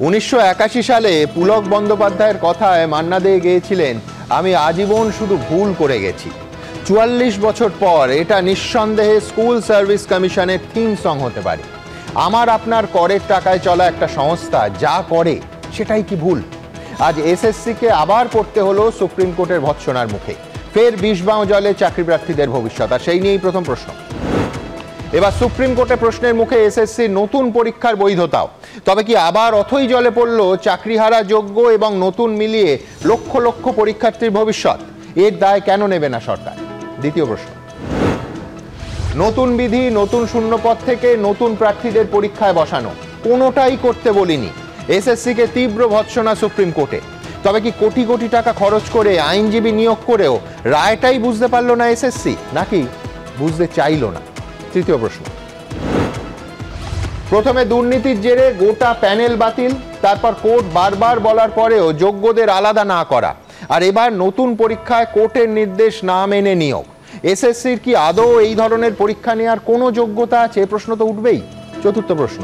1981 সালে পুলক বন্দ্যোপাধ্যায়ের কথায় মান্না দে গেয়েছিলেন, আমি আজীবন শুধু ভুল করে গেছি। 44 বছর পর এটা নিঃসন্দেহে স্কুল সার্ভিস কমিশনের থিম সং হতে পারে। আমার আপনার করের টাকায় চলা একটা সংস্থা যা করে সেটাই কি ভুল? আজ এসএসসিকে আবার পড়তে হলো সুপ্রিম কোর্টের ভৎসনার মুখে। ফের বিষবাও জলে চাকরি প্রার্থীদের ভবিষ্যৎ, আর সেই নিয়েই প্রথম প্রশ্ন। এবার সুপ্রিম কোর্টে প্রশ্নের মুখে এসএসসির নতুন পরীক্ষার বৈধতাও। তবে কি আবার অথই জলে পড়ল চাকরিহারা যোগ্য এবং নতুন মিলিয়ে লক্ষ লক্ষ পরীক্ষার্থীর ভবিষ্যৎ? এর দায় কেন নেবে না সরকার? দ্বিতীয় প্রশ্ন। নতুন বিধি, নতুন শূন্যপদ থেকে নতুন প্রার্থীদের পরীক্ষায় বসানো, কোনোটাই করতে বলিনি। এসএসসিকে তীব্র ভৎসনা সুপ্রিম কোর্টে। তবে কি কোটি কোটি টাকা খরচ করে আইনজীবী নিয়োগ করেও রায়টাই বুঝতে পারলো না এসএসসি, নাকি বুঝতে চাইল না? তৃতীয় প্রশ্ন। প্রথমে দুর্নীতির জেরে গোটা প্যানেল বাতিল, তারপর কোর্ট বারবার বলার পরেও যোগ্যদের আলাদা না করা, আর এবার নতুন পরীক্ষায় কোর্টের নির্দেশ না মেনে নিয়োগ। এসএসসির কি আদৌ এই ধরনের পরীক্ষা নেওয়ার কোনো যোগ্যতা আছে? প্রশ্ন তো উঠবেই। চতুর্থ প্রশ্ন।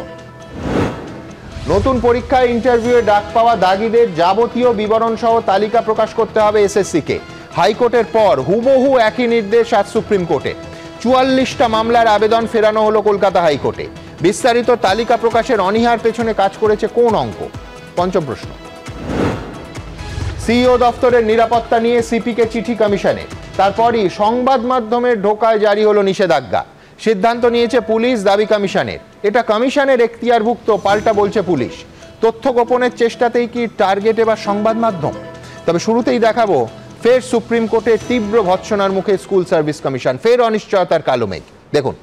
নতুন পরীক্ষায় ইন্টারভিউয়ে ডাক পাওয়া দাগীদের যাবতীয় বিবরণ সহ তালিকা প্রকাশ করতে হবে এসএসসিকে। হাইকোর্টের পর হুবহু একই নির্দেশ আজ সুপ্রিম কোর্টে। 44টা মামলার আবেদন ফেরানো হলো কলকাতা হাইকোর্টে। বিস্তারিত তালিকা প্রকাশের অনীহার পেছনে কাজ করেছে কোন অঙ্ক? পঞ্চম প্রশ্ন। সিইও দফতরের নিরাপত্তা নিয়ে সিপিকে চিঠি কমিশনে, তারপরই সংবাদ মাধ্যমের ঢোকায় জারি হলো নিষেধাজ্ঞা। সিদ্ধান্ত নিয়েছে পুলিশ, দাবি কমিশনের। এটা কমিশনের এখতিয়ারভুক্ত, পাল্টা বলছে পুলিশ। তথ্য গোপনের চেষ্টাতেই কি টার্গেট এবার সংবাদ মাধ্যম? তবে শুরুতেই দেখাবো ফের সুপ্রিম কোর্টের তীব্র ভৎসনার মুখে স্কুল সার্ভিস কমিশন, ফের অনিশ্চয়তার কালো মেঘ। দেখুন।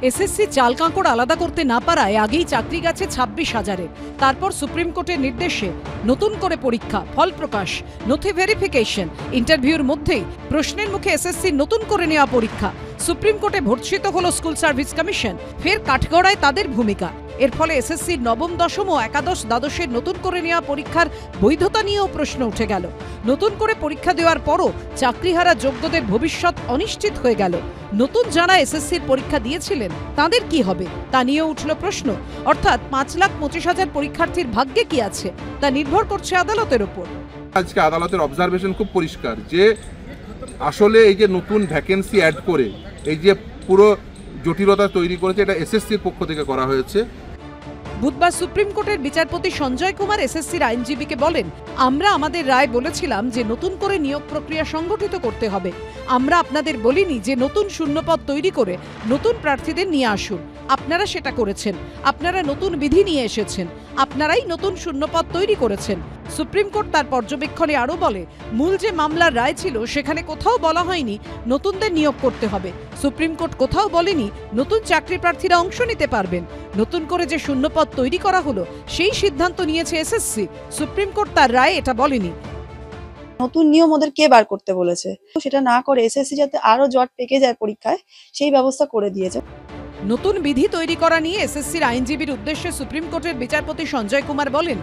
এসএসসি চাল কাঁকড় আলাদা করতে না পারায় আগেই চাকরি গেছে 26,000-এর। তারপর সুপ্রিম কোর্টের নির্দেশে নতুন করে পরীক্ষা, ফল প্রকাশ, নথি ভেরিফিকেশন, ইন্টারভিউর মধ্যেই প্রশ্নের মুখে এসএসসির নতুন করে নেওয়া পরীক্ষা। সুপ্রিম কোর্টে ভর্ৎসিত হলো স্কুল সার্ভিস কমিশন, ফের কাঠগড়ায় তাদের ভূমিকা। এর ফলে এসএসসির নবম, দশম ও একাদশ, দ্বাদশের নতুন করে নেওয়া পরীক্ষার বৈধতা নিয়েও প্রশ্ন উঠে গেল। নতুন করে পরীক্ষা দেওয়ার পরও চাকরিহারা যোগ্যদের ভবিষ্যৎ অনিশ্চিত হয়ে গেল। নতুন যারা এসএসসির পরীক্ষা দিয়েছিলেন তাদের কি হবে তা নিয়েও উঠল প্রশ্ন। অর্থাৎ 5,25,000 পরীক্ষার্থীর ভাগ্যে কি আছে তা নির্ভর করছে আদালতের উপর। আজকে আদালতের অবজারভেশন খুব পরিষ্কার যে আসলে এই যে নতুন ভ্যাকেন্সি অ্যাড করে এই যে পুরো জটিলতা তৈরি করেছে, এটা এসএসসির পক্ষ থেকে করা হয়েছে। বুধবার সুপ্রিম কোর্টের বিচারপতি সঞ্জয় কুমার এসএসসির আইনজীবীকে বলেন, আমরা আমাদের রায় বলেছিলাম যে নতুন করে নিয়োগ প্রক্রিয়া সংগঠিত করতে হবে। আমরা আপনাদের বলিনি যে নতুন শূন্যপদ তৈরি করে নতুন প্রার্থীদের নিয়ে আসুন। আপনারা সেটা করেছেন। আপনারা নতুন বিধি নিয়ে এসেছেন। আপনারাই নতুন শূন্যপদ তৈরি করেছেন। সুপ্রিম কোর্ট তার পর্যবেক্ষণে আরও বলে, মূল যে মামলার রায় ছিল সেখানে কোথাও বলা হয়নি নতুনদের নিয়োগ করতে হবে। সুপ্রিম কোর্ট কোথাও বলেনি নতুন চাকরি প্রার্থীরা অংশ নিতে পারবেন। নতুন করে যে শূন্যপদ তৈরি করা হলো সেই সিদ্ধান্ত নিয়েছে এসএসসি। সুপ্রিম কোর্ট তার রায়ে এটা বলেনি। নতুন নিয়ম ওদের কে বার করতে বলেছে? সেটা না করে এসএসসি যাতে আরো জট পেকে যায় পরীক্ষায়, সেই ব্যবস্থা করে দিয়েছে। নতুন বিধি তৈরি করা নিয়ে এসএসসির আইনজীবীর উদ্দেশ্যে সুপ্রিম কোর্টের বিচারপতি সঞ্জয় কুমার বলেন,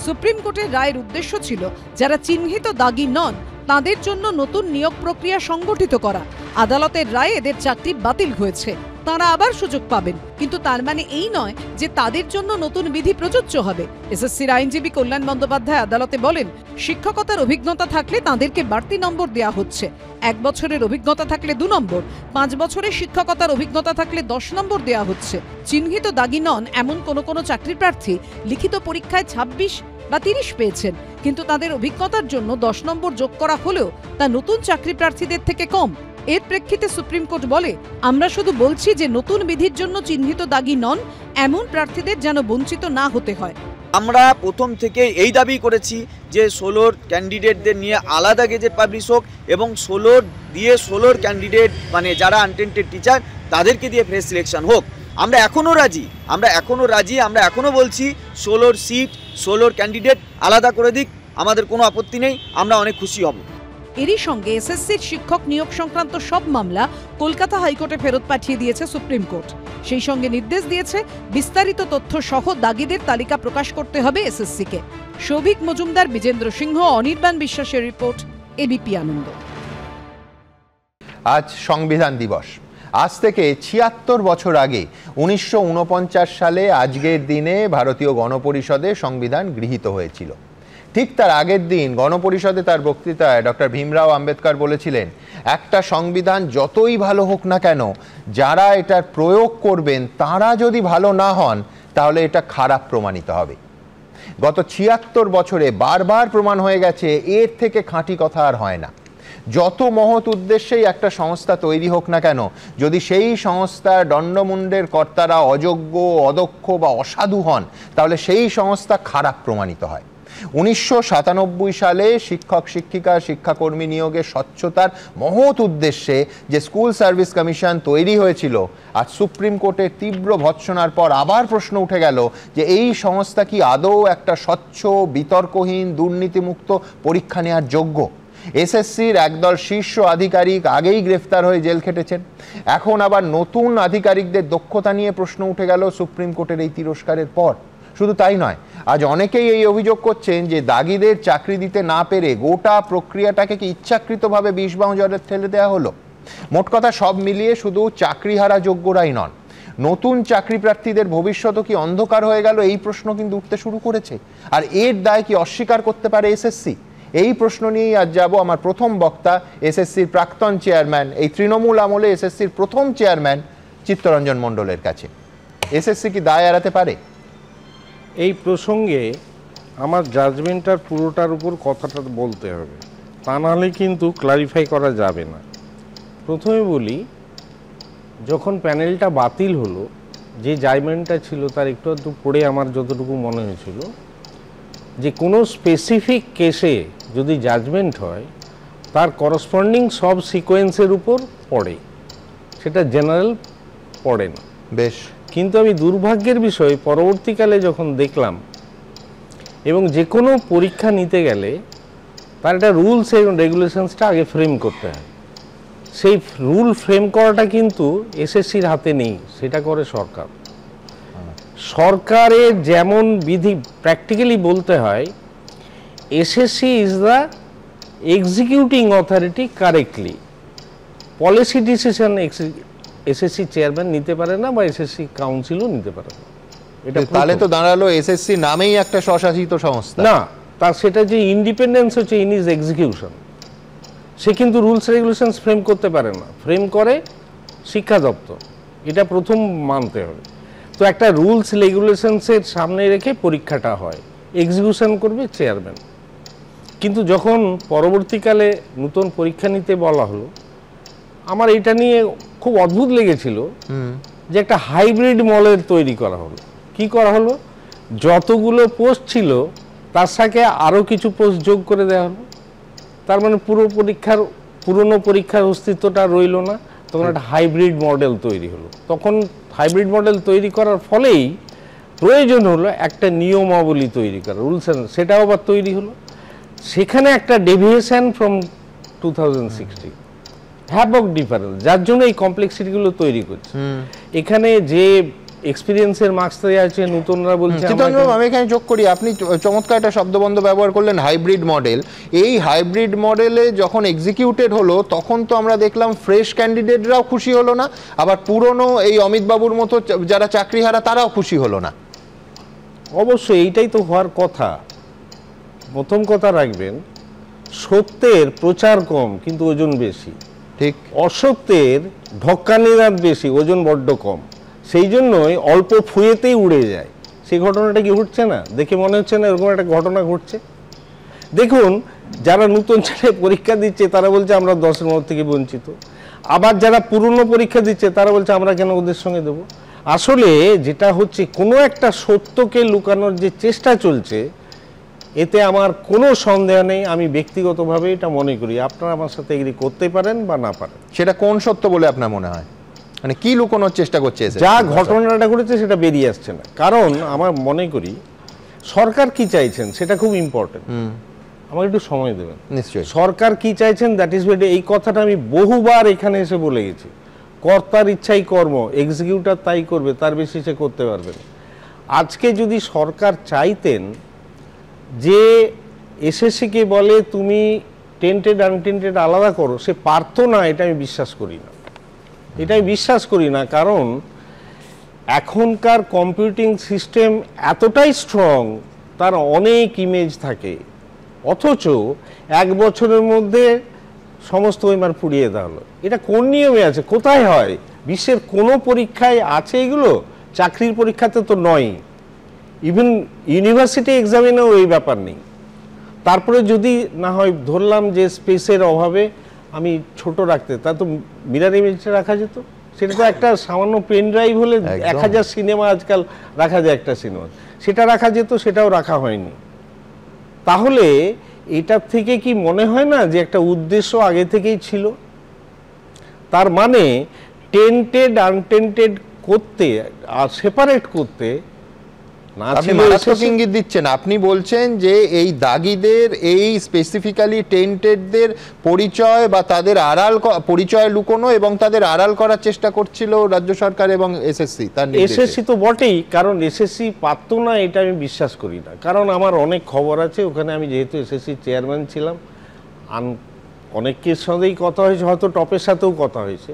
সুপ্রিম কোর্টের রায়ের উদ্দেশ্য ছিল যারা চিহ্নিত দাগী নন তাদের জন্য নতুন নিয়োগ প্রক্রিয়া সংগঠিত করা। আদালতের রায়ে এদের চাকরি বাতিল হয়েছে, তারা আবার সুযোগ পাবেন, কিন্তু তার মানে এই নয় যে তাদের জন্য নতুন বিধি প্রযোজ্য হবে। এসএসসির আইনজীবী কল্যাণ বন্দ্যোপাধ্যায় আদালতে বলেন, শিক্ষকতার অভিজ্ঞতা থাকলে তাদেরকে বাড়তি নম্বর দেওয়া হচ্ছে। 1 বছরের অভিজ্ঞতা থাকলে 2 নম্বর, 5 বছরের শিক্ষকতার অভিজ্ঞতা থাকলে 10 নম্বর দেওয়া হচ্ছে। চিহ্নিত দাগী নন এমন কোনো চাকরি প্রার্থী লিখিত পরীক্ষায় 26 বা 30 পেয়েছেন, কিন্তু তাদের অভিজ্ঞতার জন্য 10 নম্বর যোগ করা হলেও তা নতুন চাকরি প্রার্থীদের থেকে কম। এর প্রেক্ষিতে সুপ্রিম কোর্ট বলে, আমরা শুধু বলছি যে নতুন বিধির জন্য চিহ্নিত দাগী নন এমন প্রার্থীদের যেন বঞ্চিত না হতে হয়। আমরা প্রথম থেকে এই দাবি করেছি যে 16 ক্যান্ডিডেটদের নিয়ে আলাদা গেজেট পাবলিশ হোক এবং 16 ক্যান্ডিডেট মানে যারা আনটেন্টেড টিচার তাদেরকে দিয়ে ফ্রেশ সিলেকশন হোক। আমরা এখনও রাজি, আমরা এখনও বলছি 16 সিট 16 ক্যান্ডিডেট আলাদা করে দিক, আমাদের কোনো আপত্তি নেই, আমরা অনেক খুশি হব। এরই সঙ্গে এসএসসির শিক্ষক নিয়োগ সংক্রান্ত সব মামলা কলকাতা হাইকোর্টে ফেরত পাঠিয়ে দিয়েছে সুপ্রিম কোর্ট। সেই সঙ্গে নির্দেশ দিয়েছে বিস্তারিত তথ্য সহ দাগীদের তালিকা প্রকাশ করতে হবে এসএসসিকে। সৌভিক মজুমদার, বিজেন্দ্র সিংহ, অনির্বাণ বিশ্বাসের রিপোর্ট, এবিপি আনন্দ। আজ সংবিধান দিবস। আজ থেকে ৭৬ বছর আগে ১৯৪৯ সালে আজকের দিনে ভারতীয় গণপরিষদে সংবিধান গৃহীত হয়েছিল। ঠিক তার আগের দিন গণপরিষদে তার বক্তৃতায় ডক্টর ভীমরাও আম্বেদকর বলেছিলেন, একটা সংবিধান যতই ভালো হোক না কেন, যারা এটার প্রয়োগ করবেন তারা যদি ভালো না হন তাহলে এটা খারাপ প্রমাণিত হবে। গত ৭৬ বছরে বারবার প্রমাণ হয়ে গেছে এর থেকে খাঁটি কথা আর হয় না। যত মহৎ উদ্দেশ্যেই একটা সংস্থা তৈরি হোক না কেন, যদি সেই সংস্থার দণ্ডমুণ্ডের কর্তারা অযোগ্য, অদক্ষ বা অসাধু হন, তাহলে সেই সংস্থা খারাপ প্রমাণিত হয়। ১৯৯৭ সালে শিক্ষক শিক্ষিকা শিক্ষাকর্মী নিয়োগে স্বচ্ছতার মহৎ উদ্দেশ্যে যে স্কুল সার্ভিস কমিশন তৈরি হয়েছিল, আজ সুপ্রিম কোর্টের তীব্র ভৎসনার পর আবার প্রশ্ন উঠে গেল যে এই সংস্থা কি আদৌ একটা স্বচ্ছ, বিতর্কহীন, দুর্নীতিমুক্ত পরীক্ষা নেওয়ার যোগ্য? এসএসসির একদল শীর্ষ আধিকারিক আগেই গ্রেফতার হয়ে জেল খেটেছেন। এখন আবার নতুন আধিকারিকদের দক্ষতা নিয়ে প্রশ্ন উঠে গেল সুপ্রিম কোর্টের এই তিরস্কারের পর। শুধু তাই নয়, আজ অনেকেই এই অভিযোগ করছেন যে দাগিদের চাকরি দিতে না পেরে গোটা প্রক্রিয়াটাকে কি ইচ্ছাকৃতভাবে বিষবাঁজরে ঠেলে দেওয়া হলো? মোট কথা, সব মিলিয়ে শুধু চাকরিহারা যোগ্যরাই নন, নতুন চাকরি প্রার্থীদের ভবিষ্যৎও কি অন্ধকার হয়ে গেল? এই প্রশ্ন কিন্তু উঠতে শুরু করেছে। আর এর দায় কি অস্বীকার করতে পারে এসএসসি? এই প্রশ্ন নিয়েই আজ যাব আমার প্রথম বক্তা, এসএসসির প্রাক্তন চেয়ারম্যান, এই তৃণমূল আমলে এসএসসির প্রথম চেয়ারম্যান চিত্তরঞ্জন মণ্ডলের কাছে। এসএসসি কি দায় এড়াতে পারে? এই প্রসঙ্গে আমার জাজমেন্টটার পুরোটার উপর কথাটা বলতে হবে, তা নাহলে কিন্তু ক্লারিফাই করা যাবে না। প্রথমে বলি, যখন প্যানেলটা বাতিল হলো, যে জাজমেন্টটা ছিল তার একটু একটু পড়ে আমার যতটুকু মনে হয়েছিল যে কোনো স্পেসিফিক কেসে যদি জাজমেন্ট হয় তার করসপন্ডিং সব সিকোয়েন্সের উপর পড়ে, সেটা জেনারেল পড়ে না। বেশ, কিন্তু আমি দুর্ভাগ্যের বিষয় পরবর্তীকালে যখন দেখলাম, এবং যে কোনো পরীক্ষা নিতে গেলে তার একটা রুলস এবং রেগুলেশনসটা আগে ফ্রেম করতে হয়। সেই রুল ফ্রেম করাটা কিন্তু এসএসসির হাতে নেই, সেটা করে সরকার। সরকারের যেমন বিধি প্র্যাকটিক্যালি বলতে হয়, SSC is the executing authority correctly. Policy decision SSC chairman নিতে পারে না বা এসএসসি কাউন্সিলও নিতে পারে না। এটা তাহলে তো দাঁড়ালো এসএসসি নামেই একটা স্বশাসিত সংস্থা না, তার সেটা যে ইন্ডিপেন্ডেন্স হচ্ছে ইন ইজ এক্সিকিউশন। সে কিন্তু রুলস রেগুলেশনস ফ্রেম করতে পারে না, ফ্রেম করে শিক্ষা দপ্তর, এটা প্রথম মানতে হবে। তো একটা রুলস রেগুলেশনসের সামনে রেখে পরীক্ষাটা হয়, এক্সিকিউশন করবে চেয়ারম্যান। কিন্তু যখন পরবর্তীকালে নতুন পরীক্ষা নিতে বলা হলো, আমার এটা নিয়ে খুব অদ্ভুত লেগেছিল যে একটা হাইব্রিড মডেল তৈরি করা হলো। কি করা হলো? যতগুলো পোস্ট ছিল তার সাথে আরও কিছু পোস্ট যোগ করে দেওয়া হলো। তার মানে পুরনো পরীক্ষার অস্তিত্বটা রইল না, তখন একটা হাইব্রিড মডেল তৈরি হলো। তখন হাইব্রিড মডেল তৈরি করার ফলেই প্রয়োজন হলো একটা নিয়মাবলী তৈরি করা, রুলস, সেটাও আবার তৈরি হলো। সেখানে একটা ডেভিয়েশন ফ্রম 2016, হ্যাভক ডিফারেন্স, যার জন্য এই কমপ্লেক্সিটিগুলো তৈরি করছে। এখানে যে এক্সপিরিয়েন্সের মার্কস দেওয়া আছে, নতুনরা বলছে। আমি এখানে যোগ করি, আপনি চমৎকার একটা শব্দবন্ধ ব্যবহার করলেন, হাইব্রিড মডেল। এই হাইব্রিড মডেলে যখন এক্সিকিউটেড হলো তখন তো আমরা দেখলাম ফ্রেশ ক্যান্ডিডেটরাও খুশি হলো না, আবার পুরনো এই অমিত বাবুর মতো যারা চাকরিহারা তারাও খুশি হলো না। অবশ্যই এইটাই তো হওয়ার কথা। প্রথম কথা রাখবেন, সত্যের প্রচার কম কিন্তু ওজন বেশি, ঠিক। অসত্যের ঢক্কানিনাদ বেশি, ওজন বড্ড কম। সেই জন্যই অল্প ফুয়েতেই উড়ে যায়। সেই ঘটনাটা কি ঘটছে না? দেখে মনে হচ্ছে না এরকম একটা ঘটনা ঘটছে? দেখুন, যারা নতুন ছেলে পরীক্ষা দিচ্ছে তারা বলছে আমরা 10-এর মধ্যে থেকে বঞ্চিত, আবার যারা পুরনো পরীক্ষা দিচ্ছে তারা বলছে আমরা কেন ওদের সঙ্গে দেবো। আসলে যেটা হচ্ছে, কোনো একটা সত্যকে লুকানোর যে চেষ্টা চলছে, এতে আমার কোনো সন্দেহ নেই। আমি ব্যক্তিগতভাবে এটা মনে করি, আপনারা আমার সাথে এগ্রি করতে পারেন বা না পারেন। সেটা কোন সত্য বলে আপনার মনে হয়? মানে কি লুকানোর চেষ্টা করছে? যা ঘটনাটা ঘটেছে সেটা বেরিয়ে আসছে না, কারণ আমার মনে করি সরকার কি চাইছেন সেটা খুব ইম্পর্টেন্ট। আমাকে একটু সময় দেবেন। নিশ্চয়ই। সরকার কি চাইছেন, দ্যাট ইজ বেড। এই কথাটা আমি বহুবার এখানে এসে বলে গেছি। কর্তার ইচ্ছাই কর্ম, এক্সিকিউটার তাই করবে, তার বেশি সে করতে পারবে না। আজকে যদি সরকার চাইতেন যে এসএসসিকে বলে তুমি টেন্টেড আনটেন্টেড আলাদা করো, সে পারতো না, এটা আমি বিশ্বাস করি না। এটা আমি বিশ্বাস করি না, কারণ এখনকার কম্পিউটিং সিস্টেম এতটাই স্ট্রং, তার অনেক ইমেজ থাকে, অথচ 1 বছরের মধ্যে সমস্ত ওইমার পুড়িয়ে দেওয়া হলো। এটা কোন নিয়মে আছে, কোথায় হয়, বিশ্বের কোনো পরীক্ষায় আছে এগুলো? চাকরির পরীক্ষাতে তো নয়, ইভেন ইউনিভার্সিটি এক্সামিনেও এই ব্যাপার নেই। তারপরে যদি না হয় ধরলাম যে স্পেসের অভাবে আমি ছোট রাখতে, তা তো মিরার ইমেজটা রাখা যেত, সেটা তো একটা সামান্য পেন ড্রাইভ হলে 1000 সিনেমা আজকাল রাখা যায় একটা সিনেমা, সেটা রাখা যেত, সেটাও রাখা হয়নি। তাহলে এটার থেকে কি মনে হয় না যে একটা উদ্দেশ্য আগে থেকেই ছিল? তার মানে টেন্টেড আনটেন্টেড করতে আর সেপারেট করতে না আপনি ছিল মারাত্মক ইঙ্গিত দিচ্ছেন। আপনি বলছেন যে এই দাগিদের, এই স্পেসিফিক্যালি টেন্টেডদের পরিচয় বা তাদের পরিচয় লুকোনো এবং তাদের আড়াল করার চেষ্টা করছিল রাজ্য সরকার এবং এসএসসি। তার এসএসসি তো বটেই, কারণ এসএসসি পারত না এটা আমি বিশ্বাস করি না, কারণ আমার অনেক খবর আছে ওখানে, আমি যেহেতু এসএসসি চেয়ারম্যান ছিলাম, অনেকের সঙ্গেই কথা হয়েছে, হয়তো টপের সাথেও কথা হয়েছে,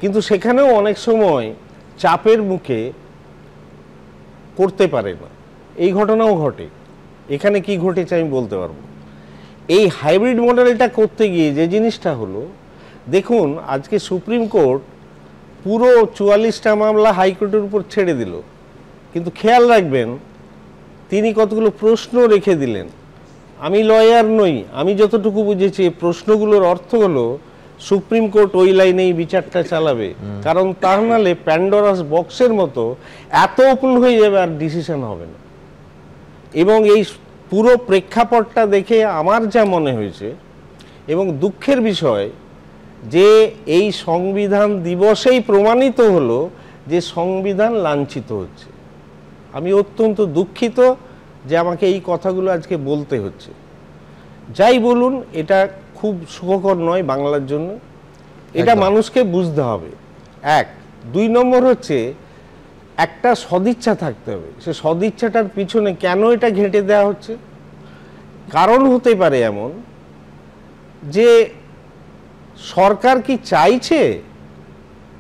কিন্তু সেখানেও অনেক সময় চাপের মুখে করতে পারে না, এই ঘটনাও ঘটে। এখানে কি ঘটেছে আমি বলতে পারবো। এই হাইব্রিড মডেলটা করতে গিয়ে যে জিনিসটা হলো, দেখুন আজকে সুপ্রিম কোর্ট পুরো 44টা মামলা হাইকোর্টের উপর ছেড়ে দিল, কিন্তু খেয়াল রাখবেন তিনি কতগুলো প্রশ্ন রেখে দিলেন। আমি লয়ার নই, আমি যতটুকু বুঝেছি প্রশ্নগুলোর অর্থ হলো সুপ্রিম কোর্ট ওই লাইনেই বিচারটা চালাবে, কারণ তা নাহলে প্যান্ডোরাস বক্সের মতো এত ওপেন হয়ে যাবে আর ডিসিশন হবে না। এবং এই পুরো প্রেক্ষাপটটা দেখে আমার যা মনে হয়েছে, এবং দুঃখের বিষয় যে এই সংবিধান দিবসেই প্রমাণিত হলো যে সংবিধান লাঞ্ছিত হচ্ছে। আমি অত্যন্ত দুঃখিত যে আমাকে এই কথাগুলো আজকে বলতে হচ্ছে। যাই বলুন, এটা খুব সুখকর নয় বাংলার জন্য, এটা মানুষকে বুঝতে হবে। 1, 2 নম্বর হচ্ছে একটা সদিচ্ছা থাকতে হবে, সে সদিচ্ছাটার পিছনে কেন এটা ঘেঁটে দেওয়া হচ্ছে। কারণ হতে পারে এমন যে সরকার কি চাইছে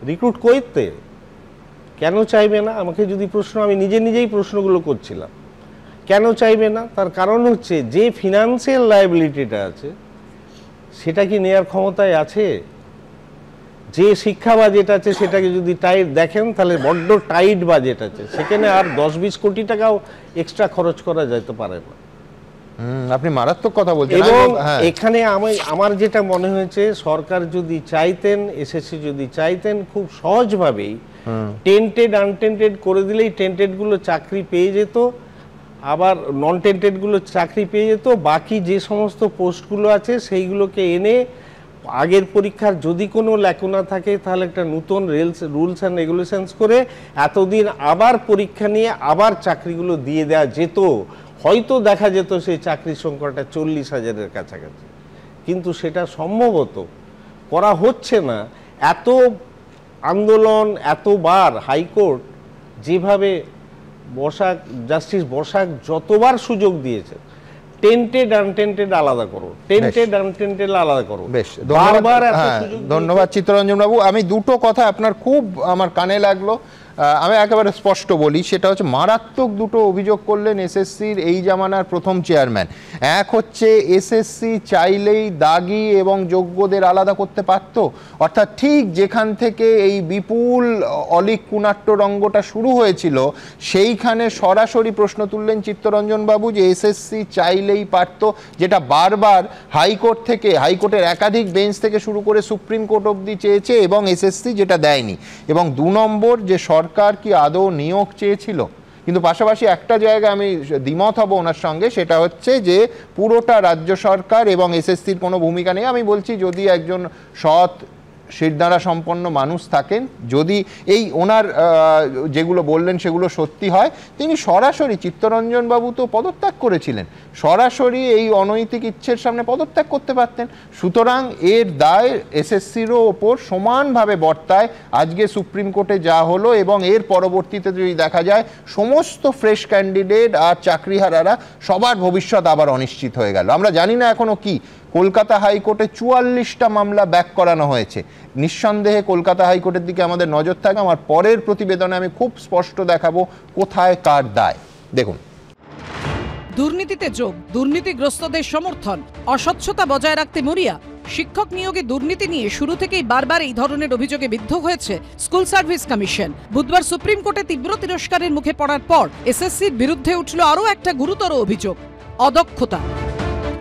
রিক্রুট করতে, কেন চাইবে না? আমাকে যদি প্রশ্ন, আমি নিজেই প্রশ্নগুলো করছিলাম, কেন চাইবে না? তার কারণ হচ্ছে যে ফিনান্সিয়াল লায়াবিলিটিটা আছে সেটা কি নেয়ার ক্ষমতায় আছে? যে শিক্ষা বাজেট আছে সেটাকে যদি টাইট দেখেন তাহলে বড্ড টাইট বাজেট আছে, সেখানে আর 10-20 কোটি টাকাও এক্সট্রা খরচ করা যেতে পারে না। আপনি মারাত্মক কথা বলছেন। এবং এখানে আমার যেটা মনে হয়েছে, সরকার যদি চাইতেন, এসএসসি যদি চাইতেন, খুব সহজভাবেই টেন্টেড আনটেন্টেড করে দিলেই টেন্টেড গুলো চাকরি পেয়ে যেত, আবার নন টেন্টেড গুলো চাকরি পেয়ে যেত। বাকি যে সমস্ত পোস্টগুলো আছে সেইগুলোকে এনে আগের পরীক্ষার যদি কোনো ল্যাকুনা থাকে তাহলে একটা নতুন রুলস অ্যান্ড রেগুলেশনস করে এতদিন আবার পরীক্ষা নিয়ে আবার চাকরিগুলো দিয়ে দেওয়া যেত। হয়তো দেখা যেত সেই চাকরির সংখ্যাটা 40,000-এর কাছাকাছি, কিন্তু সেটা সম্ভবত করা হচ্ছে না। এত আন্দোলন, এতবার হাইকোর্ট যেভাবে জাস্টিস বসাক যতবার সুযোগ দিয়েছে, টেন্টেড আনটেন্টেড আলাদা করো, টেন্টেড আনটেন্টেড আলাদা করো। বেশ, বারবার এত সুযোগ ধন্যবাদ চিত্তরঞ্জন বাবু। আমি দুটো কথা আপনার খুব আমার কানে লাগলো, আমি একেবারে স্পষ্ট বলি, সেটা হচ্ছে মারাত্মক দুটো অভিযোগ করলেন এসএসসির এই জামানার প্রথম চেয়ারম্যান। এক হচ্ছে এসএসসি চাইলেই দাগি এবং যোগ্যদের আলাদা করতে পারত, অর্থাৎ ঠিক যেখান থেকে এই বিপুল অলিক কুনাট্য রঙ্গটা শুরু হয়েছিল সেইখানে সরাসরি প্রশ্ন তুললেন চিত্তরঞ্জন বাবু যে এসএসসি চাইলেই পারত, যেটা বারবার হাইকোর্ট থেকে, হাইকোর্টের একাধিক বেঞ্চ থেকে শুরু করে সুপ্রিম কোর্ট অবধি চেয়েছে এবং এসএসসি যেটা দেয়নি। এবং 2 নম্বর, যে সরকার কি আদৌ নিয়োগ চেয়েছিল। কিন্তু পাশাপাশি একটা জায়গায় আমি দ্বিমত হব ওনার সঙ্গে, সেটা হচ্ছে যে পুরোটা রাজ্য সরকার এবং এসএসসির কোনো ভূমিকা নেই। আমি বলছি যদি একজন সৎ শিরদাঁড়া সম্পন্ন মানুষ থাকেন, যদি এই ওনার যেগুলো বললেন সেগুলো সত্যি হয়, তিনি সরাসরি, চিত্তরঞ্জন বাবু তো পদত্যাগ করেছিলেন, সরাসরি এই অনৈতিক ইচ্ছের সামনে পদত্যাগ করতে পারতেন। সুতরাং এর দায় এসএসসিরও ওপর সমানভাবে বর্তায়। আজকে সুপ্রিম কোর্টে যা হলো এবং এর পরবর্তীতে যদি দেখা যায় সমস্ত ফ্রেশ ক্যান্ডিডেট আর চাকরিহারারা সবার ভবিষ্যৎ আবার অনিশ্চিত হয়ে গেল। আমরা জানি না এখনো কি কলকাতা হাইকোর্টে 44টা মামলা ব্যাক করানো হয়েছে। নিঃসন্দেহে কলকাতা হাইকোর্টের দিকে আমাদের নজর থাকে। আমার পরের প্রতিবেদনে আমি খুব স্পষ্ট দেখাবো কোথায় কার দায়। দেখুন, দুর্নীতিতে যোগ, দুর্নীতিগ্রস্তদের সমর্থন, অস্বচ্ছতা বজায় রাখতে মরিয়া। শিক্ষক নিয়োগে দুর্নীতি নিয়ে শুরু থেকেই বারবার এই ধরনের অভিযোগে বিদ্ধ হয়েছে স্কুল সার্ভিস কমিশন। বুধবার সুপ্রিম কোর্টে তীব্র তিরস্কারের মুখে পড়ার পর এসএসসির বিরুদ্ধে উঠল আরও একটা গুরুতর অভিযোগ, অদক্ষতা,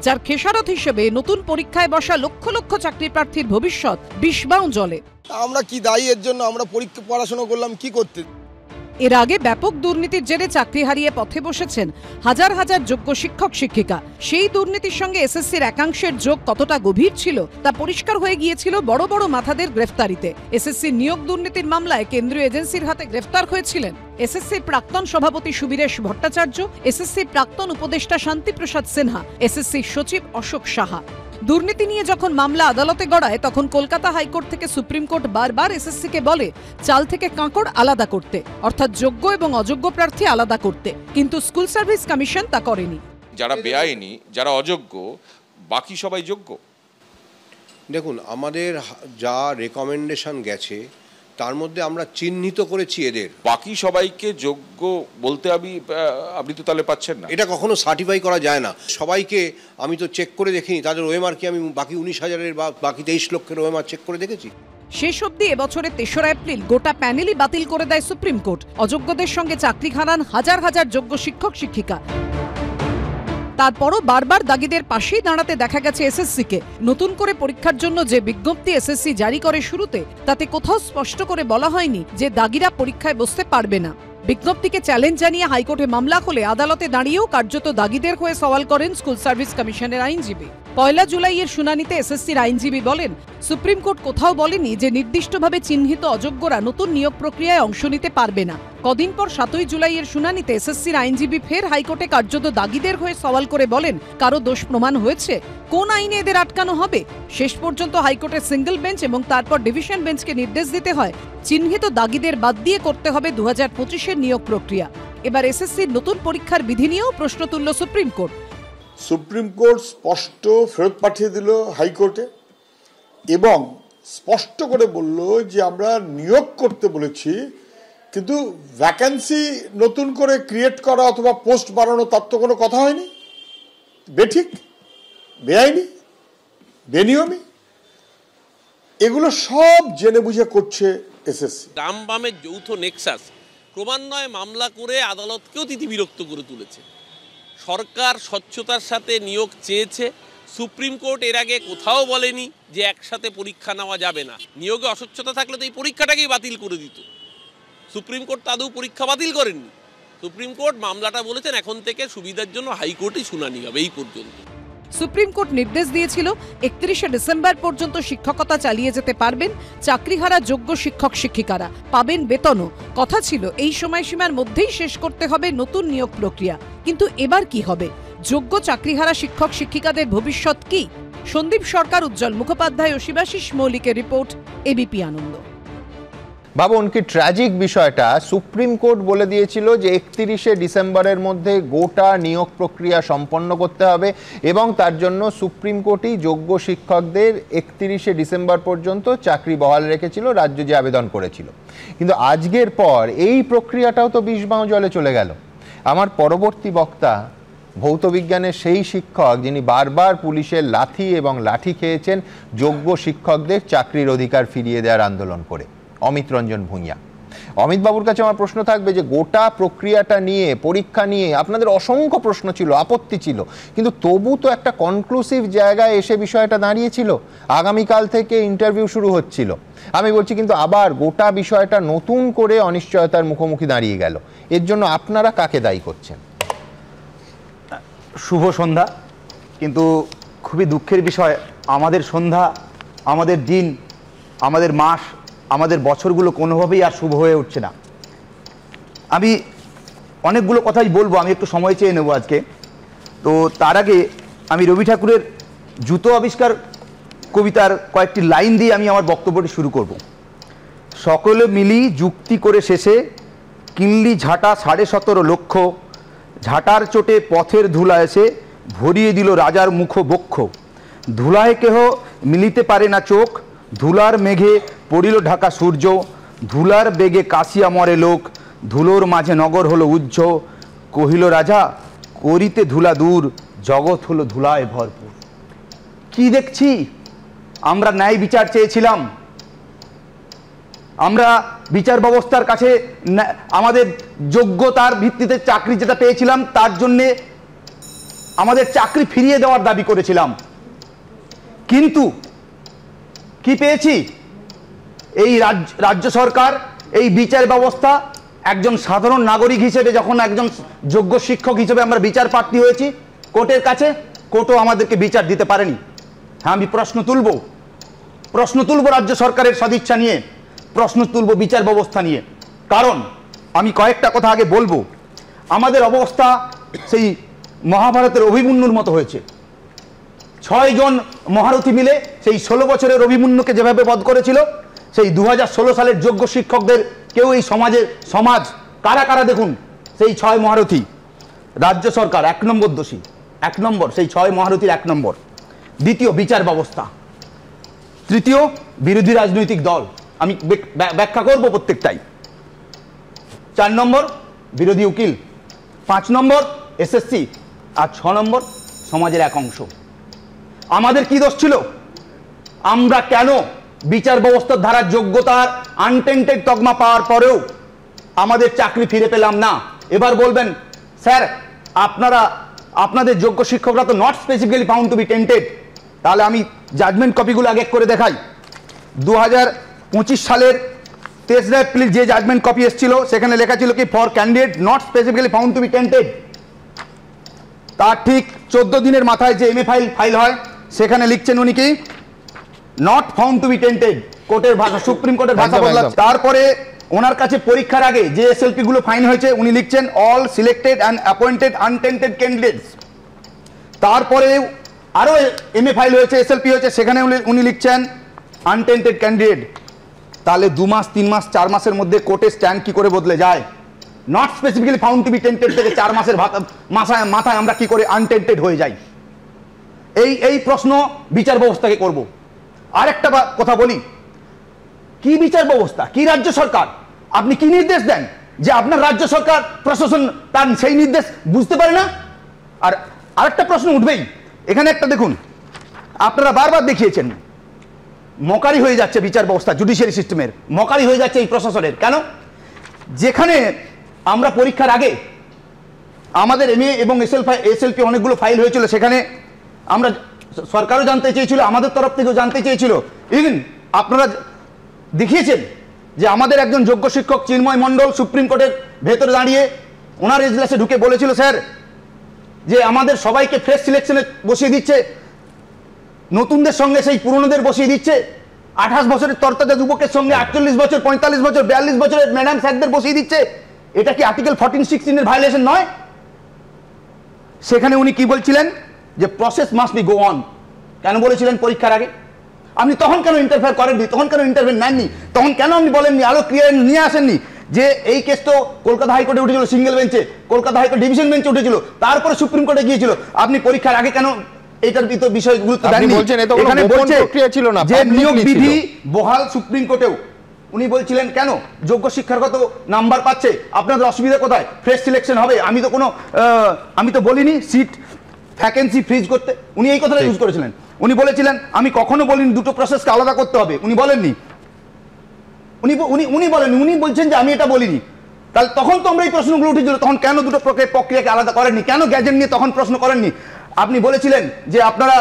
যার খেসারত হিসেবে নতুন পরীক্ষায় বসা লক্ষ লক্ষ চাকরি প্রার্থীর ভবিষ্যৎ বিষবাও জলে। আমরা কি দায়ী এর জন্য? আমরা পড়াশোনা করলাম কি করতে? এর আগে ব্যাপক দুর্নীতির জেরে চাকরি হারিয়ে পথে বসেছেন হাজার হাজার যোগ্য শিক্ষক শিক্ষিকা। সেই দুর্নীতির সঙ্গে এসএসসির একাংশের যোগ কতটা গভীর ছিল তা পরিষ্কার হয়ে গিয়েছিল বড় বড় মাথাদের গ্রেফতারিতে। এসএসসির নিয়োগ দুর্নীতির মামলায় কেন্দ্রীয় এজেন্সির হাতে গ্রেফতার হয়েছিলেন এসএসসির প্রাক্তন সভাপতি সুবীরেশ ভট্টাচার্য, এসএসসির প্রাক্তন উপদেষ্টা শান্তিপ্রসাদ সিনহা, এসএসসির সচিব অশোক সাহা। দুর্নীতি নিয়ে যখন মামলা আদালতে গড়ায় তখন কলকাতা হাইকোর্ট থেকে সুপ্রিম কোর্ট বারবার এসএসসিকে বলে চাল থেকে কাঁকড় আলাদা করতে, অর্থাৎ যোগ্য এবং অযোগ্য প্রার্থী আলাদা করতে, কিন্তু স্কুল সার্ভিস কমিশন তা করেনি। যারা বেআইনি, যারা অযোগ্য, বাকি সবাই যোগ্য। দেখুন, আমাদের যা রেকমেন্ডেশন গেছে তার মধ্যে আমরা চিহ্নিত করেছি এদের, বাকি সবাইকে যোগ্য বলতে আপনি তো তাহলে পাচ্ছেন না। এটা কখনো সার্টিফাই করা যায় না। সবাইকে আমি তো চেক করে দেখিনি, তাদের ওএমআর কি আমি বাকি 19,000-এর বা বাকি 23 লক্ষের ওএমআর চেক করে দেখেছি। শেষ অবধি এবছরের 3রা এপ্রিল গোটা প্যানেলই বাতিল করে দেয় সুপ্রিম কোর্ট। অযোগ্যদের সঙ্গে চাকরি হারান হাজার হাজার যোগ্য শিক্ষক শিক্ষিকা। তারপরও বারবার দাগিদের পাশেই দাঁড়াতে দেখা গেছে এসএসসিকে। নতুন করে পরীক্ষার জন্য যে বিজ্ঞপ্তি এসএসসি জারি করে শুরুতে, তাতে কোথাও স্পষ্ট করে বলা হয়নি যে দাগিরা পরীক্ষায় বসতে পারবে না। বিজ্ঞপ্তিকে চ্যালেঞ্জ জানিয়ে হাইকোর্টে মামলা হলে আদালতে দাঁড়িয়েও কার্যত দাগিদের হয়ে সওয়াল করেন স্কুল সার্ভিস কমিশনের আইনজীবী। 1 জুলাইয়ের শুনানিতে এসএসসির আইনজীবী বলেন, সুপ্রিম কোর্ট কোথাও বলেনি যে নির্দিষ্টভাবে চিহ্নিত অযোগ্যরা নতুন নিয়োগ প্রক্রিয়ায় অংশ নিতে পারবে না। কদিন পর 7 জুলাইয়ের শুনানিতে এসএসসির আইনজীবী ফের হাইকোর্টে কার্যত দাগিদের হয়ে সওয়াল করে বলেন, কারো দোষ প্রমাণ হয়েছে? কোন আইনে এদের আটকানো হবে? শেষ পর্যন্ত হাইকোর্টের সিঙ্গেল বেঞ্চ এবং তারপর ডিভিশন বেঞ্চকে নির্দেশ দিতে হয় চিহ্নিত দাগিদের বাদ দিয়ে করতে হবে 2025-এর নিয়োগ প্রক্রিয়া। এবার এসএসসির নতুন পরীক্ষার বিধি নিয়েও প্রশ্ন তুলল সুপ্রিম কোর্ট। সুপ্রিম কোর্ট স্পষ্ট ফেরত পাঠিয়ে দিল হাইকোর্টে এবং স্পষ্ট করে বলল যে আমরা নিয়োগ করতে বলেছি, কিন্তু ভ্যাকেন্সি নতুন করে ক্রিয়েট করা অথবা পোস্ট বাড়ানো তার তো কোনো কথা হয়নি। বেঠিক, বেআইনি, বেনিয়মি, এগুলো সব জেনে বুঝে করছে এসএসসি। ডাম বামের যৌথ নেক্সাস ক্রমান্বয়ে মামলা করে আদালতকেও তিতিবিরক্ত করে তুলেছে। সরকার স্বচ্ছতার সাথে নিয়োগ চেয়েছে। সুপ্রিম কোর্ট এর আগে কোথাও বলেনি যে একসাথে পরীক্ষা নেওয়া যাবে না। নিয়োগে অস্বচ্ছতা থাকলে তো এই পরীক্ষাটাকেই বাতিল করে দিত। সুপ্রিম কোর্ট তাদের পরীক্ষা বাতিল করেননি। সুপ্রিম কোর্ট মামলাটা বলেছেন এখন থেকে সুবিধার জন্য হাইকোর্টেই শুনানি হবে। এই পর্যন্ত সুপ্রিম কোর্ট নির্দেশ দিয়েছিল 31শে ডিসেম্বর পর্যন্ত শিক্ষকতা চালিয়ে যেতে পারবেন চাকরিহারা যোগ্য শিক্ষক শিক্ষিকারা, পাবেন বেতনও। কথা ছিল এই সময়সীমার মধ্যেই শেষ করতে হবে নতুন নিয়োগ প্রক্রিয়া। কিন্তু এবার কি হবে? যোগ্য চাকরিহারা শিক্ষক শিক্ষিকাদের ভবিষ্যৎ কি? সন্দীপ সরকার, উজ্জ্বল মুখোপাধ্যায় ও শিবাশিস মৌলিকের রিপোর্ট, এবিপি আনন্দ। ভাবুন কি ট্র্যাজিক বিষয়টা, সুপ্রিম কোর্ট বলে দিয়েছিল যে 31শে ডিসেম্বরের মধ্যে গোটা নিয়োগ প্রক্রিয়া সম্পন্ন করতে হবে এবং তার জন্য সুপ্রিম কোর্টই যোগ্য শিক্ষকদের 31শে ডিসেম্বর পর্যন্ত চাকরি বহাল রেখেছিল, রাজ্য যে আবেদন করেছিল। কিন্তু আজকের পর এই প্রক্রিয়াটাও তো বিষবাও জলে চলে গেল। আমার পরবর্তী বক্তা ভৌতবিজ্ঞানের সেই শিক্ষক যিনি বারবার পুলিশের লাথি এবং লাঠি খেয়েছেন যোগ্য শিক্ষকদের চাকরির অধিকার ফিরিয়ে দেওয়ার আন্দোলন করে, অমিত রঞ্জন ভূঁইয়া। অমিত বাবুর কাছে আমার প্রশ্ন থাকবে যে গোটা প্রক্রিয়াটা নিয়ে, পরীক্ষা নিয়ে আপনাদের অসংখ্য প্রশ্ন ছিল, আপত্তি ছিল, কিন্তু তবু তো একটা কনক্লুসিভ জায়গায় এসে বিষয়টা দাঁড়িয়েছিল। আগামীকাল থেকে ইন্টারভিউ শুরু হচ্ছিল। আমি বলছি কিন্তু আবার গোটা বিষয়টা নতুন করে অনিশ্চয়তার মুখোমুখি দাঁড়িয়ে গেল। এর জন্য আপনারা কাকে দায়ী করছেন? শুভ সন্ধ্যা। কিন্তু খুবই দুঃখের বিষয়, আমাদের সন্ধ্যা, আমাদের দিন, আমাদের মাস, আমাদের বছরগুলো কোনোভাবেই আর শুভ হয়ে উঠছে না। আমি অনেকগুলো কথাই বলবো, আমি একটু সময় চেয়ে নেব আজকে। তো তার আগে আমি রবি ঠাকুরের জুতো আবিষ্কার কবিতার কয়েকটি লাইন দিয়ে আমি আমার বক্তব্যটি শুরু করব। সকলে মিলি যুক্তি করে শেষে কিনলি ঝাঁটা 17.5 লক্ষ, ঝাঁটার চোটে পথের ধুলা এসে ভরিয়ে দিল রাজার মুখ বক্ষ। ধুলায় কেহ মিলিতে পারে না চোখ, ধুলার মেঘে পড়িল ঢাকা সূর্য, ধুলার বেগে কাশিয়া মরে লোক, ধুলোর মাঝে নগর হলো উজ্জ, কহিল রাজা করিতে ধুলা দূর, জগৎ হলো ধুলায় ভরপুর। কি দেখছি? আমরা ন্যায় বিচার চেয়েছিলাম, আমরা বিচার ব্যবস্থার কাছে আমাদের যোগ্যতার ভিত্তিতে চাকরি যেটা পেয়েছিলাম তার জন্যে আমাদের চাকরি ফিরিয়ে দেওয়ার দাবি করেছিলাম, কিন্তু কি পেয়েছি? এই রাজ্য সরকার, এই বিচার ব্যবস্থা, একজন সাধারণ নাগরিক হিসেবে যখন একজন যোগ্য শিক্ষক হিসেবে আমরা বিচার প্রার্থী হয়েছি কোর্টের কাছে, কোর্টও আমাদেরকে বিচার দিতে পারেনি। হ্যাঁ, আমি প্রশ্ন তুলব রাজ্য সরকারের সদিচ্ছা নিয়ে, প্রশ্ন তুলব বিচার ব্যবস্থা নিয়ে। কারণ আমি কয়েকটা কথা আগে বলবো। আমাদের অবস্থা সেই মহাভারতের অভিমন্যুর মতো হয়েছে। 6 জন মহারথী মিলে সেই 16 বছরের অভিমন্যুকে যেভাবে বধ করেছিল, সেই 2016 সালের যোগ্য শিক্ষকদের কেউ এই সমাজ কারা কারা দেখুন, সেই 6 মহারথী। রাজ্য সরকার 1 নম্বর দোষী, 1 নম্বর সেই 6 মহারথীর 1 নম্বর। দ্বিতীয়, বিচার ব্যবস্থা। তৃতীয়, বিরোধী রাজনৈতিক দল। আমি ব্যাখ্যা করব প্রত্যেকটাই। 4 নম্বর, বিরোধী উকিল। 5 নম্বর, এসএসসি। আর 6 নম্বর, সমাজের এক অংশ। আমাদের কি দোষ ছিল? আমরা কেন বিচার ব্যবস্থার ধারা যোগ্যতার আনটেন্টেড তকমা পাওয়ার পরেও আমাদের চাকরি ফিরে পেলাম না? এবার বলবেন স্যার আপনাদের যোগ্য শিক্ষকরা তো not specifically found to be tainted. তাহলে আমি জাজমেন্ট কপিগুলো আগে করে দেখাই। 2025 সালের 23 এপ্রিল যে জাজমেন্ট কপি এসেছিল সেখানে লেখা ছিল কি, for candidate not specifically found to be tainted. তার ঠিক 14 দিনের মাথায় যে MA ফাইল হয় সেখানে লিখছেন উনি কি, not found to be tainted. কোর্টের ভাষা, সুপ্রিম কোর্টের ভাষা বদলা। তারপরে ওনার কাছে পরীক্ষার আগে যে SLP গুলো ফাইন হয়েছে উনি লিখছেন all selected and appointed untainted candidates. তারপরে আরো MA ফাইল হয়েছে, SLP হয়েছে, সেখানে উনি লিখছেন আনটেন্টেড ক্যান্ডিডেট। তাহলে 2 মাস, 3 মাস, 4 মাসের মধ্যে কোর্টের স্ট্যান্ড কি করে বদলে যায়? Not specifically found to be tainted থেকে 4 মাসের মাথায় আমরা কি করে আনটেন্টেড হয়ে যাই? এই প্রশ্ন বিচার ব্যবস্থাকে করব। আরেকটা কথা বলি, কি বিচার ব্যবস্থা, কি রাজ্য সরকার, আপনি কি নির্দেশ দেন যে আপনার রাজ্য সরকার প্রশাসন তার সেই নির্দেশ বুঝতে পারে না? আর আরেকটা প্রশ্ন উঠবেই এখানে। একটা দেখুন, আপনারা বারবার দেখিয়েছেন মকারি হয়ে যাচ্ছে বিচার ব্যবস্থা, জুডিশিয়ারি সিস্টেমের মকারি হয়ে যাচ্ছে এই প্রশাসনের। কেন? যেখানে আমরা পরীক্ষার আগে আমাদের MA এবং SLP অনেকগুলো ফাইল হয়েছিল, সেখানে আমরা সরকারও জানতে চেয়েছিল, আমাদের তরফ থেকেও জানতে চেয়েছিল। ইভেন আপনারা দেখিয়েছেন যে আমাদের একজন যোগ্য শিক্ষক চিন্ময় মণ্ডল সুপ্রিম কোর্টের ভেতরে দাঁড়িয়ে ওনার এজলাসে ঢুকে বলেছিল, স্যার যে আমাদের সবাইকে ফ্রেশ সিলেকশনে বসিয়ে দিচ্ছে, নতুনদের সঙ্গে সেই পুরনোদের বসিয়ে দিচ্ছে, 28 বছরের তরতাজা যুবকের সঙ্গে 48 বছর, 45 বছর, 42 বছরের ম্যাডাম স্যারদের বসিয়ে দিচ্ছে। এটা কি আর্টিকেল 14(16) এর ভায়োলেশন নয়? সেখানে উনি কি বলছিলেন যে process must be go on. কেন বলেছিলেন পরীক্ষার আগে? আপনি তখন কেন ইন্টারফেয়ার করেননি? তখন কেন ইন্টারভেন নেননি? তখন কেন আপনি বলেননি, আলো ক্লিয়ার নিয়ে আসেননি যে এই কেস তো কলকাতা হাইকোর্টে উঠেছিল সিঙ্গেল বেঞ্চে, কলকাতা হাইকোর্ট ডিভিশন বেঞ্চে উঠেছিল, তারপরে সুপ্রিম কোর্টে গিয়েছিল। আপনি পরীক্ষার আগে কেন এটার ভিতর বিষয় গুরুত্ব দেননি? এখানে বলছে যে নিয়োগ বিধি বহাল সুপ্রিম কোর্টেও। উনি বলছিলেন কেন যোগ্য শিক্ষাগত নাম্বার পাচ্ছে, আপনাদের অসুবিধা কোথায়? ফ্রেশ সিলেকশন হবে। আমি তো বলিনি সিট ভ্যাকেন্সি ফ্রিজ করতে। উনি এই কথাটা ইউজ করেছিলেন। উনি বলেছিলেন আমি কখনো বলিনি দুটো প্রসেসকে আলাদা করতে হবে, উনি বলেননি। উনি বলেননি, উনি বলছেন যে আমি এটা বলিনি। তাহলে তখন তো আমরা এই প্রশ্নগুলো উঠেছিল, তখন কেন দুটো প্রক্রিয়াকে আলাদা করেননি? কেন গ্যাজেট নিয়ে তখন প্রশ্ন করেননি? আপনি বলেছিলেন যে আপনারা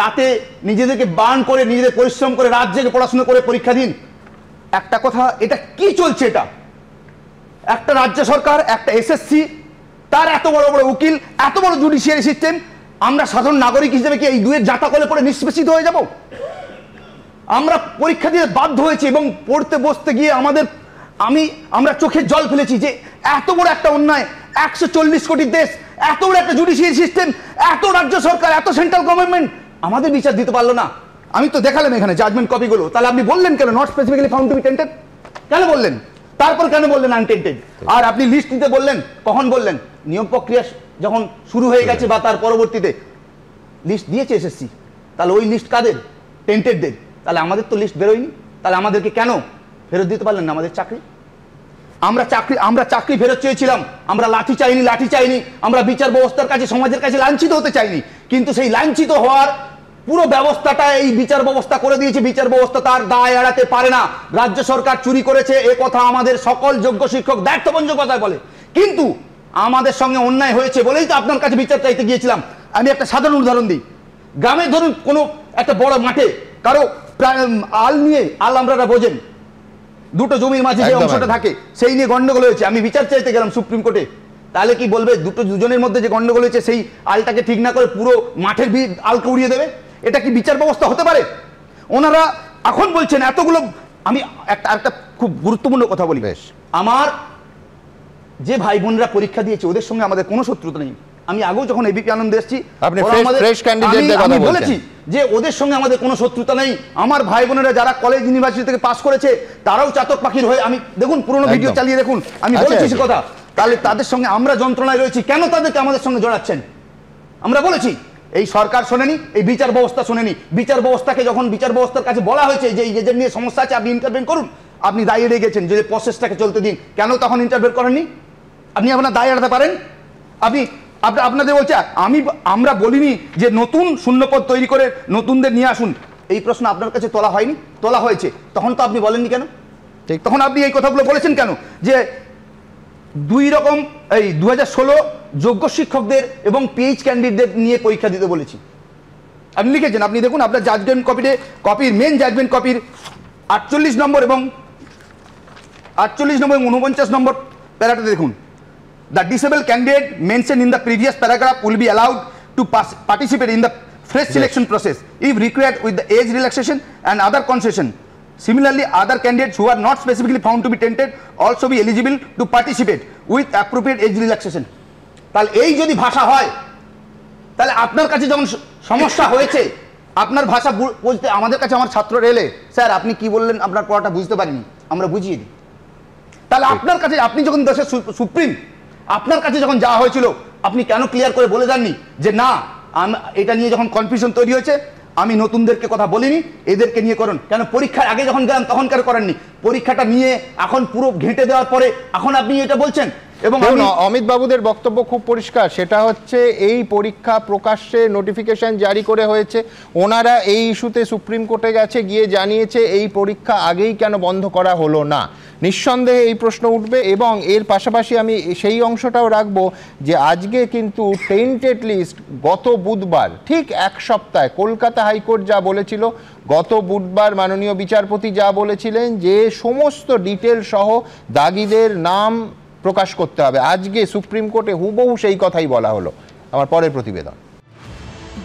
রাতে নিজেদেরকে বার্ন করে, নিজেদের পরিশ্রম করে, রাত জেগে পড়াশোনা করে পরীক্ষা দিন। একটা কথা, এটা কি চলছে? এটা একটা রাজ্য সরকার, একটা SSC, তার এত বড় বড় উকিল, এত বড় জুডিশিয়ারি সিস্টেম, আমরা সাধারণ নাগরিক হিসেবে কি এই দুয়ের জাতাকলে পড়ে নিষ্পেষিত হয়ে যাব? আমরা পরীক্ষা দিতে বাধ্য হয়েছি এবং পড়তে বসতে গিয়ে আমরা চোখে জল ফেলেছি যে এত বড় একটা অন্যায়, 140 কোটির দেশ, এত বড় একটা জুডিশিয়ারি সিস্টেম, এত রাজ্য সরকার, এত সেন্ট্রাল গভর্নমেন্ট আমাদের বিচার দিতে পারলো না। আমি তো দেখালাম এখানে জাজমেন্ট কপিগুলো। তাহলে আপনি বললেন কেন not specifically found to be tainted? কেন বললেন? তারপর কেন বললেন আনটেন্টেড? আর আপনি লিস্ট দিতে বললেন, কখন বললেন? নিয়োগ প্রক্রিয়া যখন শুরু হয়ে গেছে বা তার পরবর্তীতে লিস্ট দিয়েছে SSC, তাহলে ওই লিস্ট কাদের? টেন্টেডদের। তাহলে আমাদের তো লিস্ট বেরোয়নি, তাহলে আমাদেরকে কেন ফেরত দিতে পারলেন না আমাদের চাকরি? আমরা চাকরি ফেরত চেয়েছিলাম, আমরা লাঠি চাইনি, আমরা বিচার ব্যবস্থার কাছে, সমাজের কাছে লাঞ্ছিত হতে চাইনি, কিন্তু সেই লাঞ্ছিত হওয়ার পুরো ব্যবস্থাটা এই বিচার ব্যবস্থা করে দিয়েছে। বিচার ব্যবস্থা তার দায় এড়াতে পারে না। রাজ্য সরকার চুরি করেছে এ কথা আমাদের সকল যোগ্য শিক্ষক দায়িত্ববঞ্জকতায় বলে, কিন্তু আমাদের সঙ্গে অন্যায় হয়েছে বলেই তো আপনার কাছে বিচার চাইতে গিয়েছিলাম। আমি একটা সাধারণ উদাহরণ দিই। গ্রামে ধরুন কোনো একটা বড় মাঠে কারো আল আমরা বোঝেন, দুটো জমির মাঝে যে অংশটা থাকে সেই নিয়ে গন্ডগোল হয়েছে, আমি বিচার চাইতে গেলাম সুপ্রিম কোর্টে, তাহলে কি বলবে দুজনের মধ্যে যে গন্ডগোল হয়েছে সেই আলটাকে ঠিক না করে পুরো মাঠের আলকে উড়িয়ে দেবে? এটা কি বিচার ব্যবস্থা হতে পারে? ওনারা এখন বলছেন এতগুলো। আমি একটা খুব গুরুত্বপূর্ণ কথা বলি, আমার যে ভাই বোনরা পরীক্ষা দিয়েছে ওদের সঙ্গে আমাদের কোনো শত্রুতা নেই। আমি আগেও যখন এবিপি আনন্দে এসেছি আমি বলেছি যে ওদের সঙ্গে আমাদের কোনো শত্রুতা নেই। আমার ভাই বোনেরা যারা কলেজ ইউনিভার্সিটি থেকে পাস করেছে তারাও চাতক পাখির হয়ে, আমি দেখুন পুরোনো ভিডিও চালিয়ে দেখুন, আমি বলেছি সে কথা। তাহলে তাদের সঙ্গে আমরা যন্ত্রণায় রয়েছি, কেন তাদেরকে আমাদের সঙ্গে জড়াচ্ছেন? আমরা বলেছি এই সরকার শোনেনি, এই বিচার ব্যবস্থা শোনেনি। বিচার ব্যবস্থাকে যখন বিচার ব্যবস্থার কাছে বলা হয়েছে যে এদের নিয়ে সমস্যা আছে আপনি ইন্টারভেন করুন, আপনি দায় এড়িয়ে গেছেন যে প্রসেসটাকে চলতে দিন। কেন তখন ইন্টারভেন করেননি? আপনি আপনার দায় এড়াতে পারেন? আপনাদের বলছে আমরা বলিনি যে নতুন শূন্যপদ তৈরি করে নতুনদের নিয়ে আসুন, এই প্রশ্ন আপনার কাছে তোলা হয়নি? তোলা হয়েছে, তখন তো আপনি বলেননি কেন? তখন আপনি এই কথাগুলো বলেছেন কেন যে দুই রকম এই 2016 যোগ্য শিক্ষকদের এবং পিএইচ ক্যান্ডিডেটদের নিয়ে পরীক্ষা দিতে বলেছি? আপনি লিখেছেন, আপনি দেখুন আপনার জাজমেন্ট কপির মেন জাজমেন্ট কপির 48 নম্বর এবং 49 নম্বর প্যারাটা দেখুন। The disabled candidate mentioned in the previous paragraph will be allowed to participate in the fresh selection process if required with the age relaxation and other concession. Similarly, other candidates who are not specifically found to be tainted also be eligible to participate with appropriate age relaxation. তাহলে এই যদি ভাষা হয়, তাহলে আপনার কাছে যখন সমস্যা হয়েছে আপনার ভাষা বুঝতে, আমাদের কাছে আমার ছাত্র এলে স্যার আপনি কি বললেন আপনার পড়াটা বুঝতে পারিনি, আমরা বুঝিয়ে দিই। তাহলে আপনার কাছে, আপনি যখন দেশের সুপ্রিম, আপনার কাছে যখন যাওয়া হয়েছিল আপনি কেন ক্লিয়ার করে বলে যাননি যে না এটা নিয়ে যখন কনফিউশন তৈরি হয়েছে আমি নতুনদেরকে কথা বলিনি, এদেরকে নিয়ে করুন? কেন পরীক্ষার আগে যখন গেলাম তখন কেন করেননি? পরীক্ষাটা নিয়ে এখন পুরো ঘেঁটে দেওয়ার পরে এখন আপনি এটা বলছেন। এবং অমিত বাবুদের বক্তব্য খুব পরিষ্কার, সেটা হচ্ছে এই পরীক্ষা প্রকাশ্যে নোটিফিকেশন জারি করে হয়েছে, ওনারা এই ইস্যুতে সুপ্রিম কোর্টে গেছে, গিয়ে জানিয়েছে এই পরীক্ষা আগেই কেন বন্ধ করা হলো না। নিঃসন্দেহে এই প্রশ্ন উঠবে এবং এর পাশাপাশি আমি সেই অংশটাও রাখবো যে আজকে কিন্তু টেন্টেড লিস্ট গত বুধবার, ঠিক এক সপ্তাহে কলকাতা হাইকোর্ট যা বলেছিল, গত বুধবার মাননীয় বিচারপতি যা বলেছিলেন যে সমস্ত ডিটেল সহ দাগিদের নাম প্রকাশ করতে হবে, আজকে সুপ্রিম কোর্টে হুবহু সেই কথাই বলা হলো। আমার পরের প্রতিবেদন।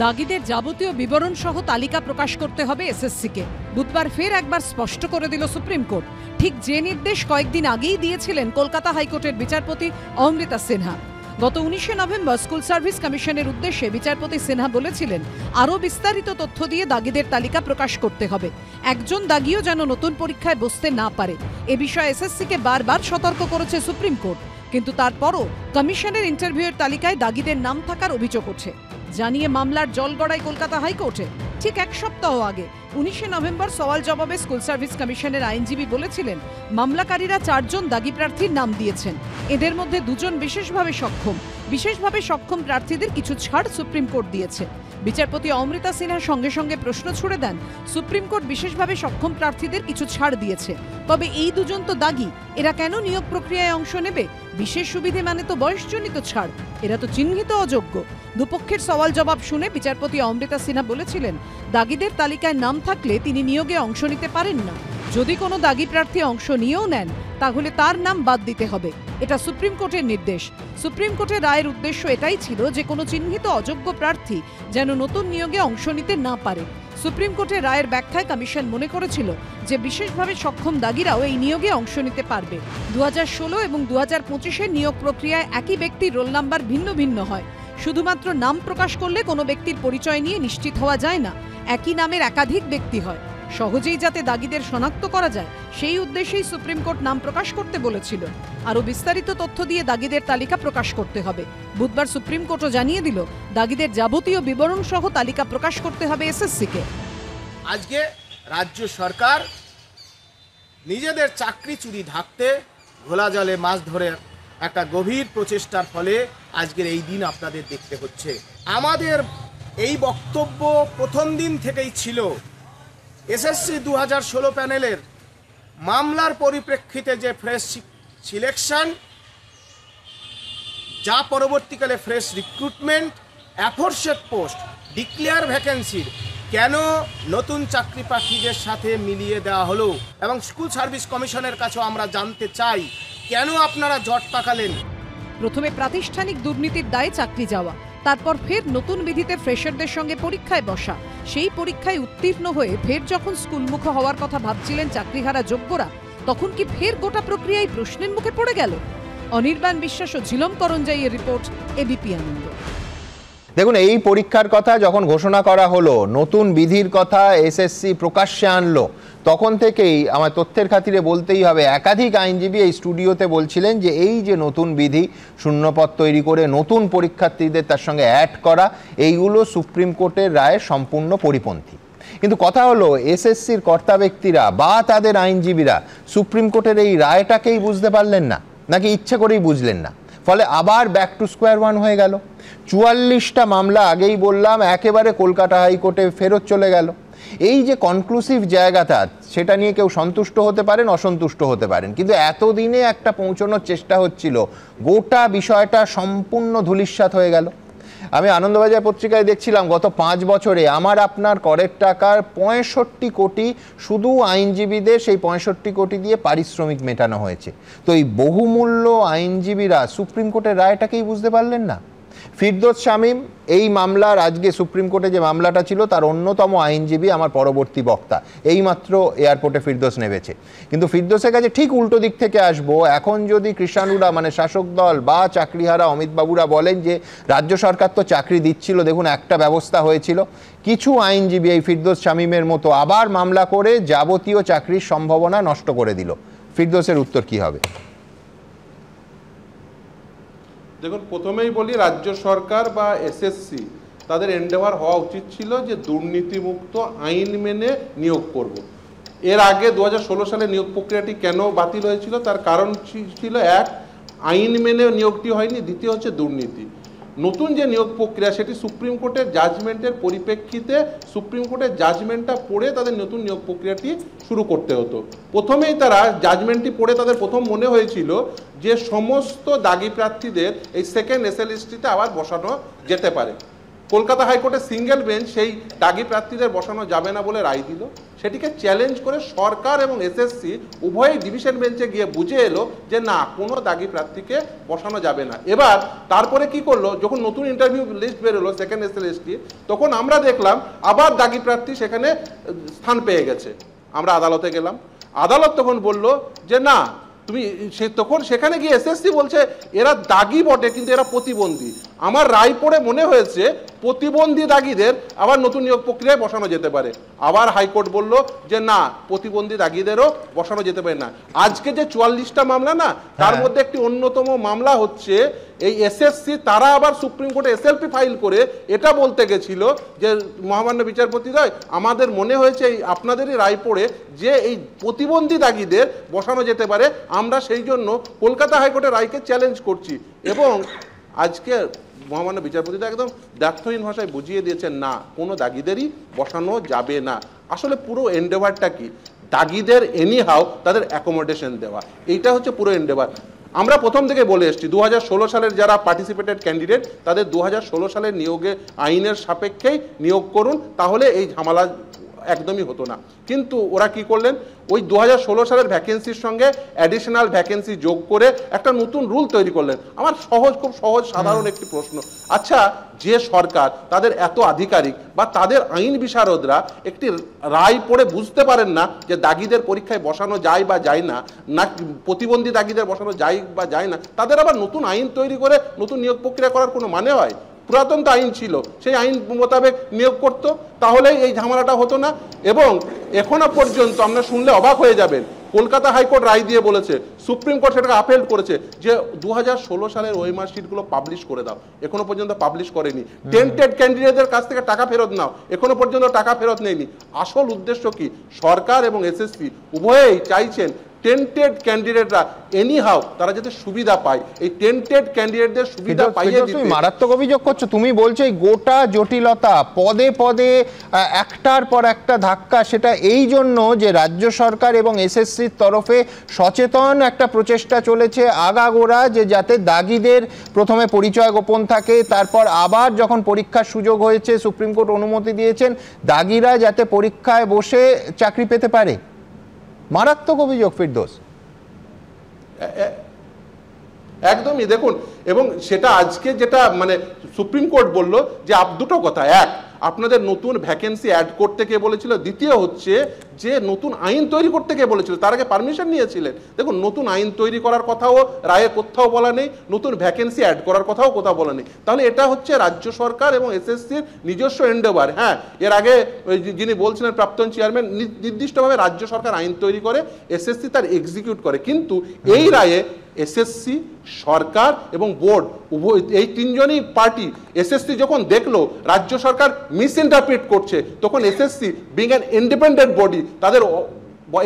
দাগিদের যাবতীয় বিবরণ সহ তালিকা প্রকাশ করতে হবে এসএসসিকে। বুধবার ফের একবার স্পষ্ট করে দিল সুপ্রিম কোর্ট, ঠিক যে নির্দেশ কয়েকদিন আগেই দিয়েছিলেন কলকাতা হাইকোর্টের বিচারপতি অমৃতা সিনহা। গত 19 নভেম্বর স্কুল সার্ভিস কমিশনের উদ্দেশ্যে বিচারপতি সিনহা বলেছিলেন আরও বিস্তারিত তথ্য দিয়ে দাগিদের তালিকা প্রকাশ করতে হবে, একজন দাগিও যেন নতুন পরীক্ষায় বসতে না পারে। এ বিষয়ে এসএসসিকে বারবার সতর্ক করেছে সুপ্রিম কোর্ট, কিন্তু তারপরও কমিশনের ইন্টারভিউয়ের তালিকায় দাগিদের নাম থাকার অভিযোগ ওঠে, জানিয়ে মামলার জল গড়ায় কলকাতা হাইকোর্টে। ঠিক এক সপ্তাহ আগে 19 নভেম্বর সওয়াল জবাবে স্কুল সার্ভিস কমিশনের আইনজীবী বলেছিলেন মামলাকারীরা 4 জন দাগি প্রার্থীর নাম দিয়েছেন, এদের মধ্যে 2 জন বিশেষভাবে সক্ষম প্রার্থীদের কিছু ছাড় সুপ্রিম কোর্ট দিয়েছে। বিচারপতি অমৃতা সিনহা সঙ্গে সঙ্গে প্রশ্ন ছুড়ে দেন, সুপ্রিম কোর্ট বিশেষভাবে সক্ষম প্রার্থীদের কিছু ছাড় দিয়েছে, তবে এই 2 জন তো দাগি, এরা কেন নিয়োগ প্রক্রিয়ায় অংশ নেবে? বিশেষ সুবিধে মানে তো বয়সজনিত ছাড়, এরা তো চিহ্নিত অযোগ্য। দুপক্ষের সওয়াল জবাব শুনে বিচারপতি অমৃতা সিনহা বলেছিলেন দাগিদের তালিকায় নাম থাকলে তিনি নিয়োগে অংশ নিতে পারেন না, যদি কোনো দাগি প্রার্থী অংশ নিয়েও নেন তাহলে তার নাম বাদ দিতে হবে, এটা সুপ্রিম কোর্টের নির্দেশ। সুপ্রিম কোর্টের রায়ের উদ্দেশ্য এটাই ছিল যে কোনো চিহ্নিত অযোগ্য প্রার্থী যেন নতুন নিয়োগে অংশ নিতে না পারে। সুপ্রিম কোর্টের রায়ের ব্যাখ্যায় কমিশন মনে করেছিল যে বিশেষভাবে সক্ষম দাগিরাও এই নিয়োগে অংশ নিতে পারবে। 2016 এবং 2025-এর নিয়োগ প্রক্রিয়ায় একই ব্যক্তির রোল নাম্বার ভিন্ন ভিন্ন হয়, শুধুমাত্র নাম প্রকাশ করলে কোনো ব্যক্তির পরিচয় নিয়ে নিশ্চিত হওয়া যায় না, একই নামের একাধিক ব্যক্তি হয়। সহজেই যাতে দাগিদের শনাক্ত করা যায় সেই উদ্দেশ্যেই সুপ্রিম কোর্ট নাম প্রকাশ করতে বলেছিল। আরও বিস্তারিত তথ্য দিয়ে দাগিদের তালিকা প্রকাশ করতে হবে। বুধবার সুপ্রিম কোর্টও জানিয়ে দিল দাগিদের যাবতীয় বিবরণ সহ তালিকা প্রকাশ করতে হবে এসএসসিকে। আজকে রাজ্য সরকার নিজেদের চাকরি চুরি ঢাকতে ঘোলা জলে মাছ ধরে একটা গভীর প্রচেষ্টার ফলে আজকের এই দিন আপনাদের দেখতে হচ্ছে। আমাদের এই বক্তব্য প্রথম দিন থেকেই ছিল, এসএসসি 2016 প্যানেলের মামলার পরিপ্রেক্ষিতে যে ফ্রেশ সিলেকশন, যা পরবর্তীকালে ফ্রেশ রিক্রুটমেন্ট, অ্যাফোরশেড পোস্ট, ডিক্লেয়ার ভ্যাকেন্সির কেন নতুন চাকরি প্রার্থীদের সাথে মিলিয়ে দেওয়া হলো, এবং স্কুল সার্ভিস কমিশনের কাছেও আমরা জানতে চাই কেন আপনারা জট পাকালেন। প্রথমে প্রাতিষ্ঠানিক দুর্নীতির দায়ে চাকরি যাওয়া, তারপর ফের নতুন বিধিতে ফ্রেশারদের সঙ্গে পরীক্ষায় বসা, সেই পরীক্ষায় উত্তীর্ণ হয়ে ফের যখন স্কুলমুখ হওয়ার কথা ভাবছিলেন চাকরিহারা যোগ্যরা, তখন কি ফের গোটা প্রক্রিয়ায় প্রশ্নের মুখে পড়ে গেল? অনির্বাণ বিশ্বাস ও ঝিলম করঞ্জাইয়ের রিপোর্ট, এবিপি আনন্দ। দেখুন, এই পরীক্ষার কথা যখন ঘোষণা করা হলো, নতুন বিধির কথা এসএসসি প্রকাশ্যে আনলো, তখন থেকেই আমার তথ্যের খাতিরে বলতেই হবে একাধিক আইনজীবী এই স্টুডিওতে বলছিলেন যে এই যে নতুন বিধি, শূন্যপদ তৈরি করে নতুন পরীক্ষার্থীদের তার সঙ্গে অ্যাড করা, এইগুলো সুপ্রিম কোর্টের রায়ে সম্পূর্ণ পরিপন্থী। কিন্তু কথা হলো, এসএসসির কর্তা ব্যক্তিরা বা তাদের আইনজীবীরা সুপ্রিম কোর্টের এই রায়টাকেই বুঝতে পারলেন না, নাকি ইচ্ছে করেই বুঝলেন না, ফলে আবার ব্যাক টু স্কোয়ার ওয়ান হয়ে গেল। 44টা মামলা আগেই বললাম একেবারে কলকাতা হাইকোর্টে ফেরত চলে গেল। এই যে কনক্লুসিভ জায়গাটা, সেটা নিয়ে কেউ সন্তুষ্ট হতে পারেন, অসন্তুষ্ট হতে পারেন, কিন্তু এতদিনে একটা পৌঁছানোর চেষ্টা হচ্ছিল, গোটা বিষয়টা সম্পূর্ণ ধূলিসাৎ হয়ে গেল। আমি আনন্দবাজার পত্রিকায় দেখছিলাম গত 5 বছরে আমার আপনার করের টাকার 65 কোটি শুধু আইনজীবীদের, সেই 65 কোটি দিয়ে পারিশ্রমিক মেটানো হয়েছে। তো এই বহুমূল্য আইনজীবীরা সুপ্রিম কোর্টের রায়টাকেই বুঝতে পারলেন না। ফিরদৌস শামীম এই মামলার, আজকে সুপ্রিম কোর্টে যে মামলাটা ছিল তার অন্যতম আইনজীবী, আমার পরবর্তী বক্তা, এইমাত্র এয়ারপোর্টে ফিরদৌস নেমেছে। কিন্তু ফিরদৌসের কাছে ঠিক উল্টো দিক থেকে আসবো, এখন যদি কৃষাণুরা মানে শাসক দল বা চাকরিহারা অমিতবাবুরা বলেন যে রাজ্য সরকার তো চাকরি দিচ্ছিল, দেখুন একটা ব্যবস্থা হয়েছিল, কিছু আইনজীবী এই ফিরদৌস শামীমের মতো আবার মামলা করে যাবতীয় চাকরির সম্ভাবনা নষ্ট করে দিল। ফিরদৌসের উত্তর কি হবে? দেখুন, প্রথমেই বলি, রাজ্য সরকার বা এসএসসি তাদের এন্ডেভার হওয়া উচিত ছিল যে দুর্নীতিমুক্ত আইন মেনে নিয়োগ করব। এর আগে 2016 সালে নিয়োগ প্রক্রিয়াটি কেন বাতিল হয়েছিল, তার কারণ ছিল এক, আইন মেনে নিয়োগটি হয়নি, দ্বিতীয় হচ্ছে দুর্নীতি। নতুন যে নিয়োগ প্রক্রিয়া সেটি সুপ্রিম কোর্টের জাজমেন্টের পরিপ্রেক্ষিতে সুপ্রিম কোর্টের জাজমেন্টটা পড়ে তাদের নতুন নিয়োগ প্রক্রিয়াটি শুরু করতে হতো। প্রথমেই তারা জাজমেন্টটি পড়ে তাদের প্রথম মনে হয়েছিল যে সমস্ত দাগি প্রার্থীদের এই সেকেন্ড এসএলএসটিতে আবার বসানো যেতে পারে। কলকাতা হাইকোর্টের সিঙ্গেল বেঞ্চ সেই দাগি প্রার্থীদের বসানো যাবে না বলে রায় দিল। সেটিকে চ্যালেঞ্জ করে সরকার এবং এসএসসি উভয়ই ডিভিশন বেঞ্চে গিয়ে বুঝে এলো যে না, কোনো দাগি প্রার্থীকে বসানো যাবে না। এবার তারপরে কি করলো, যখন নতুন ইন্টারভিউ লিস্ট বেরোলো সেকেন্ড এসএলএসটি, তখন আমরা দেখলাম আবার দাগি প্রার্থী সেখানে স্থান পেয়ে গেছে। আমরা আদালতে গেলাম, আদালত তখন বলল যে না, তুমি তখন সেখানে গিয়ে এসএসসি বলছে এরা দাগি বটে কিন্তু এরা প্রতিবন্ধী। আমার রায় পড়ে মনে হয়েছে প্রতিবন্ধী দাগিদের আবার নতুন নিয়োগ প্রক্রিয়ায় বসানো যেতে পারে। আবার হাইকোর্ট বলল যে না, প্রতিবন্ধী দাগিদেরও বসানো যেতে পারে না। আজকে যে 44টা মামলা না, তার মধ্যে একটি অন্যতম মামলা হচ্ছে এই এসএসসি, তারা আবার সুপ্রিম কোর্টে এসএলপি ফাইল করে এটা বলতে গেছিল যে মহামান্য বিচারপতিদ্বয়, আমাদের মনে হয়েছে এই আপনাদেরই রায় পড়ে যে এই প্রতিবন্ধী দাগিদের বসানো যেতে পারে, আমরা সেই জন্য কলকাতা হাইকোর্টের রায়কে চ্যালেঞ্জ করছি। এবং আজকে মহামান্য বিচারপতিরা একদম দ্ব্যর্থহীন ভাষায় বুঝিয়ে দিয়েছেন না, কোনো দাগিদেরই বসানো যাবে না। আসলে পুরো এন্ডেভারটা কি, দাগিদের এনি হাউ তাদের অ্যাকোমোডেশন দেওয়া, এইটা হচ্ছে পুরো এন্ডেভার। আমরা প্রথম থেকে বলে এসেছি 2016 সালের যারা পার্টিসিপেটেড ক্যান্ডিডেট তাদের 2016 সালের নিয়োগে আইনের সাপেক্ষেই নিয়োগ করুন, তাহলে এই ঝামেলা একদমই হতো না। কিন্তু ওরা কি করলেন, ওই 2016 সালের ভ্যাকেন্সির সঙ্গে অ্যাডিশনাল ভ্যাকেন্সি যোগ করে একটা নতুন রুল তৈরি করলেন। আমার খুব সহজ সাধারণ একটি প্রশ্ন, আচ্ছা যে সরকার তাদের এত আধিকারিক বা তাদের আইন বিশারদরা একটি রায় পড়ে বুঝতে পারেন না যে দাগিদের পরীক্ষায় বসানো যায় বা যায় না, না প্রতিবন্ধী দাগিদের বসানো যায় বা যায় না, তাদের আবার নতুন আইন তৈরি করে নতুন নিয়োগ প্রক্রিয়া করার কোনো মানে হয়? পুরাতন তো আইন ছিল, সেই আইন মোতাবেক নিয়োগ করতো, তাহলে এই ঝামেলাটা হতো না। এবং এখনো পর্যন্ত আমরা শুনলে অবাক হয়ে যাবেন, কলকাতা হাইকোর্ট রায় দিয়ে বলেছে, সুপ্রিম কোর্ট সেটাকে আপেল করেছে যে 2016 সালের ওএমআর শিটগুলো পাবলিশ করে দাও, এখনো পর্যন্ত পাবলিশ করেনি। টেন্টেড ক্যান্ডিডেটদের কাছ থেকে টাকা ফেরত নাও, এখনো পর্যন্ত টাকা ফেরত নেয়নি। আসল উদ্দেশ্য কি? সরকার এবং এসএসসি উভয়েই চাইছেন টেন্টেড ক্যান্ডিডেটরা এনিহাউ তারা যাতে সুবিধা পায়, এই টেন্টেড ক্যান্ডিডেটদের সুবিধা পাইয়ে দিতে। তুমি মারাত্মক অভিযোগ করছো, তুমি বলছো এই গোটা জটিলতা পদে পদে একটার পর একটা ধাক্কা, সেটা এই জন্য যে রাজ্য সরকার এবং এসএসসির তরফে সচেতন একটা প্রচেষ্টা চলেছে আগাগোড়া, যে যাতে দাগিদের প্রথমে পরিচয় গোপন থাকে, তারপর আবার যখন পরীক্ষার সুযোগ হয়েছে সুপ্রিম কোর্ট অনুমতি দিয়েছেন, দাগিরা যাতে পরীক্ষায় বসে চাকরি পেতে পারে। মারাত্মক অভিযোগ ফিরদৌস। একদমই দেখুন, এবং সেটা আজকে যেটা মানে সুপ্রিম কোর্ট বলল যে দুটো কথা, এক আপনাদের নতুন ভ্যাকেন্সি অ্যাড করতে কে বলেছিল, দ্বিতীয় হচ্ছে যে নতুন আইন তৈরি করতে কে বলেছিল, তার আগে পারমিশন নিয়েছিলেন। দেখুন, নতুন আইন তৈরি করার কথাও রায়ে কোথাও বলা নেই, নতুন ভ্যাকেন্সি অ্যাড করার কথাও কোথাও বলা নেই। তাহলে এটা হচ্ছে রাজ্য সরকার এবং এসএসসির নিজস্ব এন্ডেভার। হ্যাঁ, এর আগে যিনি বলছিলেন প্রাক্তন চেয়ারম্যান, নির্দিষ্টভাবে রাজ্য সরকার আইন তৈরি করে, এসএসসি তার এক্সিকিউট করে। কিন্তু এই রায়ে এসএসসি, সরকার এবং বোর্ড উভয়, এই তিনজনই পার্টি, এসএসসি যখন দেখলো রাজ্য সরকার মিস ইন্টারপ্রিট করছে, তখন SSC being an independent body, তাদের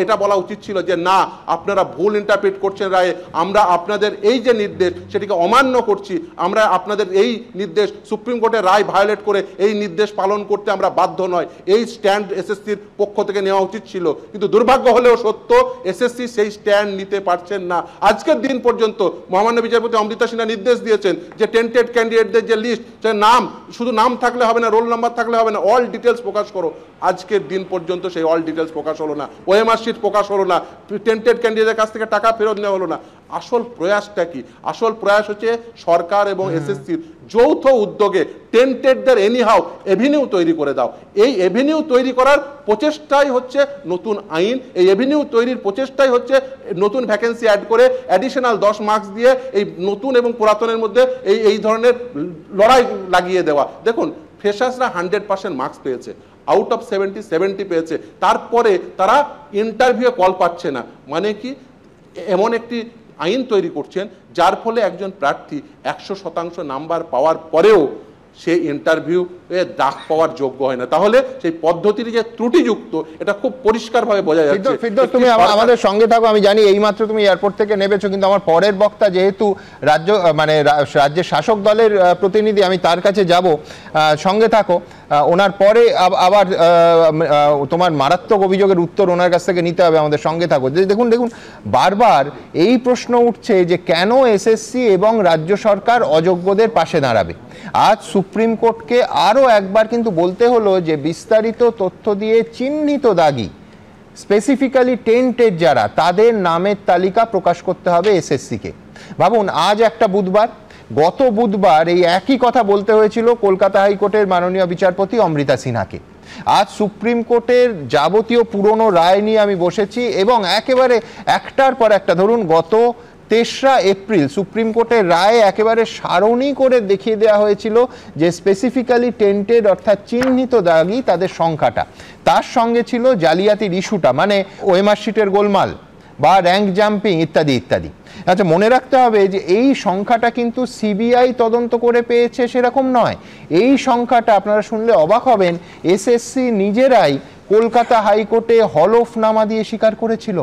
এটা বলা উচিত ছিল যে না, আপনারা ভুল ইন্টারপ্রিট করছেন রায়ে, আমরা আপনাদের এই যে নির্দেশ সেটিকে অমান্য করছি, আমরা আপনাদের এই নির্দেশ, সুপ্রিম কোর্টের রায় ভায়োলেট করে এই নির্দেশ পালন করতে আমরা বাধ্য নয়, এই স্ট্যান্ড এসএসসির পক্ষ থেকে নেওয়া উচিত ছিল। কিন্তু দুর্ভাগ্য হলেও সত্য, এসএসসি সেই স্ট্যান্ড নিতে পারছেন না। আজকের দিন পর্যন্ত মহামান্য বিচারপতি অমৃতা সিনহা নির্দেশ দিয়েছেন যে টেন্টেড ক্যান্ডিডেটদের যে লিস্ট, সে নাম, শুধু নাম থাকলে হবে না, রোল নাম্বার থাকলে হবে না, অল ডিটেলস প্রকাশ করো। আজকের দিন পর্যন্ত সেই অল ডিটেলস প্রকাশ হলো না, ওএমআর শিট প্রকাশ হলো না, টেন্টেড ক্যান্ডিডেটের কাছ থেকে টাকা ফেরত নেওয়া হলো না। আসল প্রয়াসটা কি? আসল প্রয়াস হচ্ছে সরকার এবং এসএসসির যৌথ উদ্যোগে টেন্টেডদের এনিহাউ এভিনিউ তৈরি করে দাও। এই এভিনিউ তৈরি করার প্রচেষ্টাই হচ্ছে নতুন আইন, এই এভিনিউ তৈরির প্রচেষ্টাই হচ্ছে নতুন ভ্যাকেন্সি অ্যাড করে অ্যাডিশনাল 10 মার্কস দিয়ে এই নতুন এবং পুরাতনের মধ্যে এই ধরনের লড়াই লাগিয়ে দেওয়া। দেখুন, ফ্রেশার্সরা 100% মার্কস পেয়েছে, আউট অফ 70 পেয়েছে, তারপরে তারা ইন্টারভিউ কল পাচ্ছে না। মানে কি? এমন একটি আইন তৈরি করছেন যার ফলে একজন প্রার্থী 100% নাম্বার পাওয়ার পরেও সে ইন্টারভিউ ডাক পাওয়ার যোগ্য হয় না। তাহলে সেই পদ্ধতির যে ত্রুটিযুক্ত, এটা খুব পরিষ্কারভাবে বোঝা যাচ্ছে। ফিরদৌস, তুমি আমাদের সঙ্গে থাকো, আমি জানি এইমাত্র তুমি এয়ারপোর্ট থেকে নেমেছো, কিন্তু আমার পরের বক্তা যেহেতু রাজ্যের শাসক দলের প্রতিনিধি, আমি তার কাছে যাব, সঙ্গে থাকো। ওনার পরে আবার তোমার মারাত্মক অভিযোগের উত্তর ওনার কাছ থেকে নিতে হবে, আমাদের সঙ্গে থাকো। দেখুন বারবার এই প্রশ্ন উঠছে যে কেন এসএসসি এবং রাজ্য সরকার অযোগ্যদের পাশে দাঁড়াবে। আজ সুপ্রিম কোর্টকে আরও একবার কিন্তু বলতে হলো যে বিস্তারিত তথ্য দিয়ে চিহ্নিত দাগি, স্পেসিফিক্যালি টেন্টেড যারা, তাদের নামের তালিকা প্রকাশ করতে হবে এসএসসিকে। ভাবুন, আজ একটা বুধবার, গত বুধবার এই একই কথা বলতে হয়েছিল কলকাতা হাইকোর্টের মাননীয় বিচারপতি অমৃতা সিনহাকে। আজ সুপ্রিম কোর্টের যাবতীয় পুরনো রায় নিয়ে আমি বসেছি এবং একেবারে একটার পর একটা, ধরুন গত 3রা এপ্রিল সুপ্রিম কোর্টের রায়ে একেবারে সারণী করে দেখিয়ে দেওয়া হয়েছিল যে স্পেসিফিক্যালি টেন্টেড অর্থাৎ চিহ্নিত দাগি তাদের সংখ্যাটা, তার সঙ্গে ছিল জালিয়াতির ইস্যুটা, মানে ওএমআর শিটের গোলমাল বা র্যাঙ্ক জাম্পিং ইত্যাদি ইত্যাদি। আচ্ছা, মনে রাখতে হবে যে এই সংখ্যাটা কিন্তু সিবিআই তদন্ত করে পেয়েছে সেরকম নয়। এই সংখ্যাটা আপনারা শুনলে অবাক হবেন, এসএসসি নিজেরাই কলকাতা হাইকোর্টে হলফনামা দিয়ে স্বীকার করেছিল।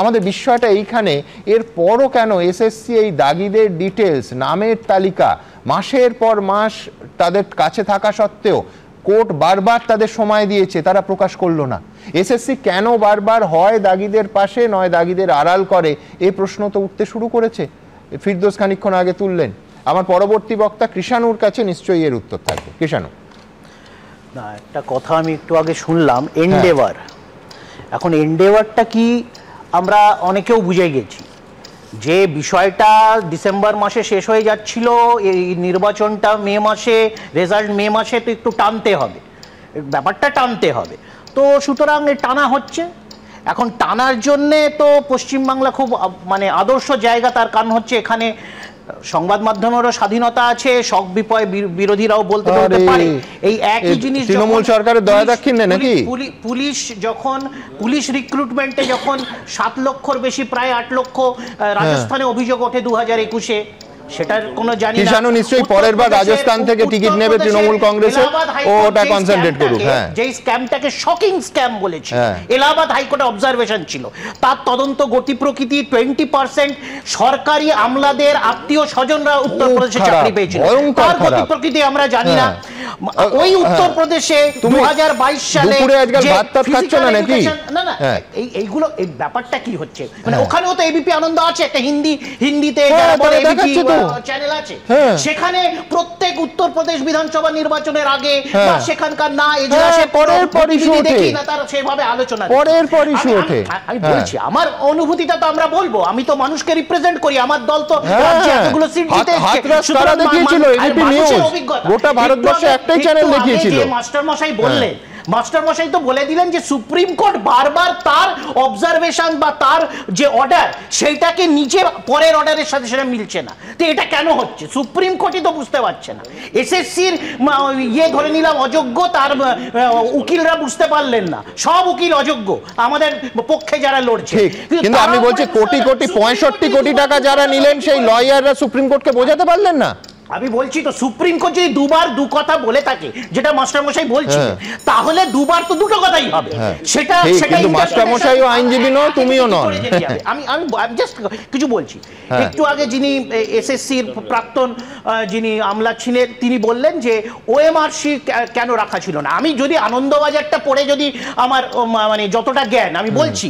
আমাদের বিষয়টা এইখানে, এর পরও কেন এসএসসি এই দাগিদের ডিটেলস, নামের তালিকা মাসের পর মাস তাদের কাছে থাকা সত্ত্বেও কোর্ট বারবার তাদের সময় দিয়েছে, তারা প্রকাশ করলো না। এসএসসি কেন বারবার হয় দাগিদের পাশে নয় দাগিদের আড়াল করে, এই প্রশ্ন তো উঠতে শুরু করেছে। ফিরদৌস খানিকক্ষণ আগে তুললেন। আমার পরবর্তী বক্তা কৃষাণুর কাছে নিশ্চয়ই এর উত্তর থাকবে। কৃষাণু, না, একটা কথা আমি একটু আগে শুনলাম, এন্ডেভার। এখন এন্ডেভারটা কি আমরা অনেকেও বুঝে গেছি যে বিষয়টা ডিসেম্বর মাসে শেষ হয়ে যাচ্ছিল, এই নির্বাচনটা মে মাসে, রেজাল্ট মে মাসে, তো একটু টানতে হবে, ব্যাপারটা টানতে হবে। তো সুতরাং টানা হচ্ছে। এখন টানার জন্যে তো পশ্চিমবাংলা খুব মানে আদর্শ জায়গা, তার কারণ হচ্ছে এখানে সংবাদ মাধ্যমেরও স্বাধীনতা আছে, শক বিপয় বিরোধীরাও বলতে পারে। এই একই জিনিস তৃণমূল সরকারের দয়া দাক্ষিণ্যে নাকি পুলিশ যখন পুলিশ রিক্রুটমেন্টে যখন 7 লক্ষর বেশি প্রায় 8 লক্ষ রাজস্থানে অভিযোগ ওঠে 2021-এ, সেটার কোনো জানি না। কিষাণু নিশ্চয়ই পরের বার রাজস্থান থেকে টিকিট নেবে তৃণমূল কংগ্রেসে, ওটা কনসেন্ট্রেট করুক। হ্যাঁ, যে স্ক্যামটাকে শকিং স্ক্যাম বলেছে, এলাহাবাদ হাইকোর্টে অবজারভেশন ছিল, তার তদন্ত গতি প্রকৃতি 20% সরকারি আমলাদের আত্মীয় স্বজনরা উত্তরপ্রদেশে চাকরি পেয়েছিল, তার গতি প্রকৃতি আমরা জানি না। ওই উত্তরপ্রদেশে 2022 সালে দুপুরে আজকাল ভাত টাত খাচ্ছ না নাকি? না না, এইগুলো এই ব্যাপারটা কি হচ্ছে, মানে ওখানেও তো এবিপি আনন্দ আছে, একটা হিন্দিতে চ্যানেল আছে, সেখানে প্রত্যেক উত্তরপ্রদেশ বিধানসভা নির্বাচনের আগে বা সেখানকার না এজলাসে পরের ইস্যু দেখি না, তার সেভাবে আলোচনা পরের ইস্যু ওঠে। আমি বলছি আমার অনুভূতিটা তো আমরা বলবো, আমি তো মানুষকে রিপ্রেজেন্ট করি, আমার দল তো রাজ্যে এতগুলো সিট জিতে সুতরাং দেখিয়েছিল এবিপি নিউজ, গোটা ভারতবর্ষে একটাই চ্যানেল দেখিয়েছিল। মাস্টার মশাই বললেন, মাস্টার মশাই তো বলে দিলেন যে সুপ্রিম কোর্ট বারবার তার অবজারভেশন বা তার যে অর্ডার সেইটাকে নিচে পরের অর্ডারের সাথে সেটা মিলছে না। তো এটা কেন হচ্ছে সুপ্রিম কোর্টই তো বুঝতে পারছে না। এসএসসির ইয়ে ধরে নিলাম অযোগ্য, তার উকিলরা বুঝতে পারলেন না, সব উকিল অযোগ্য আমাদের পক্ষে যারা লড়ছে। কিন্তু আমি বলছি কোটি 65 কোটি টাকা যারা নিলেন সেই লয়াররা সুপ্রিম কোর্টকে বোঝাতে পারলেন না। আমি বলছি তো সুপ্রিম কোর্ট যদি দুবার দু কথা বলে থাকে, যেটা মাস্টার মশাই বলছেন, তাহলে দুবার তো দুটো কথাই হবে। সেটা কিন্তু মাস্টার মশাইও আইনজীবী নন, তুমিও নন। আমি জাস্ট কিছু বলছি। একটু আগে যিনি এসএসসির প্রাক্তন যিনি আমলা ছিলেন, তিনি বললেন যে ওএমআরসি কেন রাখা ছিল না। আমি যদি আনন্দবাজারটা পড়ে যদি আমার মানে যতটা জ্ঞান, আমি বলছি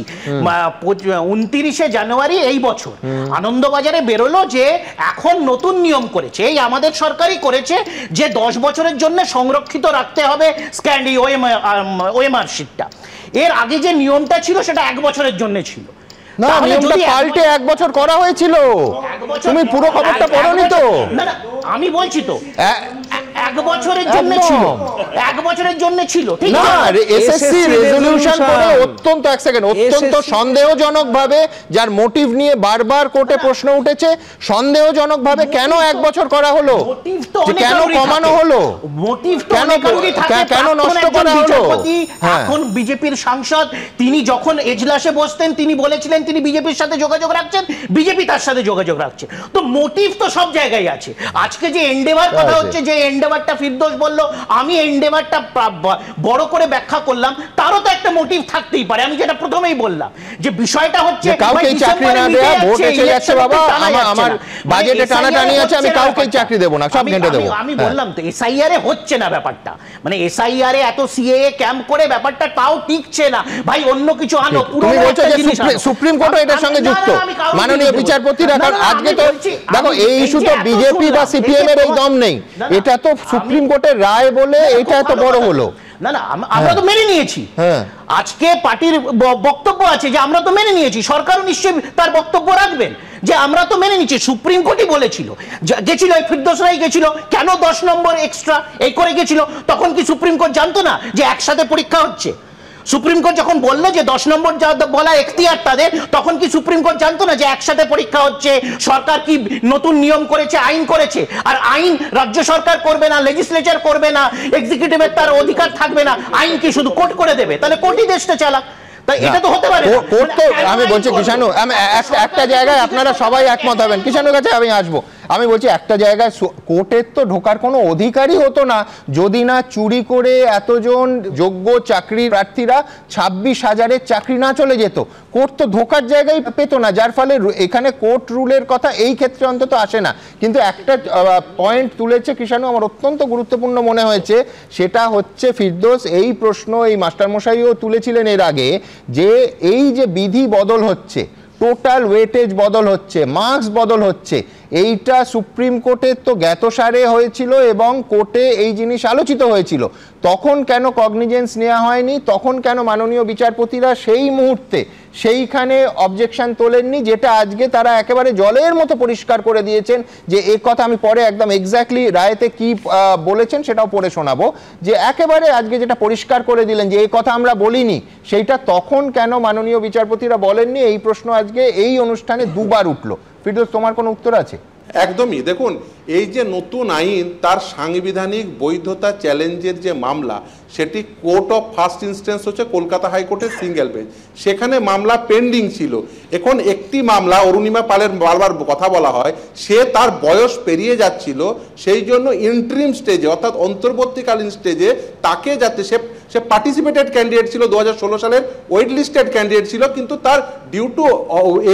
29শে জানুয়ারি এই বছর আনন্দবাজারে বেরোলো যে এখন নতুন নিয়ম করেছে, এই আমাদের সরকারই করেছে, যে 10 বছরের জন্য সংরক্ষিত রাখতে হবে স্ক্যান্ডি ওএমআর শিটটা। এর আগে যে নিয়মটা ছিল সেটা 1 বছরের জন্য ছিল। না, নিয়মটা পাল্টে 1 বছর করা হয়েছিল। তুমি পুরো খবরটা পড়োনি তো? না না, আমি বলছি তো 1 বছরের জন্য ছিল, 1 বছরের জন্য ছিল। ঠিক না, এসএসসি রেজোলিউশন করে অত্যন্ত এক সেকেন্ড অত্যন্ত সন্দেহজনকভাবে, যার মোটিভ নিয়ে বারবার কোর্টে প্রশ্ন উঠেছে, সন্দেহজনকভাবে কেন 1 বছর করা হলো, কেন কমানো হলো, মোটিভ কেন নষ্ট করা হলো? এখন বিজেপির সাংসদ তিনি যখন এজলাসে বসতেন তিনি বলেছিলেন তিনি বিজেপির সাথে যোগাযোগ রাখছেন, বিজেপি তার সাথে যোগাযোগ রাখছে। তো মোটিভ তো সব জায়গায় আছে। আজকে যে এন্ডেভার কথা হচ্ছে, যে এন্ডেভারটা ফিরদৌস বললো, আমি এন্ডেভারটা বড় করে ব্যাখ্যা করলাম, তারও তো একটা মোটিভ থাকতেই পারে। আমি যেটা প্রথমেই বললাম যে বিষয়টা হচ্ছে কাউকে চাকরি না দেয়া, ভোট এসে যাচ্ছে বাবা, আমার বাজেটে টানাটানি আছে, আমি কাউকে চাকরি দেব না, সব ঘেঁটে দেব। আমি বললাম তো এসআইআর এ হচ্ছে না ব্যাপারটা, মানে এসআইআর এ এত সিএএ ক্যাম্প করে ব্যাপারটা তাও টিকছে না ভাই, অন্য কিছু আনো। তুমি বলছো যে সুপ্রিম কোর্টও এটার সঙ্গে যুক্ত, মাননীয় বিচারপতিরা, কারণ আজকে তো দেখো এই ইস্যু তো বিজেপি বা সিপিএম এর এই দম নেই, এটা তো সুপ্রিম কোর্টের রায় বলে এটা এত বড় হলো। না না, আমরা তো মেনে নিয়েছি, আজকে পার্টির বক্তব্য আছে যে আমরা তো মেনে নিয়েছি, সরকারও নিশ্চয়ই তার বক্তব্য রাখবেন যে আমরা তো মেনে নিচ্ছি। সুপ্রিম কোর্টই বলেছিল, গেছিল এই ফিরদৌস রায় গেছিল, কেন 10 নম্বর এক্সট্রা এই করে গেছিল? তখন কি সুপ্রিম কোর্ট জানতো না যে একসাথে পরীক্ষা হচ্ছে? সুপ্রিম কোর্ট যখন বললো যে 10 নম্বর যা বলা এখতিয়ার তাদের, তখন কি সুপ্রিম কোর্ট জানতো না যে একসাথে পরীক্ষা হচ্ছে? সরকার কি নতুন নিয়ম করেছে, আইন করেছে, আর আইন রাজ্য সরকার করবে না, লেজিসলেচার করবে না, এক্সিকিউটিভের তার অধিকার থাকবে না, আইন কি শুধু কোর্ট করে দেবে? তাহলে কোর্টই দেশটা চালাক। এটা তো হতে পারে কোর্ট তো, আমি বলছি কিষাণু, আমি একটা জায়গায় আপনারা সবাই একমত হবেন, কিষাণুর কাছে আমি আসবো। আমি বলছি একটা জায়গায় কোর্টের তো ঢোকার কোনো অধিকারই হতো না যদি না চুরি করে এতজন যোগ্য চাকরি প্রার্থীরা 26,000-এর চাকরি না চলে যেত। কোর্ট তো ঢোকার জায়গায় পেতো না, যার ফলে এখানে কোর্ট রুলের কথা এই ক্ষেত্রে অন্তত আসে না। কিন্তু একটা পয়েন্ট তুলেছে কিষাণু, আমার অত্যন্ত গুরুত্বপূর্ণ মনে হয়েছে, সেটা হচ্ছে ফিরদৌস এই প্রশ্ন এই মাস্টারমশাইও তুলেছিলেন এর আগে, যে এই যে বিধি বদল হচ্ছে, টোটাল ওয়েটেজ বদল হচ্ছে, মার্কস বদল হচ্ছে, এইটা সুপ্রিম কোর্টের তো জ্ঞাতসারে হয়েছিল এবং কোর্টে এই জিনিস আলোচিত হয়েছিল। তখন কেন কগনিজেন্স নেওয়া হয়নি? তখন কেন মাননীয় বিচারপতিরা সেই মুহূর্তে সেইখানে অবজেকশন তোলেননি, যেটা আজকে তারা একেবারে জলের মতো পরিষ্কার করে দিয়েছেন? যে এই কথা আমি পরে একদম এক্স্যাক্টলি রায়তে কি বলেছেন সেটাও পড়ে শোনাবো, যে একেবারে আজকে যেটা পরিষ্কার করে দিলেন যে এই কথা আমরা বলিনি, সেইটা তখন কেন মাননীয় বিচারপতিরা বলেননি? এই প্রশ্ন আজকে এই অনুষ্ঠানে দুবার উঠলো। ফিরদৌস, তোমার কোনো উত্তর আছে? একদমই। দেখুন, এই যে নতুন আইন, তার সাংবিধানিক বৈধতা চ্যালেঞ্জের যে মামলা, সেটি কোর্ট অফ ফার্স্ট ইনস্ট্যান্স হচ্ছে কলকাতা হাইকোর্টের সিঙ্গেল বেঞ্চ, সেখানে মামলা পেন্ডিং ছিল। এখন একটি মামলা, অরুণিমা পালের বারবার কথা বলা হয়, সে তার বয়স পেরিয়ে যাচ্ছিল, সেই জন্য ইন্টারিম স্টেজে অর্থাৎ অন্তর্বর্তীকালীন স্টেজে তাকে যাতে সে পার্টিসিপেটেড ক্যান্ডিডেট ছিল, 2016 সালের ওয়েট লিস্টেড ক্যান্ডিডেট ছিল, কিন্তু তার ডিউ টু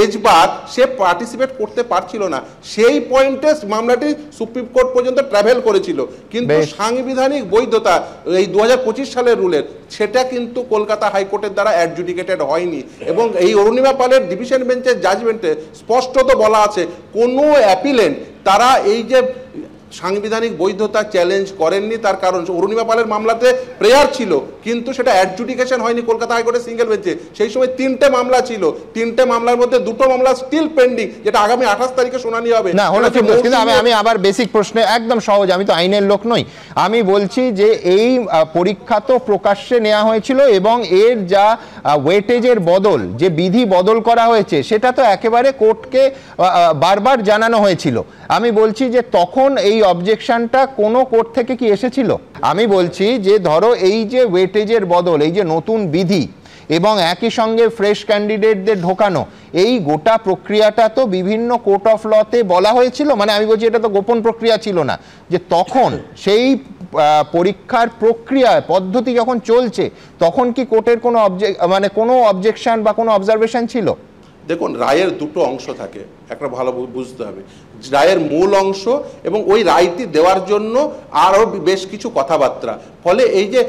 এজ বাদ সে পার্টিসিপেট করতে পারছিল না। সেই পয়েন্টে মামলাটি সুপ্রিম কোর্ট পর্যন্ত ট্রাভেল করেছিল, কিন্তু সাংবিধানিক বৈধতা এই 2025 সালের রুলের, সেটা কিন্তু কলকাতা হাইকোর্টের দ্বারা অ্যাডজুডিকেটেড হয়নি। এবং এই অরুণিমা পালের ডিভিশন বেঞ্চের জাজমেন্টে স্পষ্টত বলা আছে, কোনো অ্যাপিলেন্ট তারা এই যে সাংবিধানিক বৈধতা চ্যালেঞ্জ করেননি। তার কারণ অরুণিমা পালের মামলাতে প্রেয়ার ছিল, কিন্তু সেটা অ্যাডজুডিকেশন হয়নি কলকাতা হাইকোর্টের সিঙ্গেল বেঞ্চে। সেই সময় 3টে মামলা ছিল, 3টে মামলার মধ্যে 2টো মামলা স্টিল পেন্ডিং, যেটা আগামী 28 তারিখে শুনানি হবে। না হলো, কিন্তু আমি আবার বেসিক প্রশ্নে একদম সহজ, আমি তো আইনের লোক নই, আমি বলছি যে এই পরীক্ষা তো প্রকাশ্যে নেওয়া হয়েছিল এবং এর যা ওয়েটেজের বদল, যে বিধি বদল করা হয়েছে, সেটা তো একেবারে কোর্টকে বারবার জানানো হয়েছিল। আমি বলছি যে তখন এই অবজেকশনটা কোনো কোর্ট থেকে কি এসেছিল? আমি বলছি যে ধরো এই যে ওয়েটেজের বদল, এই যে নতুন বিধি এবং একই সঙ্গে ফ্রেশ ক্যান্ডিডেটদের ঢোকানো, এই গোটা প্রক্রিয়াটা তো বিভিন্ন কোর্ট অফ লতে বলা হয়েছিল। মানে আমি বলছি এটা তো গোপন প্রক্রিয়া ছিল না, যে তখন সেই পরীক্ষার প্রক্রিয়া পদ্ধতি যখন চলছে, তখন কি কোর্টের কোনো কোনো অবজেকশন বা কোনো অবজারভেশন ছিল? দেখুন, রায়ের 2টো অংশ থাকে, একটা ভালো বুঝতে হবে, রায়ের মূল অংশ এবং ওই রায়টি দেওয়ার জন্য আরও বেশ কিছু কথাবার্তা। ফলে এই যে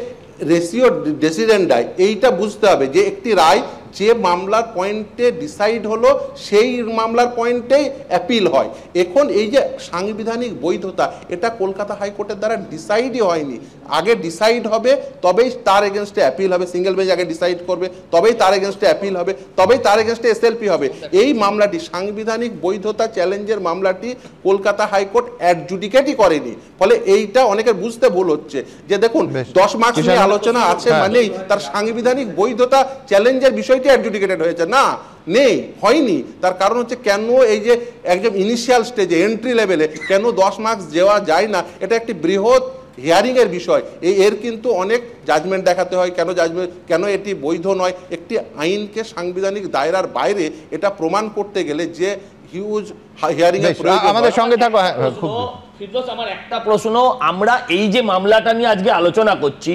রেশিও ডেসিডেন্ডাই, এইটা বুঝতে হবে যে একটি রায় যে মামলার পয়েন্টে ডিসাইড হলো, সেই মামলার পয়েন্টেই অ্যাপিল হয়। এখন এই যে সাংবিধানিক বৈধতা, এটা কলকাতা হাইকোর্টের দ্বারা ডিসাইডই হয়নি। আগে ডিসাইড হবে, তবেই তার এগেনস্টে অ্যাপিল হবে। সিঙ্গেল বেঞ্চ আগে ডিসাইড করবে, তবেই তার এগেনস্টে অ্যাপিল হবে, তবেই তার এগেনস্টে এসএলপি হবে। এই মামলাটি, সাংবিধানিক বৈধতা চ্যালেঞ্জের মামলাটি কলকাতা হাইকোর্ট অ্যাডজুডিকেটই করেনি। ফলে এইটা অনেকের বুঝতে ভুল হচ্ছে যে দেখুন 10 মার্কস নিয়ে আলোচনা আছে মানেই তার সাংবিধানিক বৈধতা চ্যালেঞ্জের বিষয়টি অ্যাডজুডিকেটেড হয়েছে, না, নেই, হয়নি। তার কারণ হচ্ছে কেন এই যে একদম ইনিশিয়াল স্টেজে এন্ট্রি লেভেলে কেন 10 মার্কস দেওয়া যায় না, এটা একটি বৃহৎ হিয়ারিং এর বিষয়। এর কিন্তু অনেক জাজমেন্ট দেখাতে হয়, কেন এটি বৈধ নয়। একটি আইনকে সাংবিধানিক দায়রার বাইরে এটা প্রমাণ করতে গেলে যে হিউজ হিয়ারিং এর প্রয়োজন। আমাদের সঙ্গে থাকো। ফিরদৌস, আমার একটা প্রশ্ন, আমরা এই যে মামলাটা নিয়ে আজকে আলোচনা করছি,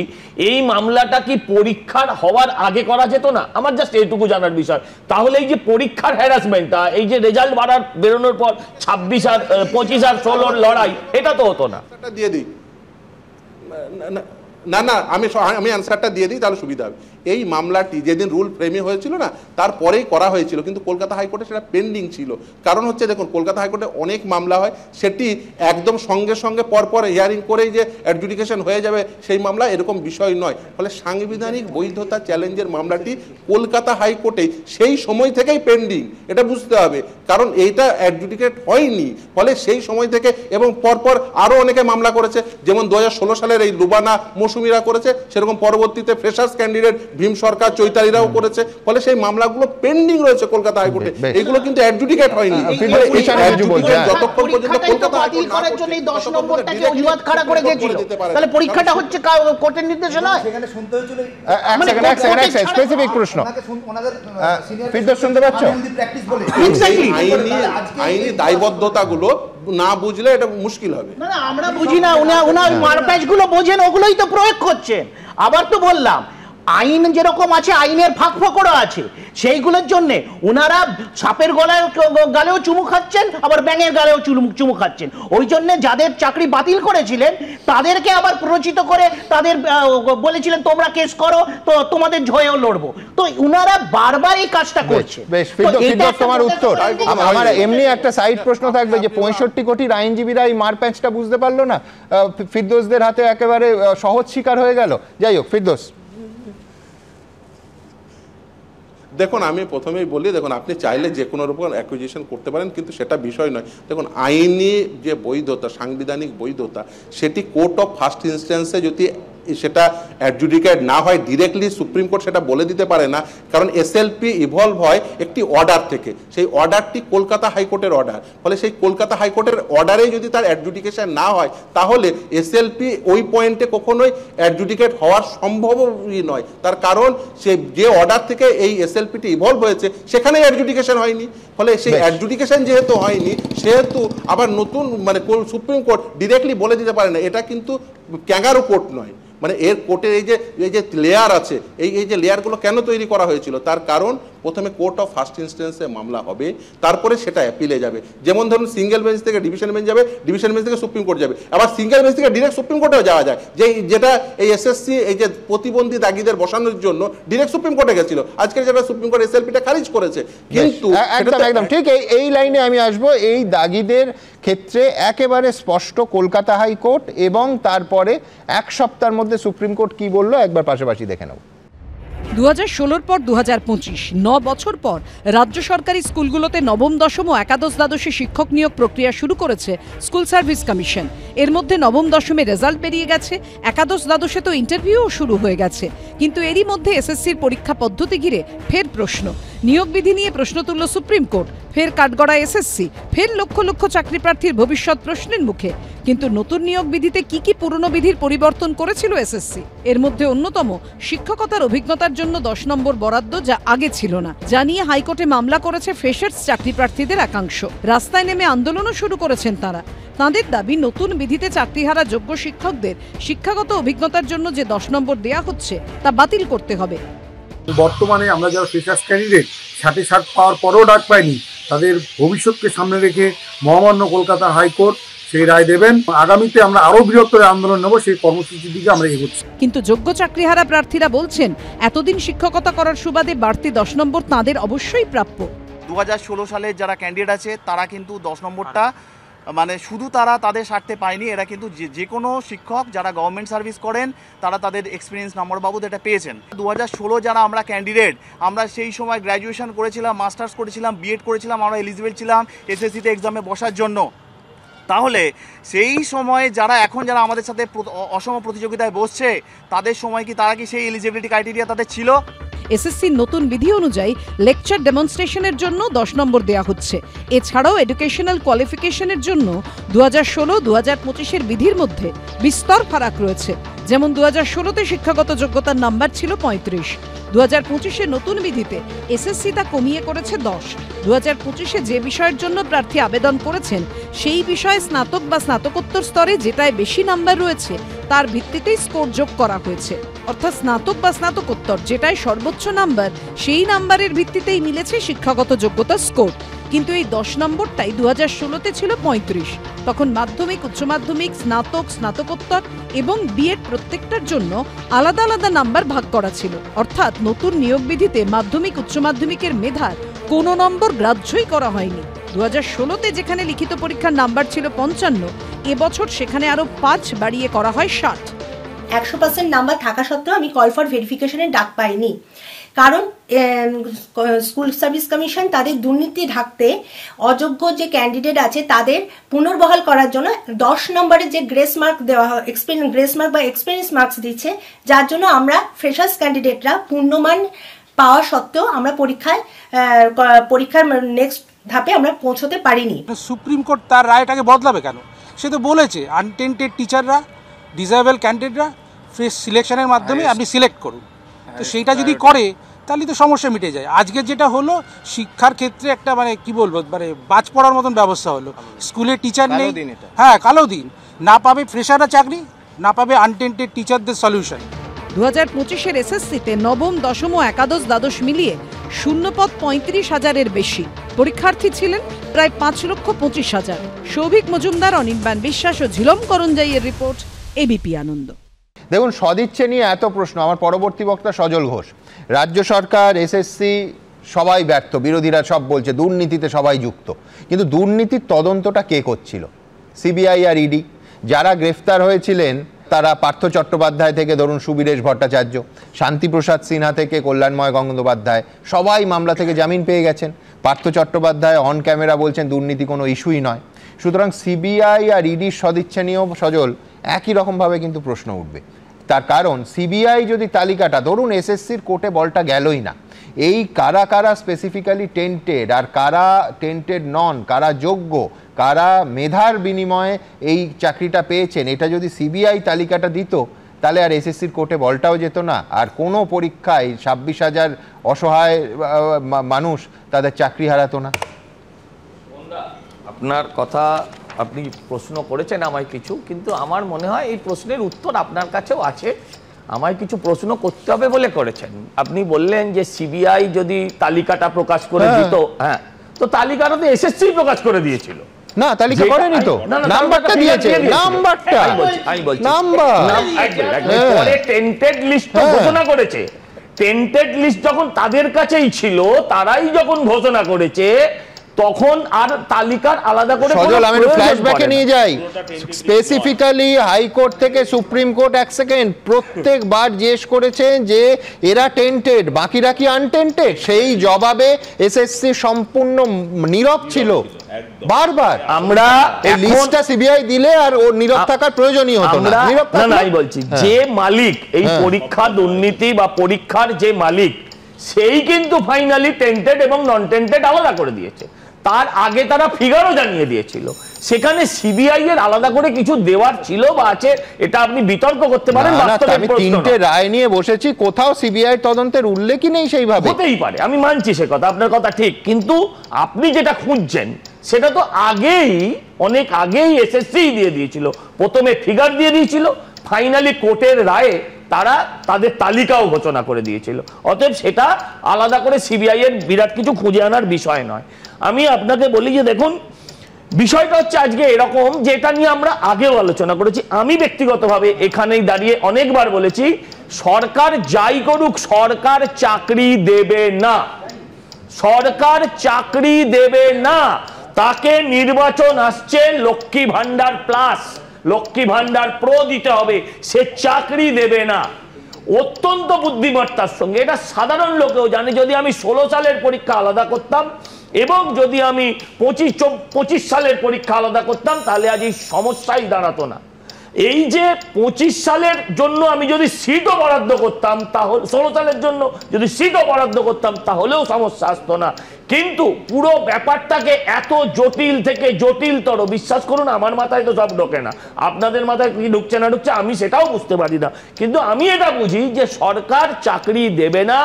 এই মামলাটা কি পরীক্ষার হওয়ার আগে করা যেত না? আমার জাস্ট এইটুকু জানার বিষয়। তাহলে এই যে পরীক্ষার হ্যারাসমেন্টটা, এই যে রেজাল্ট বেরোনোর পর 26 আর 25 আর 16 লড়াই, এটা তো হতো না? দিয়ে দিই না, আমি অ্যান্সারটা দিয়ে দিই, তাহলে সুবিধা হবে। এই মামলাটি যেদিন রুল ফ্রেমিং হয়েছিল না, তারপরেই করা হয়েছিল, কিন্তু কলকাতা হাইকোর্টে সেটা পেন্ডিং ছিল। কারণ হচ্ছে দেখুন, কলকাতা হাইকোর্টে অনেক মামলা হয়, সেটি একদম সঙ্গে সঙ্গে পরপর হিয়ারিং করেই যে অ্যাডজুডিকেশন হয়ে যাবে সেই মামলা, এরকম বিষয় নয়। ফলে সাংবিধানিক বৈধতা চ্যালেঞ্জের মামলাটি কলকাতা হাইকোর্টে সেই সময় থেকেই পেন্ডিং, এটা বুঝতে হবে। কারণ এইটা অ্যাডজুডিকেট হয়নি, ফলে সেই সময় থেকে এবং পরপর আরও অনেকে মামলা করেছে, যেমন 2016 সালের এই লুবানা মৌসুমীরা করেছে, সেরকম পরবর্তীতে ফ্রেশার্স ক্যান্ডিডেট ভীম সরকার, চৈতালিরাও করেছে। ফলে সেই মামলাগুলো পেন্ডিং রয়েছে কলকাতা হাইকোর্টে, এগুলো কিন্তু অ্যাডজুডিকেট হয়নি। যতক্ষণ পর্যন্ত কলকাতা হাইকোর্ট করার জন্য 10 নম্বরটাকে অজুহাত খাড়া করে গিয়েছিল, তাহলে পরীক্ষাটা হচ্ছে কোর্টের নির্দেশনা। সেখানে শুনতে হয়েছিল এক সেকেন্ড স্পেসিফিক প্রশ্ন, ফিরদৌস শুনতে পাচ্ছ? আইনি দায়বদ্ধতাগুলো না বুঝলে এটা মুশকিল হবে। না, আমরা বুঝি না, উনি মারপ্যাচ গুলো বোঝেন, ওগুলোই তো প্রয়োগ করছেন। আবার তো বললাম, আইন যেরকম আছে, আইনের ফাঁক ফোকরও আছে, সেইগুলোর জন্য ওনারা সাপের গালেও চুমু খাচ্ছেন, আবার ব্যাঙের গালেও চুমু খাচ্ছেন। ওই জন্য যাদের চাকরি বাতিল করেছিলেন তাদেরকে আবার প্ররোচিত করে তাদের বলেছিলেন তোমরা কেস করো, তো তোমাদের ঝয়েও লড়বো। তো ওনারা বারবার এই কাজটা করছে। বেশ, ফিরদৌস তোমার উত্তর। আমার এমনি একটা সাইড প্রশ্ন থাকবে যে 65 কোটির আইনজীবীরা এই মারপ্যাচটা বুঝতে পারলো না, ফিরদৌসদের হাতে একেবারে সহজ শিকার হয়ে গেল। যাই হোক, ফিরদৌস। দেখুন, আমি প্রথমেই বলি, দেখুন আপনি চাইলে যে কোনোর উপর অ্যাকুইজিশন করতে পারেন, কিন্তু সেটা বিষয় নয়। দেখুন, আইনি যে বৈধতা, সাংবিধানিক বৈধতা, সেটি কোর্ট অফ ফার্স্ট ইনস্ট্যান্সে যদি সেটা অ্যাডজুডিকেট না হয় ডিরেক্টলি সুপ্রিম কোর্ট সেটা বলে দিতে পারে না, কারণ এসএলপি ইভলভ হয় একটি অর্ডার থেকে। সেই অর্ডারটি কলকাতা হাইকোর্টের অর্ডার, ফলে সেই কলকাতা হাইকোর্টের অর্ডারে যদি তার অ্যাডজুডিকেশন না হয় তাহলে এসএলপি ওই পয়েন্টে কখনোই অ্যাডজুডিকেট হওয়ার সম্ভবই নয়। তার কারণ সে যে অর্ডার থেকে এই এসএলপিটি ইভলভ হয়েছে সেখানে অ্যাডজুডিকেশন হয়নি, ফলে সেই অ্যাডজুডিকেশন যেহেতু হয়নি সেহেতু আবার নতুন মানে সুপ্রিম কোর্ট ডিরেক্টলি বলে দিতে পারে না। এটা কিন্তু ক্যাঙ্গারু কোর্ট নয়, মানে এর কোর্টের এই যে লেয়ার আছে, এই যে লেয়ারগুলো কেন তৈরি করা হয়েছিল, তার কারণ প্রথমে কোর্ট অফ ফার্স্ট ইনস্ট্যান্সে মামলা হবে, তারপরে সেটা অ্যাপিলে যাবে। যেমন ধরুন সিঙ্গেল বেঞ্চ থেকে ডিভিশন বেঞ্চ যাবে, ডিভিশন বেঞ্চ থেকে সুপ্রিম কোর্ট যাবে, আবার সিঙ্গেল বেঞ্চ থেকে ডিরেক্ট সুপ্রিম কোর্টেও যাওয়া যায়, যেটা এই এসএসসি এই যে প্রতিবন্ধী দাগিদের বসানোর জন্য ডিরেক্ট সুপ্রিম কোর্টে গেছিল, আজকে যেটা সুপ্রিম কোর্ট এসএলপিটা খারিজ করেছে। কিন্তু একদম ঠিক এই লাইনে আমি আসবো। এই দাগিদের ক্ষেত্রে একেবারে স্পষ্ট কলকাতা হাইকোর্ট এবং তারপরে এক সপ্তাহের মধ্যে সুপ্রিম কোর্ট কি বললো একবার পাশাপাশি দেখে নেব। 2016 পর 2025 9 বছর পর রাজ্য সরকারি স্কুলগুলোতে নবম দশম ও একাদশ দ্বাদশে শিক্ষক নিয়োগ প্রক্রিয়া শুরু করেছে স্কুল সার্ভিস কমিশন। এর মধ্যে নবম দশমে রেজাল্ট বেরিয়ে গেছে, একাদশ দ্বাদশে তো ইন্টারভিউও শুরু হয়ে গেছে। কিন্তু এরই মধ্যে এসএসসির পরীক্ষা পদ্ধতি ঘিরে ফের প্রশ্ন। নিয়োগ বিধি নিয়ে প্রশ্ন তুলল সুপ্রিম কোর্ট, ফের কাঠগড়া এসএসসি, ফের লক্ষ লক্ষ চাকরি প্রার্থীর ভবিষ্যৎ প্রশ্নের মুখে। কিন্তু নতুন নিয়োগ বিধিতে কি কি পুরনো বিধির পরিবর্তন করেছিল এসএসসি? এর মধ্যে অন্যতম শিক্ষকতার অভিজ্ঞতার জন্য 10 নম্বর বরাদ্দ, যা আগে ছিল না। জানিয়ে হাইকোর্টে মামলা করেছে ফ্রেশার্স চাকরি প্রার্থীদের একাংশ। রাস্তায় নেমে আন্দোলনও শুরু করেছেন তারা। তাঁদের দাবি নতুন বিধিতে চাকরিহারা যোগ্য শিক্ষকদের শিক্ষাগত অভিজ্ঞতার জন্য যে 10 নম্বর দেয়া হচ্ছে তা বাতিল করতে হবে। বর্তমানে আমরা যারা ফ্রেশার্স ক্যান্ডিডেট 60 পাওয়ার পরেও ডাক পাইনি, তাদের ভবিষ্যৎকে সামনে রেখে মহামান্য কলকাতা হাইকোর্ট সেই রায় দেবেন। আগামীতে আমরা আরো বৃহত্তর আন্দোলন নেব, সেই কর্মসূচির দিকে আমরা এগোচ্ছি। কিন্তু যোগ্য চাকরিহারা প্রার্থীরা বলছেন এতদিন শিক্ষকতা করার সুবাদে বাড়তি 10 নম্বর তাঁদের অবশ্যই প্রাপ্য। 2016 সালের যারা ক্যান্ডিডেট আছে তারা কিন্তু 10 নম্বরটা মানে শুধু তারা তাদের স্বার্থে পায়নি, এরা কিন্তু যে কোনো শিক্ষক যারা গভর্নমেন্ট সার্ভিস করেন তারা তাদের এক্সপিরিয়েন্স নম্বর বাবদ এটা পেয়েছেন। 2016 যারা আমরা ক্যান্ডিডেট, আমরা সেই সময় গ্র্যাজুয়েশন করেছিলাম, মাস্টার্স করেছিলাম, বিএড করেছিলাম, আমরা এলিজিবল ছিলাম এসএসসিতে এক্সামে বসার জন্য। তাহলে সেই সময় যারা এখন যারা আমাদের সাথে অসম প্রতিযোগিতায় বসছে তাদের সময় কি তারা কি সেই এলিজিবিলিটি ক্রাইটেরিয়া তাদের ছিল? এসএসসির নতুন বিধি অনুযায়ী লেকচার ডেমনস্ট্রেশনের জন্য 10 নম্বর দেয়া হচ্ছে। এছাড়াও এডুকেশনাল কোয়ালিফিকেশনের জন্য 2016-2025 বিধির মধ্যে বিস্তর ফারাক রয়েছে। যেমন 2016তে শিক্ষাগত যোগ্যতার নাম্বার ছিল 35, 2025 নতুন বিধিতে এসএসসি তা কমিয়ে করেছে 10। 2025 যে বিষয়ের জন্য প্রার্থী আবেদন করেছেন সেই বিষয়ে স্নাতক বা স্নাতকোত্তর স্তরে যেটায় বেশি নাম্বার রয়েছে তার ভিত্তিতেই স্কোর যোগ করা হয়েছে। অর্থাৎ স্নাতক বা স্নাতকোত্তর যেটায় সর্বোচ্চ নাম্বার সেই নাম্বারের ভিত্তিতেই মিলেছে শিক্ষাগত যোগ্যতার স্কোর। কিন্তু এই 10 নম্বরটাই 2016তে ছিল 35। তখন মাধ্যমিক, উচ্চ মাধ্যমিক, স্নাতক, স্নাতকোত্তর এবং বিএড প্রত্যেকটার জন্য আলাদা আলাদা নাম্বার ভাগ করা ছিল। অর্থাৎ নতুন নিয়োগ বিধিতে মাধ্যমিক, উচ্চ মাধ্যমিকের মেধার কোনো নম্বর গ্রাহ্যই করা হয়নি। 2016তে যেখানে লিখিত পরীক্ষার নাম্বার ছিল 55, এবছর সেখানে আরো 5 বাড়িয়ে করা হয় 60। 100% নাম্বার থাকা সত্ত্বেও আমি কল ফর ভেরিফিকেশনের ডাক পাইনি, কারণ স্কুল সার্ভিস কমিশন তাদের দুর্নীতি ঢাকতে অযোগ্য যে ক্যান্ডিডেট আছে তাদের পুনর্বহাল করার জন্য 10 নম্বরের যে গ্রেস মার্ক দেওয়া হয়, গ্রেস মার্ক বা এক্সপিরিয়েন্স মার্কস দিচ্ছে, যার জন্য আমরা ফ্রেশার্স ক্যান্ডিডেটরা পূর্ণমান পাওয়া সত্ত্বেও আমরা পরীক্ষার নেক্সট ধাপে আমরা পৌঁছতে পারিনি। সুপ্রিম কোর্ট তার রায়টাকে বদলাবে কেন? সে তো বলেছে আনটেন্টেড টিচাররা, ডিসেবল ক্যান্ডিডেটরা ফ্রেশ সিলেকশনের মাধ্যমে আপনি সিলেক্ট করুন। তো সেইটা যদি করে তাহলে তো সমস্যা মিটে যায়। আজকে যেটা হলো শিক্ষার ক্ষেত্রে একটা মানে কি বলবো মানে বাজ পড়ার মতন ব্যবস্থা হলো। স্কুলে টিচার নেই, হ্যাঁ কালো দিন, না পাবে ফ্রেশাররা চাকরি, না পাবে আনটেন্টেড টিচারদের সলিউশন। 2025 এসএসসিতে নবম, দশম ও একাদশ দ্বাদশ মিলিয়ে শূন্যপদ 35,000-এর বেশি। পরীক্ষার্থী ছিলেন প্রায় 5,25,000। সৌভিক মজুমদার, অনির্বাণ বিশ্বাস ও ঝিলম করঞ্জাইয়ের রিপোর্ট, এবিপি আনন্দ। দেখুন, সদিচ্ছা নিয়ে এত প্রশ্ন। আমার পরবর্তী বক্তা সজল ঘোষ। রাজ্য সরকার, এসএসসি সবাই ব্যর্থ, বিরোধীরা সব বলছে দুর্নীতিতে সবাই যুক্ত। কিন্তু দুর্নীতির তদন্তটা কে করছিল? CBI R E D. যারা গ্রেফতার হয়েছিলেন তারা পার্থ চট্টোপাধ্যায় থেকে ধরুন সুবীরেশ ভট্টাচার্য, শান্তিপ্রসাদ সিনহা থেকে কল্যাণময় গঙ্গোপাধ্যায়, সবাই মামলা থেকে জামিন পেয়ে গেছেন। পার্থ চট্টোপাধ্যায় অন ক্যামেরা বলছেন দুর্নীতি কোনো ইস্যুই নয়। সুতরাং সিবিআই আর ইডির সদিচ্ছা নিয়েও সজল একই রকমভাবে কিন্তু প্রশ্ন উঠবে। তার কারণ সিবিআই যদি তালিকাটা, ধরুন এসএসসির কোর্টে বলটা গেলই না, এই কারা কারা স্পেসিফিক্যালি টেন্টেড আর কারা টেন্টেড নন, কারা যোগ্য, কারা মেধার বিনিময়ে এই চাকরিটা পেয়েছেন, এটা যদি সিবিআই তালিকাটা দিত তাহলে আর এসএসসির কোর্টে বলটাও যেত না, আর কোনো পরীক্ষায় 26,000 অসহায় মানুষ তাদের চাকরি হারাতো না। আপনার কথা, আপনি প্রশ্ন করেছেন আমায় কিছু, কিন্তু আমার মনে হয় এই প্রশ্নের উত্তর আপনার কাছেও আছে। আমায় কিছু প্রশ্ন করতে হবে বলে করেছেন। আপনি বললেন যে সিবিআই যদি তালিকাটা প্রকাশ করে দিত, হ্যাঁ, তো তালিকাটা তো এসএসসি প্রকাশ করে দিয়েছিল না, তালিকা করেনি তো, নাম্বারটা দিয়েছে, নাম্বারটা আমি বলছি নাম্বার পরে টেন্টেড লিস্ট ঘোষণা করেছে। টেন্টেড লিস্ট যখন তাদের কাছেই ছিল, তারাই যখন ঘোষণা করেছে, তখন আর তালিকার আলাদা করে সজল আমি একটু ফ্ল্যাশব্যাকে নিয়ে যাই। স্পেসিফিক্যালি হাইকোর্ট থেকে সুপ্রিম কোর্ট, এক সেকেন্ড, প্রত্যেকবার জিজ্ঞেস করেছেন যে এরা টেন্টেড, বাকিরা কি আনটেন্টেড, সেই জবাবে এসএসসি সম্পূর্ণ নীরব ছিল বারবার। আমরা এই লিস্টটা সিবিআই দিলে আর ওর নীরব থাকার প্রয়োজনই হতো না। না না, আমি বলছি যে মালিক এই পরীক্ষা দুর্নীতি বা পরীক্ষার যে মালিক, সেই কিন্তু ফাইনালি টেন্টেড এবং নন টেন্টেড আলাদা করে দিয়েছে। তার আগে তারা ফিগারও জানিয়ে দিয়েছিল, সেখানে সিবিআই এর আলাদা করে কিছু দেওয়ার ছিল বা আছে, এটা আপনি বিতর্ক করতে পারেন। আমি তিনটে রায় নিয়ে বসেছি, কোথাও সিবিআই তদন্তের উল্লেখই নেই সেইভাবে। হতেই পারে, আমি মানছি সে কথা, আপনার কথা ঠিক, কিন্তু আপনি যেটা খুঁজছেন সেটা তো আগেই, অনেক আগেই এসএসসি দিয়ে দিয়েছিল। প্রথমে ফিগার দিয়ে দিয়েছিল, ফাইনালি কোর্টের রায়ে তারা তাদের তালিকাও ঘোষণা করে দিয়েছিল। অতএব সেটা আলাদা করে সিবিআই এর বিরাট কিছু খুঁজে আনার বিষয় নয়। আমি আপনাকে বলি যে দেখুন, বিষয়টা হচ্ছে আজকে এরকম, যেটা নিয়ে আমরা আগেও আলোচনা করেছি। আমি ব্যক্তিগতভাবে এখানেই দাঁড়িয়ে অনেকবার বলেছি, সরকার যাই করুক, সরকার চাকরি দেবে না, সরকার চাকরি দেবে না। তাকে নির্বাচন আসছে, লক্ষ্মী ভান্ডার প্লাস, লক্ষ্মী ভান্ডার প্রো দিতে হবে, সে চাকরি দেবে না। অত্যন্ত বুদ্ধিমত্তার সঙ্গে, এটা সাধারণ লোকেও জানে। যদি আমি 16 সালের পরীক্ষা আলাদা করতাম এবং যদি আমি 25 সালের পরীক্ষা আলাদা করতাম, তাহলে আজ এই সমস্যাই দাঁড়াতো না। এই যে 25 সালের জন্য আমি যদি সিটও বরাদ্দ করতাম, তাহলে 16 সালের জন্য যদি সিটও বরাদ্দ করতাম, তাহলেও সমস্যা আসতো না। কিন্তু পুরো ব্যাপারটাকে এত জটিল থেকে জটিলতর, বিশ্বাস করুন আমার মাথায় তো সব ঢোকে না, আপনাদের মাথায় কি ঢুকছে না ঢুকছে আমি সেটাও বুঝতে পারি না, কিন্তু আমি এটা বুঝি যে সরকার চাকরি দেবে না।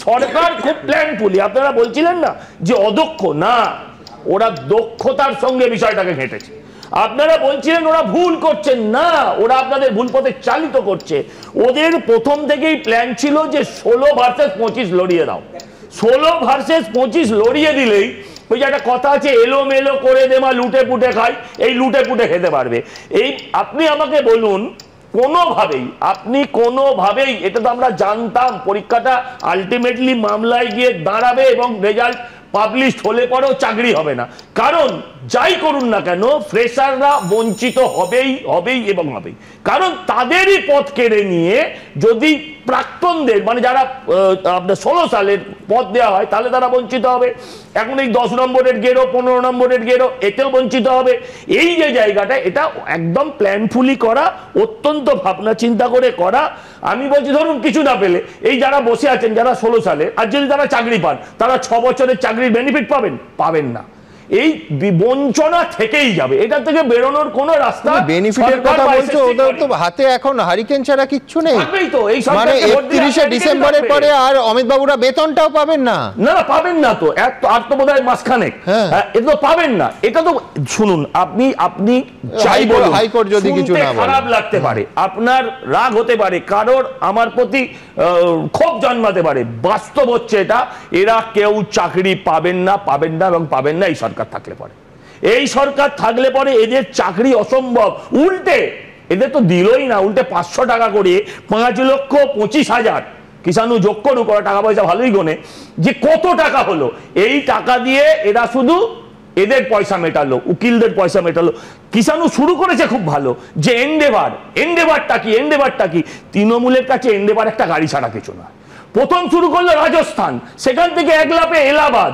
সরকার খুব প্ল্যানফুলি, আপনারা বলছিলেন না যে অদক্ষ, না, ওরা দক্ষতার সঙ্গে বিষয়টাকে ঘেঁটেছে। আপনারা বলছিলেন ওরা ভুল করছে, না, ওরা আপনাদের ভুল পথে চালিত করছে। ওদের প্রথম থেকেই প্ল্যান ছিল যে 16 ভার্সেস 25 লড়িয়ে দাও। 16 ভার্সেস 25 লড়িয়ে দিলেই ওই যে একটা কথা আছে, এলোমেলো করে দেমা লুটে পুটে খাই, এই লুটে পুটে খেতে পারবে। এই আপনি আমাকে বলুন, কোনোভাবেই এটা তো আমরা জানতাম পরীক্ষাটা আলটিমেটলি মামলায় গিয়ে দাঁড়াবে এবং রেজাল্ট পাবলিশ হলে পরেও চাকরি হবে না। কারণ যাই করুন না কেন, ফ্রেশাররা বঞ্চিত হবেই এবং হবেই। কারণ তাদেরই পথ কেড়ে নিয়ে যদি প্রাক্তনদের, মানে যারা আপনার 16 সালের পদ দেওয়া হয়, তাহলে তারা বঞ্চিত হবে। এখন এই 10 নম্বরের গেরো, 15 নম্বরের গেরো, এতেও বঞ্চিত হবে। এই যে জায়গাটা, এটা একদম প্ল্যানফুলি করা, অত্যন্ত ভাবনা চিন্তা করে করা। আমি বলছি ধরুন কিছু না পেলে, এই যারা বসে আছেন যারা 16 সালে, আর যদি তারা চাকরি পান, তারা 6 বছরের চাকরির বেনিফিট পাবেন না। এই বঞ্চনা থেকেই যাবে, এটা থেকে বেরোনোর কোনো রাস্তা, বেনিফিটের কথা বলছো, ওদের তো হাতে এখন হারিকেন ছাড়া কিচ্ছু নেই। মানে 31শে ডিসেম্বরের পরে আর অমিত বাবুরা বেতনটাও পাবেন না। না পাবেন না তো, আর তো বোধহয় মাসখানেক, এটা তো পাবেন না। এটা তো শুনুন, আপনি চাই বলুন, হাইকোর্ট যদি কিছু না বলে, খারাপ লাগতে পারে, আপনার রাগ হতে পারে, কারোর আমার প্রতি ক্ষোভ জন্মাতে পারে। বাস্তব হচ্ছে এটা, এরা কেউ চাকরি পাবেন না এবং পাবেন না এই সরকার থাকলে পরে। এই সরকার থাকলে পরে এদের চাকরি অসম্ভব। উল্টে এদের তো দিলই না, উল্টে 500 টাকা করে 5,25,000 কিষাণু যোগ করুক, ওরা টাকা পয়সা ভালোই গোনে, যে কত টাকা হলো। এই টাকা দিয়ে এরা শুধু এদের পয়সা মেটালো, উকিলদের পয়সা মেটালো। কিষাণু শুরু করেছে খুব ভালো, যে এন্ডেভারটা কি তৃণমূলের কাছে এন্ডেভার একটা গাড়ি ছাড়া কিছু না। প্রথম শুরু করলো রাজস্থান, সেখান থেকে এক লাফে এলাহাবাদ।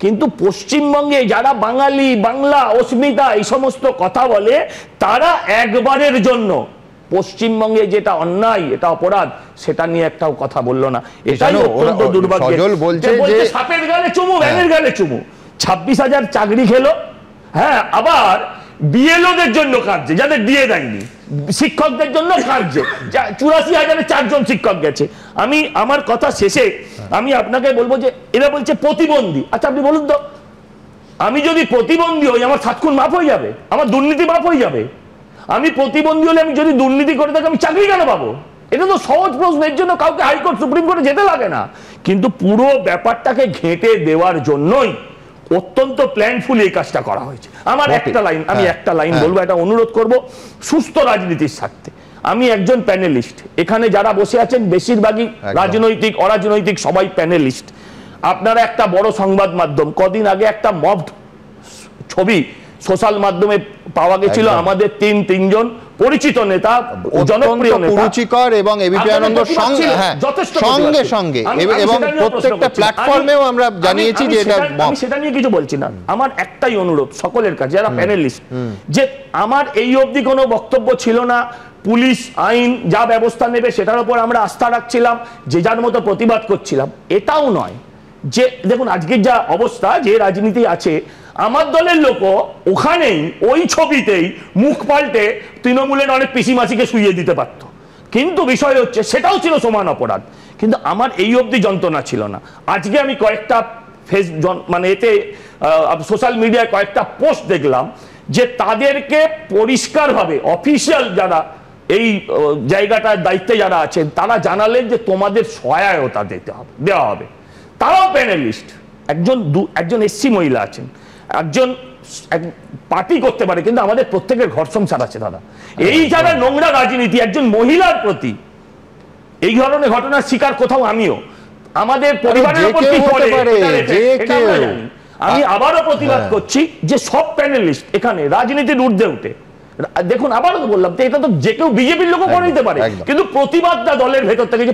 কিন্তু পশ্চিমবঙ্গে যারা বাঙালি, বাংলা অস্মিতা এই সমস্ত কথা বলে, তারা একবারের জন্য পশ্চিমবঙ্গে যেটা অন্যায়, এটা অপরাধ, সেটা নিয়ে একটাও কথা বললো না। এটাই অত্যন্ত দুর্ভাগ্য। বলছে সাপের গালে চুমু, ব্যাঙের গালে চুমু। 26,000 চাকরি খেলো, হ্যাঁ, আবার বিএলওদের জন্য কাটছে, যাদের দিয়ে দেয়নি, শিক্ষকদের জন্য কাটছে, 84,000-এ 4 জন শিক্ষক গেছে। আমি আমার কথা শেষে আমি আপনাকে বলবো যে এরা বলছে প্রতিবন্ধী। আচ্ছা আপনি বলুন তো, আমি যদি প্রতিবন্ধী হই আমার 7 খুন মাফ হয়ে যাবে, আমার দুর্নীতি মাফ হয়ে যাবে? আমি প্রতিবন্ধী হলে আমি যদি দুর্নীতি করে থাকি আমি চাকরি কেন পাবো? এটা তো সহজ প্রশ্ন, এর জন্য কাউকে হাইকোর্ট সুপ্রিম কোর্টে যেতে লাগে না। কিন্তু পুরো ব্যাপারটাকে ঘেঁটে দেওয়ার জন্যই অত্যন্ত প্ল্যানফুলি এই কাজটা করা হয়েছে। আমার একটা লাইন, আমি একটা লাইন বলবো, এটা অনুরোধ করব সুস্থ রাজনীতির স্বার্থে। আমি একজন প্যানেলিস্ট, এখানে যারা বসে আছেন বেশিরভাগই রাজনৈতিক অরাজনৈতিক সবাই প্যানেলিস্ট। আপনারা একটা বড় সংবাদ মাধ্যম, কদিন আগে একটা মব ছবি সোশ্যাল মাধ্যমে পাওয়া গেছিল, আমাদের তিনজন পরিচিত নেতা, জনপ্রিয় নেতা, রুচিকর এবং এবিপি আনন্দ সঙ্গে সঙ্গে এবং প্রত্যেকটা প্ল্যাটফর্মেও আমরা জানিয়েছি যে এটা। আমি সেটা নিয়ে কিছু বলছি না, আমার একটাই অনুরোধ সকলের কাছে যারা প্যানেলিস্ট, যে আমার এই অবধি কোনো বক্তব্য ছিল না, পুলিশ আইন যা ব্যবস্থা নেবে সেটার উপর আমরা আস্থা রাখছিলাম, যে যার মতো প্রতিবাদ করছিলাম। এটাও নয় যে দেখুন আজকের যা অবস্থা, যে রাজনীতি আছে, আমার দলের লোকও ওখানেই ওই ছবিতেই মুখ পাল্টে তৃণমূলের অনেক পিসিমাসিকে শুইয়ে দিতে পারত, কিন্তু বিষয় হচ্ছে সেটাও ছিল সমান অপরাধ। কিন্তু আমার এই অবধি যন্ত্রণা ছিল না। আজকে আমি কয়েকটা মানে এতে সোশ্যাল মিডিয়ায় কয়েকটা পোস্ট দেখলাম যে তাদেরকে পরিষ্কারভাবে অফিসিয়াল যারা এই জায়গাটার দায়িত্বে যারা আছেন তারা জানালেন যে তোমাদের সহায়তা দেওয়া হবে। তারাও প্যানেলিস্ট, একজন এসসি মহিলা আছেন, একজন পার্টি করতে পারে, কিন্তু আমাদের প্রত্যেকের ঘর সংসার আছে দাদা। এই যারা নোংরা রাজনীতি একজন মহিলার প্রতি, এই ধরনের ঘটনার শিকার কোথাও আমিও, আমাদের পরিবারের উপর কি পড়ে আমি আবারও প্রতিবাদ করছি যে সব প্যানেলিস্ট এখানে রাজনীতির ঊর্ধ্বে উঠে দেখুন, আবারও বললাম এটা তো যে কেউ বিজেপির লোকও করে নিতে পারে, কিন্তু প্রতিবাদটা দলের ভেতর থেকে যে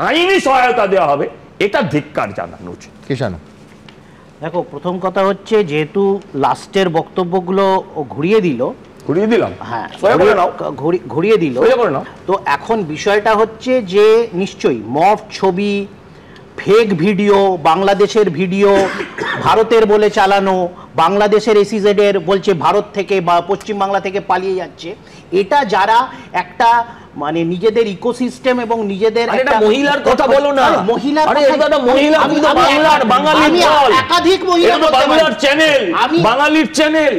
আইনি সহায়তা দেওয়া হবে এটা ধিক্কার জানানো উচিত। কিষাণ, দেখো প্রথম কথা হচ্ছে যেহেতু লাস্টের বক্তব্যগুলো ঘুরিয়ে দিলাম, হ্যাঁ ঘুরিয়ে দিল, তো এখন বিষয়টা হচ্ছে যে নিশ্চয়ই মফ ছবি, ফেক ভিডিও, বাংলাদেশের ভিডিও ভারতের বলে চালানো, বাংলাদেশের এসিজেড এর বলছে ভারত থেকে বা পশ্চিমবাংলা থেকে পালিয়ে যাচ্ছে, এটা যারা একটা মানে নিজেদের ইকোসিস্টেম এবং নিজেদের একটা মহিলার কথা বলো না, মহিলার একাধিক বাংলার চ্যানেল, বাঙালির চ্যানেল,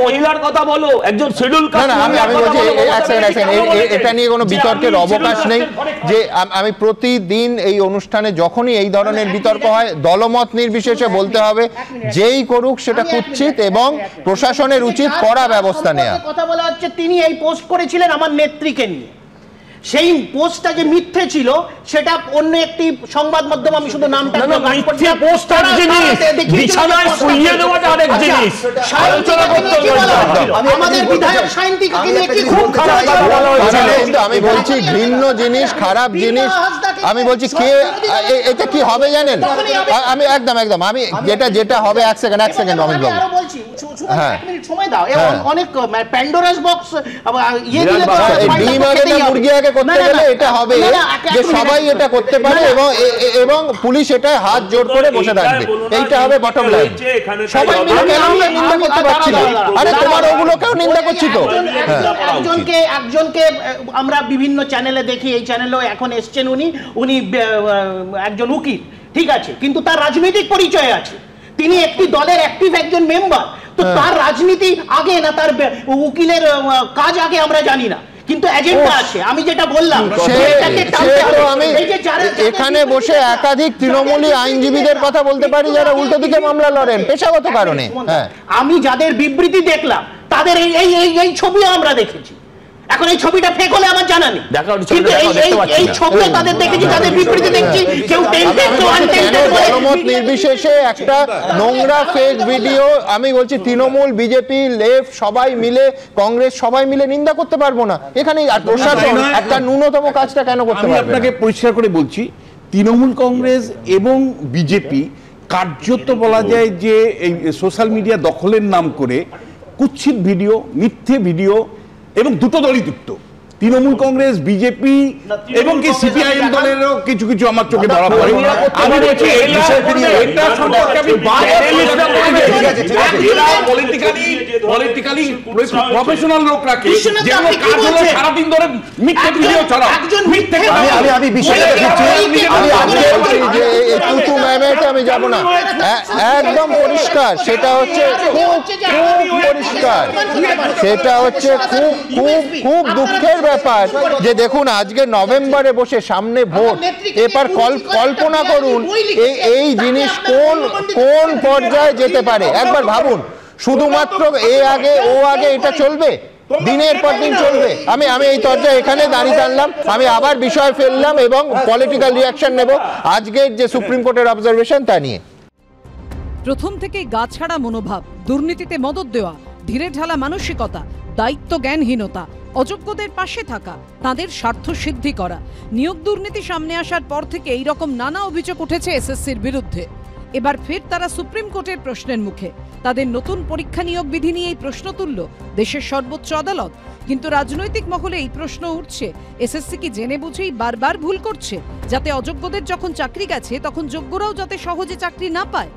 মহিলার কথা বলো, একজন শিডিউল কাস্ট। এটা নিয়ে কোনো বিতর্কের অবকাশ নেই। যে আমি প্রতিদিন এই অনুষ্ঠানে যখনই এই ধরনের বিতর্ক হয় দলমত নির্বিশেষে বলতে হবে যেই করুক সেটা কুৎসিত এবং প্রশাসনের উচিত কড়া ব্যবস্থা নেওয়া। কথা বলা হচ্ছে তিনি এই পোস্ট করেছিলেন আমার নেত্রীকে নিয়ে, সেই পোস্টটা যে মিথ্যে ছিল সেটা অন্য একটি সংবাদ মাধ্যম, আমি শুধু নামটা মিথ্যে পোস্ট আর জিনিস, বিছানায় শুইয়ে দেওয়াটা আরেক জিনিস। আলোচনা করতে আমাদের বিধায়ক সায়ন্তিকাকে নিয়ে কি খুব খারাপ আমি বলছি ঘৃণ্য জিনিস, খারাপ জিনিস। আমি বলছি কে এটা কি হবে জানেন, আমি একদম আমি যেটা হবে এক সেকেন্ড অমিত বাবু বলছি, হ্যাঁ সময় দাও, অনেক প্যান্ডোরাস বক্স ইয়ে দিলে মুরগি আগে করতে গেলে এটা হবে যে সবাই এটা করতে পারে এবং পুলিশ এটা হাত জোর করে বসে থাকবে, এইটা হবে বটম লাইন। সবাই মিলে কেন নিন্দা করতে পারছি না? আরে তোমার ওগুলোকেও নিন্দা করছি তো। একজনকে আমরা বিভিন্ন চ্যানেলে দেখি, এই চ্যানেলেও এখন এসছেন উনি একজন উকিল, ঠিক আছে, কিন্তু তার রাজনৈতিক পরিচয় আছে, তিনি একটি দলের অ্যাক্টিভ একজন মেম্বার, তো তার রাজনীতি আগে না তার উকিলের কাজ আগে আমরা জানি না, কিন্তু এজেন্ডা আছে। আমি যেটা বললাম এখানে বসে একাধিক তৃণমূলী আইনজীবীদের কথা বলতে পারি যারা উল্টো দিকে মামলা লড়েন পেশাগত কারণে। আমি যাদের বিবৃতি দেখলাম তাদের এই ছবিও আমরা দেখেছি। এখন এই ছবিটা ফেক হলে আমার জানা নেই, কিন্তু এই ছবিও তাদের দেখেছি, তাদের বিবৃতি দেখছি, কেউ টেন্টেড কেউ আনটেন্টেড দলমত নির্বিশেষে একটা নোংরা ফেক ভিডিও। আমি বলছি তৃণমূল, বিজেপি, লেফট সবাই মিলে, কংগ্রেস সবাই মিলে নিন্দা করতে পারবো না? এখানে প্রশাসন একটা ন্যূনতম কাজটা কেন করতে পারবে? আমি আপনাকে পরিষ্কার করে বলছি, তৃণমূল কংগ্রেস এবং বিজেপি কার্যত বলা যায় যে এই সোশ্যাল মিডিয়া দখলের নাম করে কুৎসিত ভিডিও, মিথ্যে ভিডিও এবং দুটো দলই যুক্ত, তৃণমূল কংগ্রেস, বিজেপি এবং কি সিপিআইএম দলেরও কিছু কিছু আমার চোখে ধরা পড়ে। আমি বলছি এটা সম্পর্কে আমি পলিটিক্যালি প্রফেশনাল লোক রাখি, যেগুলো কাজ হলো সারাদিন ধরে মিথ্যে ভিডিও ছড়াও, মিথ্যে। আমি বিষয়টা তুতু ম্যামেতে আমি যাব না, একদম পরিষ্কার। সেটা হচ্ছে খুব পরিষ্কার, সেটা হচ্ছে খুব দুঃখের ব্যাপার যে দেখুন আজকে নভেম্বরে বসে সামনে ভোট, এবার কল্পনা করুন এই জিনিস কোন পর্যায়ে যেতে পারে। একবার ভাবুন, শুধুমাত্র ও আগে এটা চলবে, দিনের পর দিন চলবে। আমি এই পর্যায়ে এখানে দাঁড়িয়ে টানলাম, আমি আবার বিষয় ফেললাম এবং পলিটিক্যাল রিয়াকশন নেব আজকের যে সুপ্রিম কোর্টের অবজারভেশন তা নিয়ে। প্রথম থেকেই গা ছাড়া মনোভাব, দুর্নীতিতে মদদ দেওয়া, ধীরে ঢালা মানসিকতা, দায়িত্ব জ্ঞানহীনতা, অযোগ্যদের পাশে থাকা, তাদের স্বার্থ সিদ্ধি করা, নিয়োগ দুর্নীতি সামনে আসার পর থেকে এই রকম নানা অভিযোগ উঠেছে এসএসসির বিরুদ্ধে। এবার ফের তারা সুপ্রিম কোর্টের প্রশ্নের মুখে। তাদের নতুন পরীক্ষা নিয়োগ বিধি নিয়ে এই প্রশ্ন তুলল দেশের সর্বোচ্চ আদালত। কিন্তু রাজনৈতিক মহলে এই প্রশ্ন উঠছে, এসএসসি কি জেনে বুঝেই বারবার ভুল করছে, যাতে অযোগ্যদের যখন চাকরি গেছে তখন যোগ্যরাও যাতে সহজে চাকরি না পায়?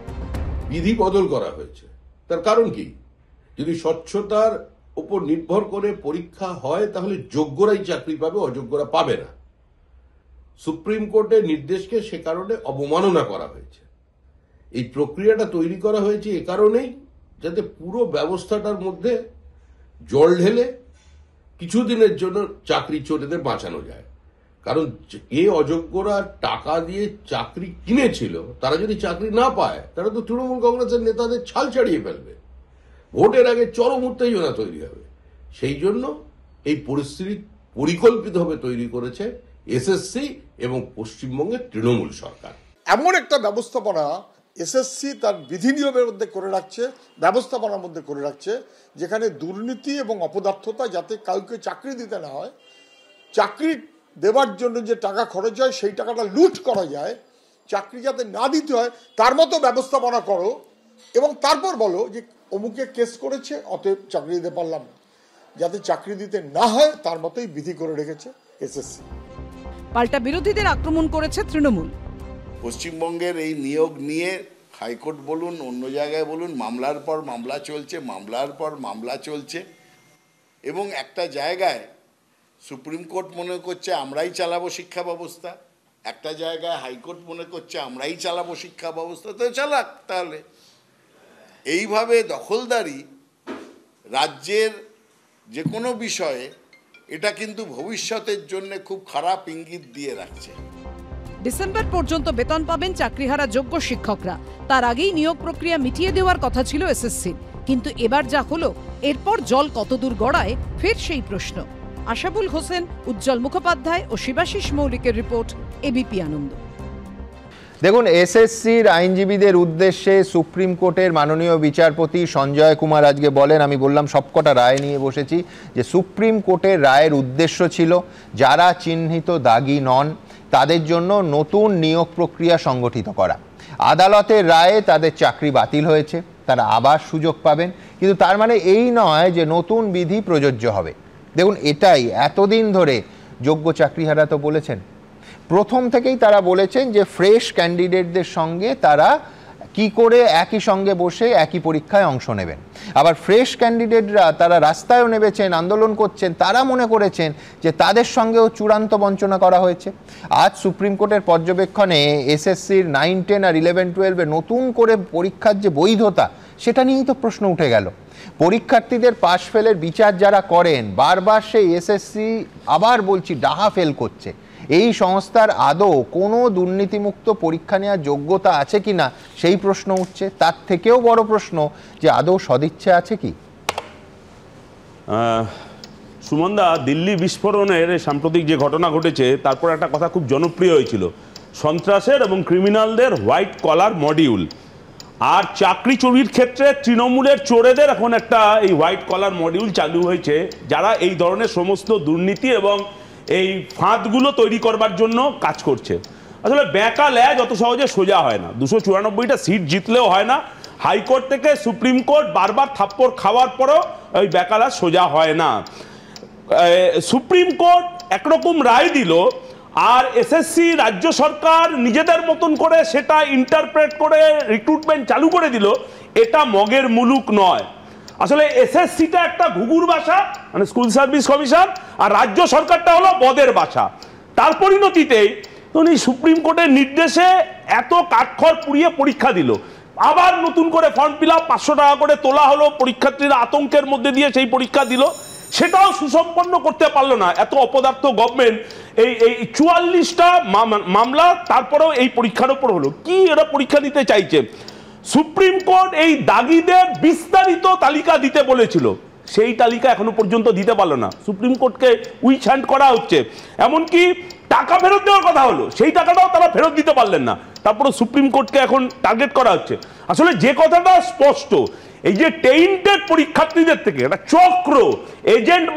বিধি বদল করা হয়েছে, তার কারণ কি? যদি স্বচ্ছতার উপর নির্ভর করে পরীক্ষা হয় তাহলে যোগ্যরাই চাকরি পাবে, অযোগ্যরা পাবে না। সুপ্রিম কোর্টের নির্দেশকে সে কারণে অবমাননা করা হয়েছে। এই প্রক্রিয়াটা তৈরি করা হয়েছে এ কারণেই যাতে পুরো ব্যবস্থাটার মধ্যে জল ঢেলে কিছুদিনের জন্য চাকরি চোরেদের বাঁচানো যায়। কারণ অযোগ্যরা টাকা দিয়ে চাকরি কিনেছিল, তারা যদি চাকরি না পায় তারা তো তৃণমূল কংগ্রেসের নেতাদের ছাল ছাড়িয়ে ফেলবে, ভোটের আগে চরম উত্তেজনা তৈরি হবে। সেই জন্য এই পরিস্থিতি পরিকল্পিতভাবে তৈরি করেছে এসএসসি এবং পশ্চিমবঙ্গের তৃণমূল সরকার। এমন একটা ব্যবস্থাপনা এসএসসি তার বিধি নিয়মের মধ্যে করে রাখছে, ব্যবস্থাপনার মধ্যে করে রাখছে, যেখানে দুর্নীতি এবং অপদার্থতা যাতে কাউকে চাকরি দিতে না হয়, চাকরি দেওয়ার জন্য যে টাকা খরচ হয় সেই টাকাটা লুট করা যায়, চাকরি যাতে না দিতে হয় তার মতো ব্যবস্থাপনা করো এবং তারপর বলো যে অমুকে কেস করেছে অতএব চাকরি দিতে পারলাম না। যাতে চাকরি দিতে না হয় তার মতোই বিধি করে রেখেছে এসএসসি। পাল্টা বিরোধীদের আক্রমণ করেছে তৃণমূল। পশ্চিমবঙ্গের এই নিয়োগ নিয়ে হাইকোর্ট বলুন, অন্য জায়গায় বলুন, মামলার পর মামলা চলছে, মামলার পর মামলা চলছে এবং একটা জায়গায় সুপ্রিম কোর্ট মনে করছে আমরাই চালাবো শিক্ষা ব্যবস্থা, একটা জায়গায় হাইকোর্ট মনে করছে আমরাই চালাবো শিক্ষা ব্যবস্থা। তো চালাক তাহলে। এইভাবে দখলদারি রাজ্যের যে কোনো বিষয়ে, এটা কিন্তু ভবিষ্যতের জন্য খুব খারাপ ইঙ্গিত দিয়ে রাখছে। ডিসেম্বর পর্যন্ত বেতন পাবেন চাকরিহারা যোগ্য শিক্ষকরা। তার আগেই নিয়োগ প্রক্রিয়া মিটিয়ে দেওয়ার কথা ছিল এসএসসির, কিন্তু এবার যা হলো এরপর জল কতদূর গড়ায় ফের সেই প্রশ্ন। আশাবুল হোসেন, উজ্জ্বল মুখোপাধ্যায় ও শিবাশিস মৌলিকের রিপোর্ট, এবিপি আনন্দ। দেখুন, এসএসসির আইনজীবীদের উদ্দেশ্যে সুপ্রিম কোর্টের মাননীয় বিচারপতি সঞ্জয় কুমার আজকে বলেন, আমি বললাম সবকটা রায় নিয়ে বসেছি, যে সুপ্রিম কোর্টের রায়ের উদ্দেশ্য ছিল যারা চিহ্নিত দাগী নন তাদের জন্য নতুন নিয়োগ প্রক্রিয়া সংগঠিত করা। আদালতের রায়ে তাদের চাকরি বাতিল হয়েছে, তারা আবার সুযোগ পাবেন, কিন্তু তার মানে এই নয় যে নতুন বিধি প্রযোজ্য হবে। দেখুন, এটাই এতদিন ধরে যোগ্য চাকরিহারা তো বলেছেন, প্রথম থেকেই তারা বলেছেন যে ফ্রেশ ক্যান্ডিডেটদের সঙ্গে তারা কি করে একই সঙ্গে বসে একই পরীক্ষায় অংশ নেবেন। আবার ফ্রেশ ক্যান্ডিডেটরা তারা রাস্তায়ও নেমেছেন, আন্দোলন করছেন, তারা মনে করেছেন যে তাদের সঙ্গেও চূড়ান্ত বঞ্চনা করা হয়েছে। আজ সুপ্রিম কোর্টের পর্যবেক্ষণে এসএসসির 9, 10 আর 11, 12 নতুন করে পরীক্ষার যে বৈধতা সেটা নিয়েই তো প্রশ্ন উঠে গেল। পরীক্ষার্থীদের পাশ ফেলের বিচার যারা করেন, বারবার সেই এসএসসি, আবার বলছি, ডাহা ফেল করছে। এই সংস্থার আদৌ কোনো দুর্নীতিমুক্ত পরীক্ষা নেওয়ার যোগ্যতা আছে কি না সেই প্রশ্ন উঠছে। তার থেকেও বড় প্রশ্ন যে আদৌ সদিচ্ছা আছে কি। সুমনদা, দিল্লি বিস্ফোরণের সাম্প্রতিক যে ঘটনা ঘটেছে তারপর একটা কথা খুব জনপ্রিয় হয়েছিল, সন্ত্রাসের এবং ক্রিমিনালদের হোয়াইট কলার মডিউল। আর চাকরি চুরির ক্ষেত্রে তৃণমূলের চোরেদের এখন একটা এই হোয়াইট কলার মডিউল চালু হয়েছে, যারা এই ধরনের সমস্ত দুর্নীতি এবং এই ফাঁদগুলো তৈরি করবার জন্য কাজ করছে। আসলে বেঁকা ল্যাজ অত সহজে সোজা হয় না, 294টা সিট জিতলেও হয় না। হাইকোর্ট থেকে সুপ্রিম কোর্ট বারবার থাপ্পড় খাওয়ার পরেও ওই বেঁকা ল্যাজ সোজা হয় না। সুপ্রিম কোর্ট একরকম রায় দিল, আর এসএসসি রাজ্য সরকার নিজেদের মতন করে সেটা ইন্টারপ্রেট করে রিক্রুটমেন্ট চালু করে দিল, এটা মগের মুলুক নয়। আসলে এসএসসিটা একটা ঘুঘুর ভাষা, মানে স্কুল সার্ভিস কমিশন, আর রাজ্য সরকারটা হলো বদের ভাষা। তার পরিণতিতেই উনি সুপ্রিম কোর্টের নির্দেশে এত কাঠখড় পুড়িয়ে পরীক্ষা দিল, আবার নতুন করে ফর্ম ফিল আপ 500 টাকা করে তোলা হলো, পরীক্ষার্থীরা আতঙ্কের মধ্যে দিয়ে সেই পরীক্ষা দিল, সেটাও সুসম্পন্ন করতে পারলো না। এত অপদার্থ গভর্নমেন্ট, এই 44টা মামলা তারপরেও এই পরীক্ষার উপর হলো। কি এরা পরীক্ষা নিতে চাইছে? সুপ্রিম কোর্ট এই দাগিদের বিস্তারিত তালিকা দিতে বলেছিল, সেই তালিকা এখনো পর্যন্ত দিতে পারলো না। সুপ্রিম কোর্টকে উইচ হ্যান্ড করা হচ্ছে, এমনকি টাকা ফেরত দেওয়ার কথা হলো, সেই টাকাটাও তারা ফেরত দিতে পারলেন না। তারপরে সুপ্রিম কোর্টকে এখন টার্গেট করা হচ্ছে। আসলে যে কথাটা স্পষ্ট, এই যে টেইন্টেড পরীক্ষার্থীদের থেকে একটা চক্র এজেন্ট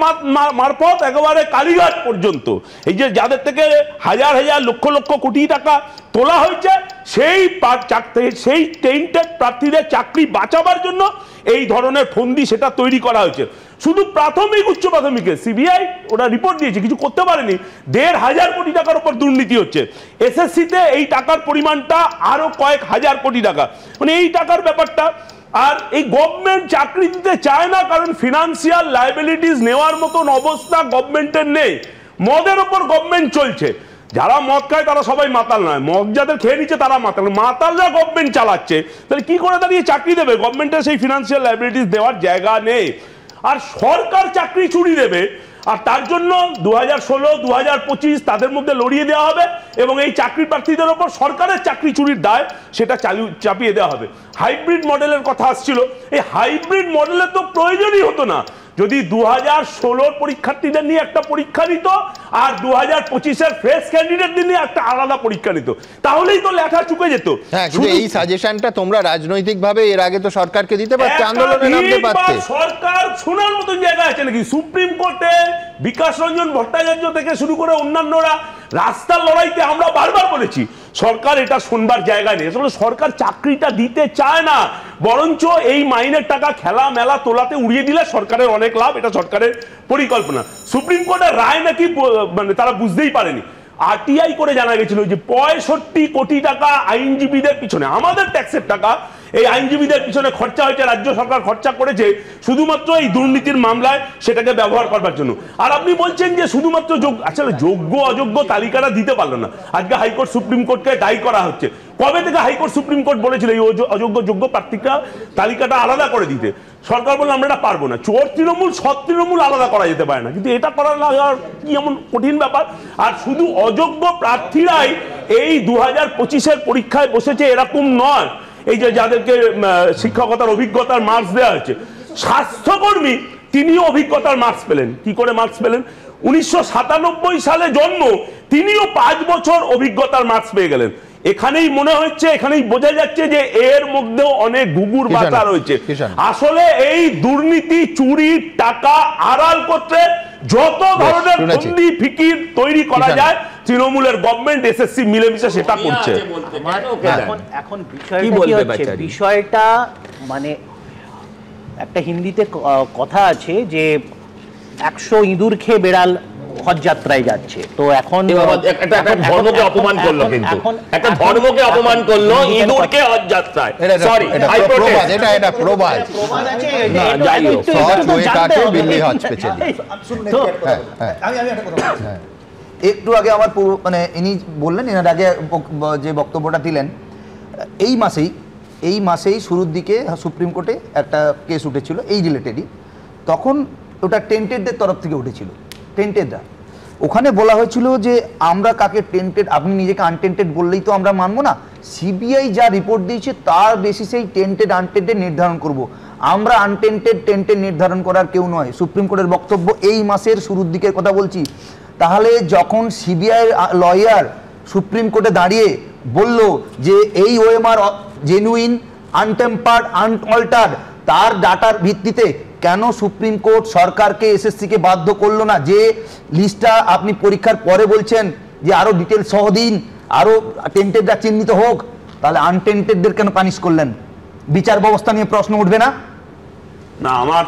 মারফত একেবারে কালীঘাট পর্যন্ত, এই যে যাদের থেকে হাজার হাজার লক্ষ লক্ষ কোটি টাকা তোলা হয়েছে, সেই টেইন্টেড প্রার্থীদের চাকরি বাঁচাবার জন্য এই ধরনের ফন্দি সেটা তৈরি করা হয়েছে। শুধু প্রাথমিক উচ্চ প্রাথমিকে সিবিআই ওরা রিপোর্ট দিয়েছে, কিছু করতে পারেনি। 1,500 কোটি টাকার উপর দুর্নীতি হচ্ছে। এসএসসিতে এই টাকার পরিমাণটা আরো কয়েক হাজার কোটি টাকা, মানে এই টাকার ব্যাপারটা। আর এই গভর্নমেন্ট চাকরি দিতে চায় না, কারণ ফিনান্সিয়াল লায়াবিলিটিস নেওয়ার মতন অবস্থা গভর্নমেন্টের নেই। মদের ওপর গভর্নমেন্ট চলছে, যারা মদ খায় তারা সবাই মাতাল নয়, মদ যাদের খেয়ে নিচ্ছে তারা মাতাল। মাতালরা গভর্নমেন্ট চালাচ্ছে, তাহলে কি করে দাঁড়িয়ে চাকরি দেবে? গভর্নমেন্টের সেই ফিনান্সিয়াল লায়াবিলিটিস দেওয়ার জায়গা নেই। আর সরকার চাকরি চুরি দেবে, আর তার জন্য 2016, 2025 তাদের মধ্যে লড়িয়ে দেওয়া হবে, এবং এই চাকরি প্রার্থীদের ওপর সরকারের চাকরি চুরির দায় সেটা চাপিয়ে দেওয়া হবে। হাইব্রিড মডেলের কথা আসছিল, এই হাইব্রিড মডেলের তো প্রয়োজনই হতো না যদি 2016 পরীক্ষার্থীদের নিয়ে একটা পরীক্ষা নিত, আর 2025-এর ফ্রেশ ক্যান্ডিডেটদের নিয়ে একটা আলাদা পরীক্ষা নিত, তাহলেই তো লেখা চুকে যেত। হ্যাঁ, কিন্তু এই সাজেশনটা তোমরা রাজনৈতিকভাবে এর আগে তো সরকারকে দিতে পারতে, আন্দোলনে নামতে পারতে। সরকার শোনার মতন জায়গা আছে নাকি? সুপ্রিম কোর্টে বিকাশ রঞ্জন ভট্টাচার্য থেকে শুরু করে অন্যান্যরা রাস্তার লড়াইতে আমরা বারবার বলেছি, সরকার এটা শুনবার জায়গা নেই। আসলে সরকার চাকরিটা দিতে চায় না, বরঞ্চ এই মাইনের টাকা খেলা মেলা তোলাতে উড়িয়ে দিলে সরকারের অনেক লাভ, এটা সরকারের পরিকল্পনা। সুপ্রিম কোর্টের রায় নাকি মানে তারা বুঝতেই পারেনি। আরটিআই করে জানা গেছিল যে 65 কোটি টাকা আইনজীবীদের পিছনে, আমাদের ট্যাক্সের টাকা, এই আইনজীবীদের পিছনে খরচা হয়েছে, রাজ্য সরকার খরচা করেছে শুধুমাত্র এই দুর্নীতির মামলায় সেটাকে ব্যবহার করবার জন্য। আর আপনি বলছেন যে শুধুমাত্র আসলে যোগ্য অযোগ্য তালিকাটা দিতে পারলো না। আজকে হাইকোর্ট সুপ্রিম কোর্টকে দায়ী করা হচ্ছে। কবে থেকে হাইকোর্ট সুপ্রিম কোর্ট বলেছিল এই অযোগ্য যোগ্য প্রার্থীটা তালিকাটা আলাদা করে দিতে? সরকার বললো আমরা এটা পারবো না। চোর তৃণমূল, সৎ তৃণমূল আলাদা করা যেতে পারে না, কিন্তু এটা করার কি এমন কঠিন ব্যাপার? আর শুধু অযোগ্য প্রার্থীরাই এই 2025-এর পরীক্ষায় বসেছে এরকম নয়। এই যে যাদেরকে শিক্ষকতার অভিজ্ঞতার মার্কস দেওয়া হয়েছে, স্বাস্থ্যকর্মী তিনিও অভিজ্ঞতার মার্কস পেলেন। কি করে মার্কস পেলেন? 1997 সালে জন্ম, তিনিও 5 বছর অভিজ্ঞতার মার্কস পেয়ে গেলেন। এখানেই মনে হচ্ছে, এখানেই বোঝা যাচ্ছে যে এর মধ্যেও অনেক ঘুঘুর বাতা রয়েছে। আসলে এই দুর্নীতি চুরির টাকা আড়াল করতে যত ধরনের ফন্দি ফিকির তৈরি করা যায়, তৃণমূলের গভর্নমেন্ট এসএসসি মিলেমিশে সেটা করছে। এখন বিষয়টা মানে একটা হিন্দিতে কথা আছে যে 100 ইঁদুর খেয়ে বেড়াল হজ যাত্রায় যাচ্ছে। তো এখন একটা ধর্মকে অপমান করলো, কিন্তু একটা ধর্মকে অপমান করলো, ইঁদুরকে হজ যাত্রায়। সরি, এটা প্রবাদ। যাই হোক, আমি একটা কথা বলছি। একটু আগে আমার মানে ইনি বললেন, এনার আগে যে বক্তব্যটা দিলেন, এই মাসেই শুরুর দিকে সুপ্রিম কোর্টে একটা কেস উঠেছিল এই রিলেটেডই। তখন ওটা টেন্টেডদের তরফ থেকে উঠেছিল, টেন্টেডরা। ওখানে বলা হয়েছিল যে আমরা কাকে টেন্টেড, আপনি নিজেকে আনটেন্টেড বললেই তো আমরা মানবো না, সিবিআই যা রিপোর্ট দিয়েছে তার বেসিসেই টেন্টেড আনটেন্টেড নির্ধারণ করব, আমরা আনটেন্টেড টেন্টেড নির্ধারণ করার কেউ নয়। সুপ্রিম কোর্টের বক্তব্য এই মাসের শুরুর দিকের কথা বলছি। তাহলে যখন সিবিআই লয়ার সুপ্রিম কোর্টে দাঁড়িয়ে বলল যে এই ওএমআর জেনুইন, আনটেম্পার্ড, আনঅল্টার্ড, তার ডাটার ভিত্তিতে কেন সুপ্রিম কোর্ট সরকারকে, এসএসসিকে বাধ্য করলো না যে লিস্টটা আপনি পরীক্ষার পরে বলছেন যে আরো ডিটেল সহ দিন, আরো টেন্টেডরা চিহ্নিত হোক? তাহলে আনটেন্টেডদের কেন পানিশ করলেন? বিচার ব্যবস্থা নিয়ে প্রশ্ন উঠবে না? না আমার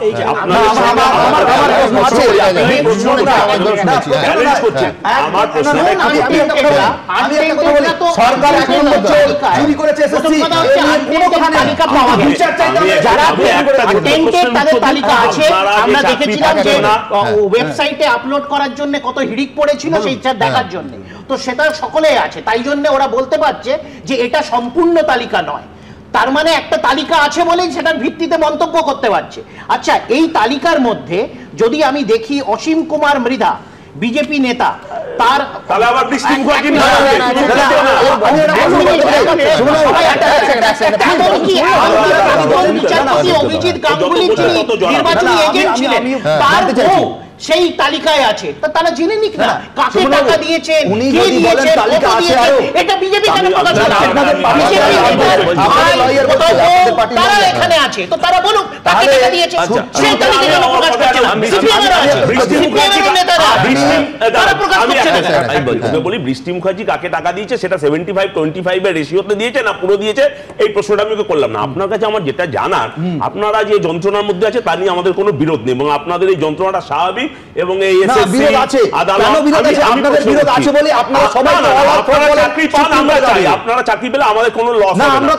ওয়েবসাইটে আপলোড করার জন্য কত হিড়িক পড়েছিল সেইটা দেখার জন্য, তো সেটা সকলেই আছে, তাই জন্য ওরা বলতে পারছে যে এটা সম্পূর্ণ তালিকা নয়। তার মানে একটা তালিকা আছে বলেই সেটার ভিত্তিতে মন্তব্য করতে পারছে। আচ্ছা, এই তালিকার মধ্যে যদি আমি দেখি অসীম কুমার মৃধা বিজেপি নেতা, তার তাহলে আবার বৃষ্টি মুখার্জি অভিজিৎ গাঙ্গুলি যিনি নির্বাচনী এজেন্ট ছিলেন তার সেই তালিকায় আছে, তারা জেনে নিক না কাকে টাকা দিয়েছেন, কে দিয়েছেন, কত দিয়েছেন, এটা বিজেপি কেন প্রকাশ করছে? তারা এখানে আছে, তো তারা বলুক কাকে টাকা দিয়েছে, সেই তালিকা কেন প্রকাশ করছে না? বলি বৃষ্টি মুখার্জি কাকে টাকা দিয়েছে, সেটা 75-25 এর রেশিওতে দিয়েছে না পুরো দিয়েছে, এই প্রশ্নটা আমি করলাম না। আপনার কাছে আমার যেটা জানার, আপনারা যে যন্ত্রণার মধ্যে আছে তা নিয়ে আমাদের কোনো বিরোধ নেই এবং আপনাদের এই যন্ত্রণাটা স্বাভাবিক এবং এই এসএসসি আপনারা চাকরি পেলে আমাদের কোনো লস হবে না,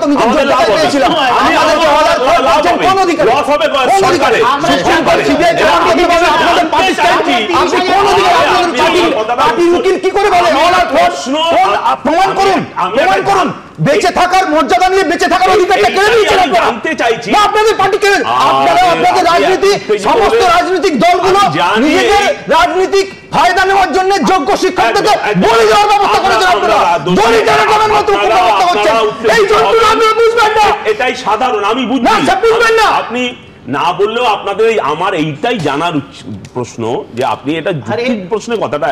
লস হবে সরকারে। বেঁচে থাকার মর্যাদা নিয়ে বেঁচে থাকার অধিকারটা কেড়ে নিয়েছেন আপনারা। জানতে চাইছি না আপনাদের পার্টি কেড়ে, আপনারা আপনাদের রাজনীতি, সমস্ত রাজনৈতিক দলগুলো নিজেদের রাজনৈতিক ফায়দা নেওয়ার জন্য যোগ্য শিক্ষকদেরকে বলি দেওয়ার ব্যবস্থা করেছেন আপনারা। দলিতের জন্য মাত্র ব্যবস্থা করছেন, এই যন্ত্রণা আপনারা বুঝবেন না। এটাই সাধারণ, আমি বুঝি না বুঝবেন না। আপনি না বললেও আপনাদের আমার এইটাই জানার প্রশ্ন যে আপনি এটা যুক্তির প্রশ্নের কথাটা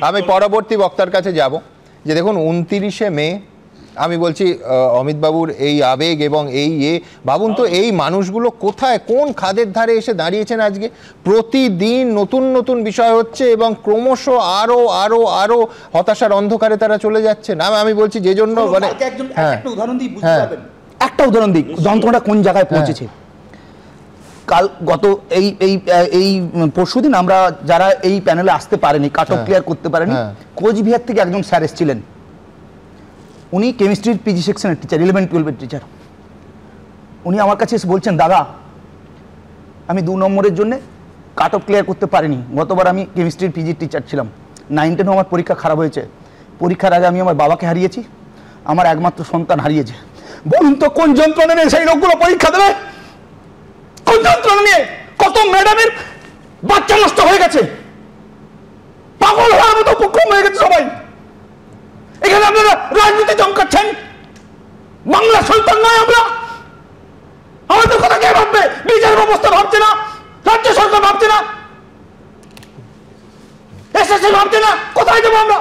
আমি পরবর্তী বক্তার কাছে যাব। যে দেখুন 29শে মে আমি বলছি অমিতবাবুর এই আবেগ এবং এই ভাবুন তো এই মানুষগুলো কোথায় কোন খাদের ধারে এসে দাঁড়িয়েছেন আজকে। প্রতিদিন নতুন নতুন বিষয় হচ্ছে এবং ক্রমশ আরো আরো আরো হতাশার অন্ধকারে তারা চলে যাচ্ছে। না আমি বলছি যে জন্য মানে একটা উদাহরণ দিই, বুঝতে পারবেন। একটা উদাহরণ দিই যন্ত্রণা কোন জায়গায় পৌঁছেছে। কাল গত এই পরশুদিন আমরা যারা এই প্যানেলে আসতে পারেনি, কাট অফ ক্লিয়ার করতে পারেনি, কোচবিহার থেকে একজন স্যার এসেছিলেন। উনি কেমিস্ট্রির পিজি সেকশনের টিচার, 11-12 টিচার। উনি আমার কাছে এসে বলছেন, দাদা আমি 2 নম্বরের জন্য কাট অফ ক্লিয়ার করতে পারিনি। গতবার আমি কেমিস্ট্রির পিজির টিচার ছিলাম, 9-10 আমার পরীক্ষা খারাপ হয়েছে। পরীক্ষার আগে আমি আমার বাবাকে হারিয়েছি, আমার একমাত্র সন্তান হারিয়েছে। বলুন তো কোন যন্ত্রণা নিয়ে সেই লোকগুলো পরীক্ষা দেবে? কোন যন্ত্রণা নিয়ে? কত ম্যাডামের বাচ্চা নষ্ট হয়ে গেছে, পাগল হওয়ার মতো উপক্রম হয়ে গেছে সবাই। এখানে আপনারা রাজনীতি চমকাচ্ছেন। বাংলা সন্তান নয় আমরা, আমাদের কথা কে ভাববে? বিচার ব্যবস্থা ভাবছে না, রাজ্য সরকার ভাবছে না, এসএসসি ভাবছে না, কোথায় যাবো আমরা?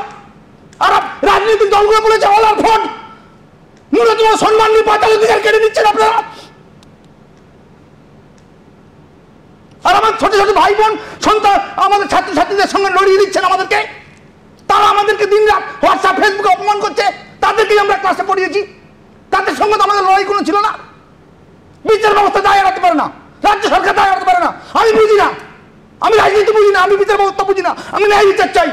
আর রাজনৈতিক দলগুলো বলেছে অল আর ফ্রড, ন্যূনতম সম্মান নিয়ে বাঁচার অধিকার কেড়ে নিচ্ছেন আপনারা। আর আমার ছোট ছোট ভাই বোন সন্তান আমাদের ছাত্রছাত্রীদের সঙ্গে লড়িয়ে দিচ্ছেন আমাদেরকে। তারা আমাদেরকে দিন রাত হোয়াটসঅ্যাপ ফেসবুকে অপমান করছে। তাদেরকে আমরা ক্লাসে পড়িয়েছি, তাদের সঙ্গে তো আমাদের লড়াই কোনো ছিল না। বিচার ব্যবস্থা দায় এড়াতে পারে না, রাজ্য সরকার দায় এড়াতে পারে না। আমি বুঝি না, আমি রাজনীতি বুঝি না, আমি বিচার ব্যবস্থা বুঝি না, আমি ন্যায় বিচার চাই।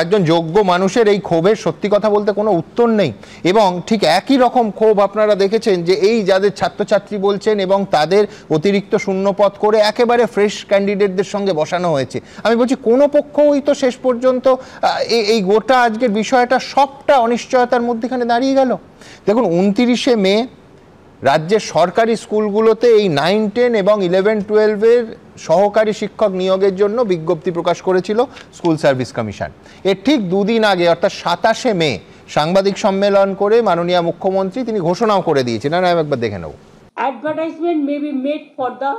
একজন যোগ্য মানুষের এই ক্ষোভের সত্যি কথা বলতে কোনো উত্তর নেই। এবং ঠিক একই রকম ক্ষোভ আপনারা দেখেছেন যে এই যাদের ছাত্রছাত্রী বলছেন এবং তাদের অতিরিক্ত শূন্যপদ করে একেবারে ফ্রেশ ক্যান্ডিডেটদের সঙ্গে বসানো হয়েছে। আমি বলছি কোনো পক্ষই তো শেষ পর্যন্ত এই গোটা আজকের বিষয়টা সবটা অনিশ্চয়তার মধ্যেখানে দাঁড়িয়ে গেল। দেখুন 29শে মে রাজ্যের সরকারি স্কুলগুলোতে এই 9, 10 এবং 11-12 সহকারী শিক্ষক নিয়োগের জন্য বিজ্ঞপ্তি প্রকাশ করেছিল স্কুল সার্ভিস কমিশন। এর ঠিক 2 দিন আগে অর্থাৎ 27শে মে সাংবাদিক সম্মেলন করে মাননীয় মুখ্যমন্ত্রী তিনি ঘোষণাও করে দিয়েছেন। আমি একবার দেখে নেব। Advertisement may be made for the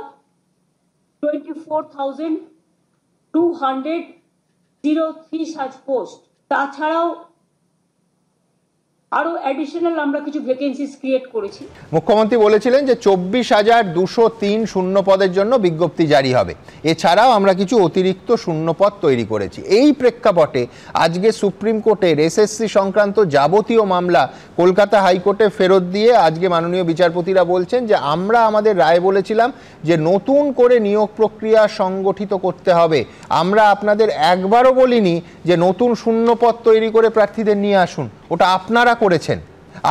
24,203 such post. তাছাড়াও আরো অ্যাডিশনাল আমরা কিছু ভ্যাকেন্সিস ক্রিয়েট করেছি। মুখ্যমন্ত্রী বলেছিলেন যে 24,203 শূন্য পদের জন্য বিজ্ঞপ্তি জারি হবে। এছাড়াও আমরা কিছু অতিরিক্ত শূন্য পদ তৈরি করেছি। এই প্রেক্ষাপটে আজকে সুপ্রিম কোর্টের এসএসসি সংক্রান্ত যাবতীয় মামলা কলকাতা হাইকোর্টে ফেরত দিয়ে আজকে মাননীয় বিচারপতিরা বলছেন যে আমরা আমাদের রায় বলেছিলাম যে নতুন করে নিয়োগ প্রক্রিয়া সংগঠিত করতে হবে। আমরা আপনাদের একবারও বলিনি যে নতুন শূন্য পদ তৈরি করে প্রার্থীদের নিয়ে আসুন, ওটা আপনারা করেছেন।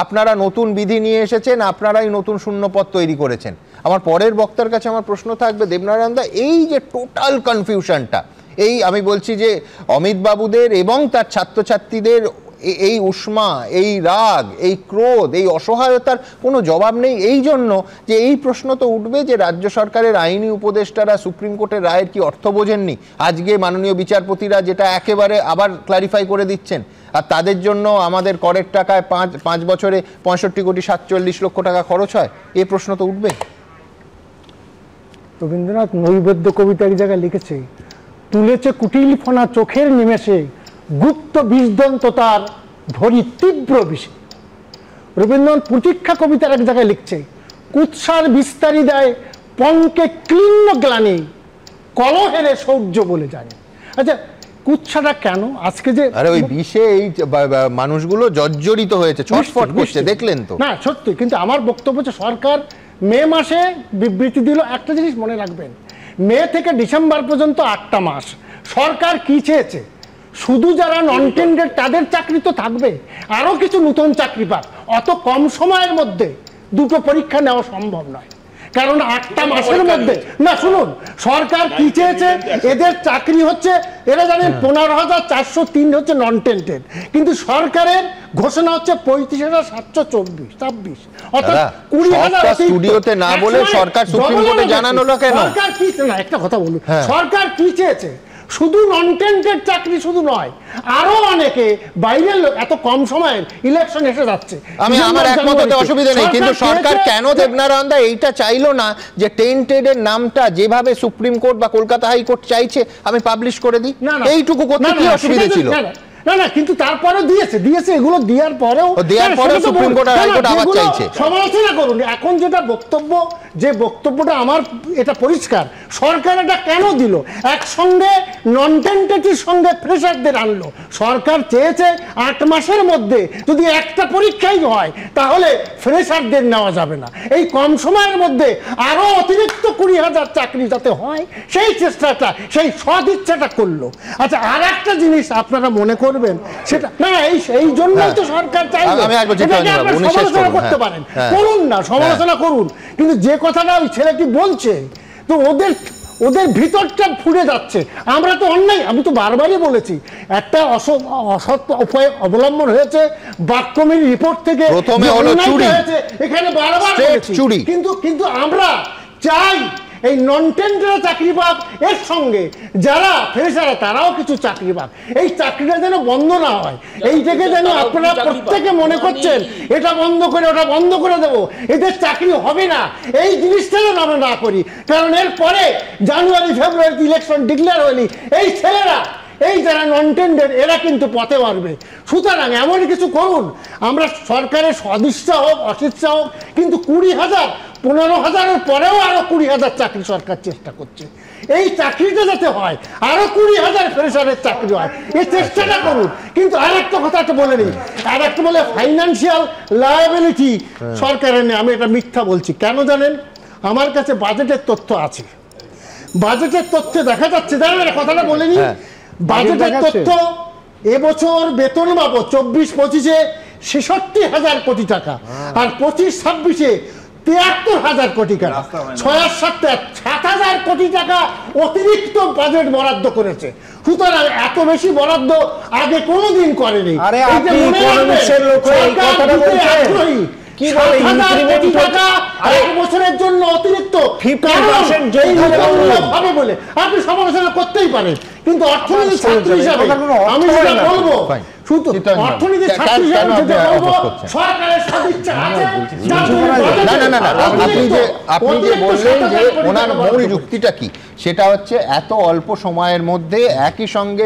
আপনারা নতুন বিধি নিয়ে এসেছেন, আপনারাই নতুন শূন্যপদ তৈরি করেছেন। আমার পরের বক্তার কাছে আমার প্রশ্ন থাকবে, দেবনারায়ণ দা, এই যে টোটাল কনফিউশনটা, এই আমি বলছি যে অমিত বাবুদের এবং তার ছাত্রছাত্রীদের এই উষ্মা, এই রাগ, এই ক্রোধ, এই অসহায়তার কোনো জবাব নেই। এই জন্য যে এই প্রশ্ন তো উঠবে যে রাজ্য সরকারের আইনি উপদেষ্টারা সুপ্রিম কোর্টের রায়ের কি অর্থ বোঝেননি। আজকে মাননীয় বিচারপতিরা যেটা একেবারে আবার ক্লারিফাই করে দিচ্ছেন, আর তাদের জন্য আমাদের করের টাকায় 5 বছরে 65,47,00,000 টাকা খরচ হয়, এই প্রশ্ন তো উঠবে। রবীন্দ্রনাথ নৈবেদ্য কবিতা এক জায়গায় লিখেছে, তুলেছে কুটিল ফোনা চোখের নিমেষে, গুপ্ত বিষদন্ত তার ধরি তীব্র বিষে। রবীন্দ্রনাথ প্রতীক্ষা কবিতার এক জায়গায় লিখছে, কুৎসার বিস্তারি দেয় পঙ্কে ক্লিন্ন গ্লানি, কলহেরে সৌর্য বলে জানে। আচ্ছা, কুৎসাটা কেন আজকে যে আরে ওই বিষে এই মানুষগুলো জর্জরিত হয়েছে, ছটফট করছে, দেখলেন তো? না সত্যি, কিন্তু আমার বক্তব্য হচ্ছে সরকার মে মাসে বিবৃতি দিল। একটা জিনিস মনে রাখবেন, মে থেকে ডিসেম্বর পর্যন্ত 8টা মাস সরকার কি চেয়েছে? শুধু যারা নন টেন্ডার তাদের চাকরি তো থাকবে, আরো কিছু নতুন চাকরি পাক। অত কম সময়ের মধ্যে দুটো পরীক্ষা নেওয়া সম্ভব নয়, কারণ 8টা মাসের মধ্যে। না শুনুন, সরকার কি চেয়েছে? এদের চাকরি হচ্ছে, এরা জানেন 15,403 হচ্ছে নন টেন্ডার, কিন্তু সরকারের ঘোষণা হচ্ছে 35,726, অর্থাৎ 20,000 স্টুডিওতে না বলে সরকার সুপ্রিম কোর্টে জানানো না কেন? সরকার কি না, একটা কথা বলুন, সরকার কি চেয়েছে? শুধু নন টেন্ডার চাকরি শুধু নয়, আরো অনেকে বাইরের লোক, এত কম সময়ের ইলেকশন এসে যাচ্ছে। আমি আমার একমততে অসুবিধা নেই, কিন্তু সরকার কেন দেবনারায়ণ দা এইটা চাইলো না যে টেন্টেডের নামটা যেভাবে সুপ্রিম কোর্ট বা কলকাতা হাইকোর্ট চাইছে আমি পাবলিশ করে দিই? এইটুকু করতে কি অসুবিধা ছিল? না না, কিন্তু তারপরে দিয়েছে এগুলো দেওয়ার পরেও সুপ্রিম কোর্ট হাইকোর্ট আবার চাইছে। সমালোচনা করুন। এখন যেটা বক্তব্য, যে বক্তব্যটা আমার এটা পরিষ্কার, সরকার এটা কেন দিল? একসঙ্গে নন টেন্টেটির সঙ্গে ফ্রেশারদের আনলো। সরকার চেয়েছে 8 মাসের মধ্যে যদি একটা পরীক্ষাই হয় তাহলে ফ্রেশারদের নেওয়া যাবে না। এই কম সময়ের মধ্যে আরো অতিরিক্ত 20,000 চাকরি যাতে হয়, সেই চেষ্টাটা, সেই সদিচ্ছাটা করলো। আচ্ছা, আর একটা জিনিস আপনারা মনে করবেন, সেটা না, এই জন্যই তো সরকার চাইলো। সমালোচনা করতে পারেন, করুন না, সমালোচনা করুন, কিন্তু যে কথাটা ওই ছেলেটি বলছে, তো ওদের ভিতরটা ফুটে যাচ্ছে। আমরা তো অন্যায়, আমি তো বারবারই বলেছি, একটা অসৎ উপায় অবলম্বন হয়েছে বাক্যমির রিপোর্ট থেকে, প্রথমে হলো চুরি, এখানে বারবার চুরি, কিন্তু আমরা চাই এই নন টেন্ডার চাকরি পাক, এর সঙ্গে যারা ফ্রেশার তারাও কিছু চাকরি পাক। এই চাকরিটা যেন বন্ধ না হয়, এইটাকে যেন আপনারা প্রত্যেকে মনে করছেন এটা বন্ধ করে ওটা বন্ধ করে দেবো, এদের চাকরি হবে না, এই জিনিসটা যেন আমরা না করি। কারণ এর পরে জানুয়ারি ফেব্রুয়ারিতে ইলেকশন ডিক্লেয়ার হয়নি, এই ছেলেরা, এই যারা নন টেন্ডার, এরা কিন্তু পথে মারবে। সুতরাং এমন কিছু করুন, আমরা সরকারের সদিচ্ছা হোক অসিচ্ছা হোক, কিন্তু 20,000, 15,000-এর পরেও আরো 20,000 চাকরি সরকার চেষ্টা করছে। এই চাকরিটা যাতে হয়, আরো 20,000 ফ্রেশারের চাকরি হয়, এই চেষ্টাটা করুন। কিন্তু আর একটা কথা বলে নিই, আর একটা বলে ফাইন্যান্সিয়াল লায়াবিলিটি সরকারের নেই। আমি এটা মিথ্যা বলছি, কেন জানেন? আমার কাছে বাজেটের তথ্য আছে, বাজেটের তথ্যে দেখা যাচ্ছে, জানেন কথাটা বলে নিই, বাজেটের তথ্য এবছর বেতন বাবদ 24-25-এ 66,000 কোটি টাকা, আর 25-26-এ 73,000 কোটি টাকা, 7,000 কোটি টাকা অতিরিক্ত বাজেট বরাদ্দ করেছে। সুতরাং এত বেশি বরাদ্দ আগে কোনোদিন করেনি। বছরের জন্য অতিরিক্ত বলে আপনি সমালোচনা করতেই পারেন, কিন্তু অর্থনীতি ছাত্র হিসাবে আমি যেটা বলবো, শুধু অর্থনীতি ছাত্র হিসাবে যেটা বলবো, সরকারের সদিচ্ছা আছে। আপনি যে বললেন যে ওনার মূল যুক্তিটা কি, সেটা হচ্ছে এত অল্প সময়ের মধ্যে একই সঙ্গে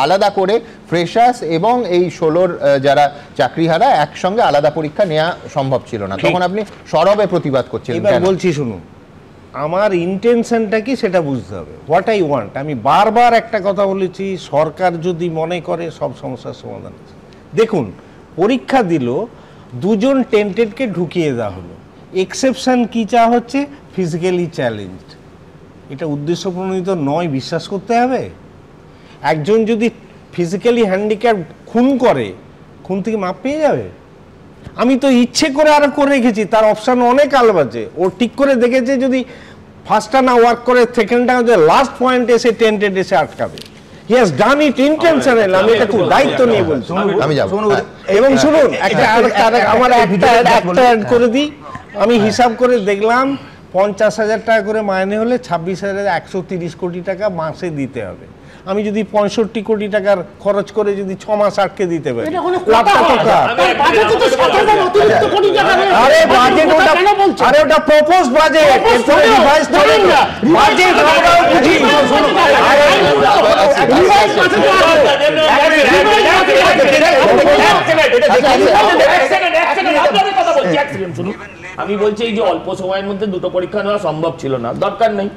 আলাদা করে ফ্রেশার্স এবং এই 16 যারা চাকরিহারা একসঙ্গে আলাদা পরীক্ষা নেওয়া সম্ভব ছিল না, তখন আপনি সরবে প্রতিবাদ করছেন। এবার বলছি শুনুন, আমার ইন্টেনশনটা কি সেটা বুঝতে হবে, হোয়াট আই ওয়ান্ট। আমি বারবার একটা কথা বলেছি, সরকার যদি মনে করে সব সমস্যার সমাধান আছে। দেখুন, পরীক্ষা দিল, 2 জন টেন্টেডকে ঢুকিয়ে দেওয়া হলো, এক্সেপশন কি চা হচ্ছে, ফিজিক্যালি চ্যালেঞ্জড। এটা উদ্দেশ্য প্রণোদিত নয়, বিশ্বাস করতে হবে। একজন যদি ফিজিক্যালি হ্যান্ডিক্যাপ খুন করে, খুন থেকে মাপ পেয়ে যাবে? আমি তো ইচ্ছে করে আরো করে রেখেছি, তার অপশন অনেক আলাদা আছে। ও ঠিক করে দেখেছে যদি ফার্স্টটা না ওয়ার্ক করে সেকেন্ডটা লাস্ট পয়েন্ট এসে টেন্টেড এসে আটকাবে। He has done it intentional. আমি এটা খুব দায়িত্ব নিয়ে বলছি। আমি যাব। এবং শুনুন, আমার একটা অ্যাড করে দিই। আমি হিসাব করে দেখলাম 50,000 টাকা করে মাইনে হলে 26,130 কোটি টাকা মাসে দিতে হবে। আমি যদি 65 কোটি টাকার খরচ করে যদি 6 মাস আটকে দিতে পারি, আরে বাজেট ওটা প্রপোজ বাজেট, রিভাইজ করেন না বাজেট, আমরাও বুঝি। আমি বলছি এই যে অল্প সময়ের মধ্যে 2টো পরীক্ষা নেওয়া সম্ভব ছিল না, দরকার নেই।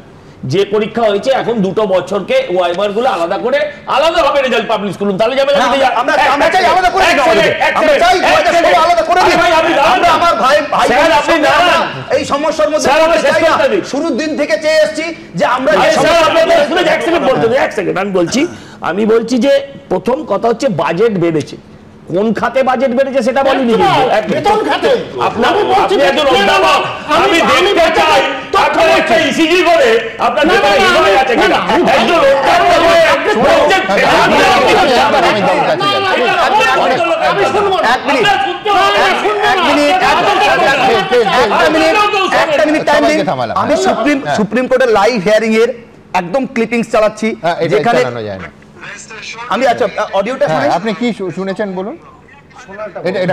যে পরীক্ষা হয়েছে এখন 2 বছরকে ওয়াইবার গুলো আলাদা করে আলাদা হবে রেজাল্ট পাবলিশ করুন, তাহলে যাবে। আমরা চাই আলাদা করে দিন, আমরা চাই আলাদা করে দিন। আমরা আমার ভাই এই সমস্যার মধ্যে শুরুর দিন থেকে চেয়ে এসেছি যে আমরা আমি বলছি যে প্রথম কথা হচ্ছে বাজেট বেড়েছে। কোন খাতে বাজেট বেড়েছে সেটা বলিনি, বেতন খাতে। আপনি একজন অধ্যাপক, আমি দেখতে চাই আপনার একটা ইসিজি করে আপনার ভেতরে হৃদয় আছে কিনা। একজন আমি সুপ্রিম কোর্টের লাইভ হিয়ারিং এর একদম ক্লিপিংস চালাচ্ছি, যেখানে আমি আচ্ছা অডিওটা শুনে আপনি কি শুনেছেন বলুন।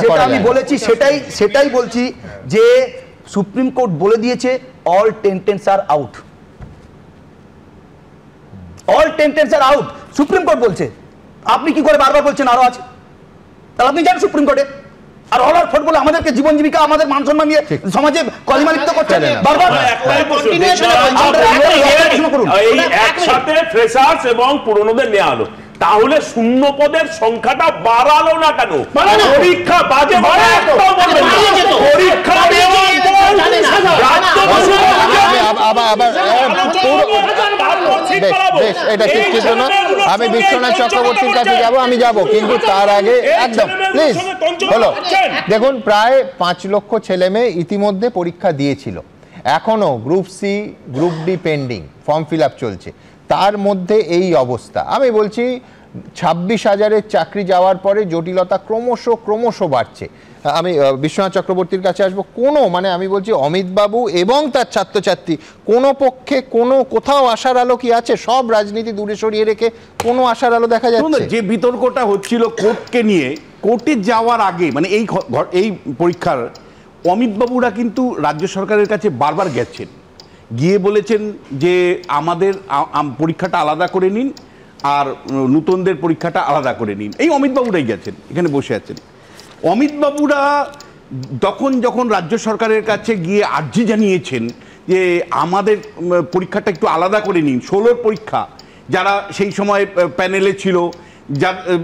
যেটা আমি বলেছি সেটাই বলছি যে সুপ্রিম কোর্ট বলে দিয়েছে অল টেন্টেন্স আর আউট, অল টেন্টেন্স আর আউট। সুপ্রিম কোর্ট বলছে, আপনি কি করে বারবার বলছেন আরো আছে? তাহলে আপনি যান সুপ্রিম কোর্টে। আর অলার ফোর্ট বলে আমাদেরকে জীবন জীবিকা আমাদের মান সম্মান নিয়ে সমাজে কলিমালিপ্ত করছে বারবার। একসাথে ফ্রেশার্স এবং পুরনোদের নেওয়া হলো, তাহলে শূন্য পদের সংখ্যাটা বাড়ালো না কেন? পরীক্ষা বাজে পরীক্ষা আমি বিশ্বনাথ চক্রবর্তীর কাছে যাব, আমি যাব, কিন্তু তার আগে একদম প্লিজ হলো। দেখুন, প্রায় 5 লক্ষ ছেলে মেয়ে ইতিমধ্যে পরীক্ষা দিয়েছিল, এখনো group C group D pending, form fill up চলছে, তার মধ্যে এই অবস্থা। আমি বলছি 26,000-এর চাকরি যাওয়ার পরে জটিলতা ক্রমশ বাড়ছে। আমি বিশ্বনাথ চক্রবর্তীর কাছে আসবো। কোনো মানে আমি বলছি অমিতবাবু এবং তার ছাত্রছাত্রী কোনো পক্ষে কোথাও আশার আলো কি আছে? সব রাজনীতি দূরে সরিয়ে রেখে কোনো আশার আলো দেখা যাচ্ছে? যে বিতর্কটা হচ্ছিল কোর্টকে নিয়ে, কোর্টে যাওয়ার আগে মানে এই পরীক্ষার অমিতবাবুরা কিন্তু রাজ্য সরকারের কাছে বারবার গেছেন, গিয়ে বলেছেন যে আমাদের পরীক্ষাটা আলাদা করে নিন আর নূতনদের পরীক্ষাটা আলাদা করে নিন। এই অমিতবাবুরাই গেছেন, এখানে বসে আছেন। অমিতবাবুরা যখন রাজ্য সরকারের কাছে গিয়ে আর্জি জানিয়েছেন যে আমাদের পরীক্ষাটা একটু আলাদা করে নিন, 16 পরীক্ষা যারা সেই সময় প্যানেলে ছিল,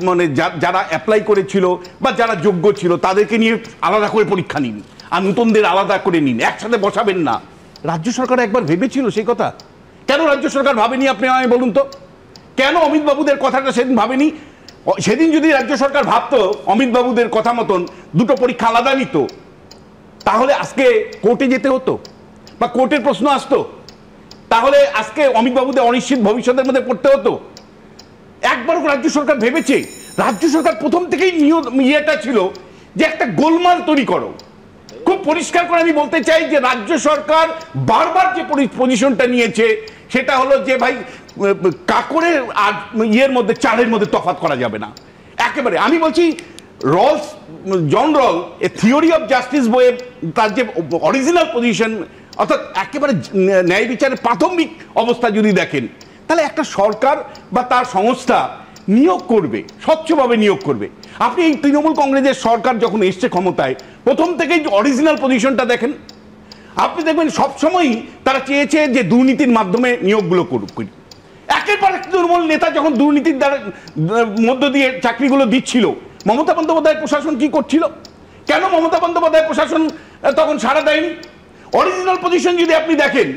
মানে যারা অ্যাপ্লাই করেছিল বা যারা যোগ্য ছিল তাদেরকে নিয়ে আলাদা করে পরীক্ষা নিন আর নূতনদের আলাদা করে নিন, একসাথে বসাবেন না। রাজ্য সরকার একবার ভেবেছিল সেই কথা? কেন রাজ্য সরকার ভাবেনি আপনি আমায় বলুন তো? কেন অমিতবাবুদের কথাটা সেদিন ভাবেনি? সেদিন যদি রাজ্য সরকার ভাবতো অমিতবাবুদের কথা মতন 2টো পরীক্ষা আলাদা নিত, তাহলে আজকে কোর্টে যেতে হতো বা কোর্টের প্রশ্ন আসতো, তাহলে আজকে অমিতবাবুদের অনিশ্চিত ভবিষ্যতের মধ্যে পড়তে হতো। একবারও রাজ্য সরকার ভেবেছে? রাজ্য সরকার প্রথম থেকেই ইয়েটা ছিল যে একটা গোলমাল তৈরি করো। খুব পরিষ্কার করে আমি বলতে চাই যে রাজ্য সরকার বারবার যে পজিশনটা নিয়েছে সেটা হলো যে ভাই কাকড়ের আর ইয়ের মধ্যে চালের মধ্যে তফাৎ করা যাবে না একেবারে। আমি বলছি Rawls, John Rawls a theory of justice বইয়ে তার যে অরিজিনাল পজিশন, অর্থাৎ একেবারে ন্যায় বিচারের প্রাথমিক অবস্থা যদি দেখেন, তাহলে একটা সরকার বা তার সংস্থা নিয়োগ করবে, স্বচ্ছভাবে নিয়োগ করবে। আপনি এই তৃণমূল কংগ্রেসের সরকার যখন এসছে ক্ষমতায়, প্রথম থেকেই অরিজিনাল পজিশনটা দেখেন, আপনি দেখবেন সবসময়ই তারা চেয়েছে যে দুর্নীতির মাধ্যমে নিয়োগগুলো করুক। একের পর এক তৃণমূল নেতা যখন দুর্নীতির দ্বারা মধ্য দিয়ে চাকরিগুলো দিচ্ছিল, মমতা বন্দ্যোপাধ্যায়ের প্রশাসন কি করছিল? কেন মমতা বন্দ্যোপাধ্যায়ের প্রশাসন তখন সাড়া দেয়নি? অরিজিনাল পজিশন যদি আপনি দেখেন,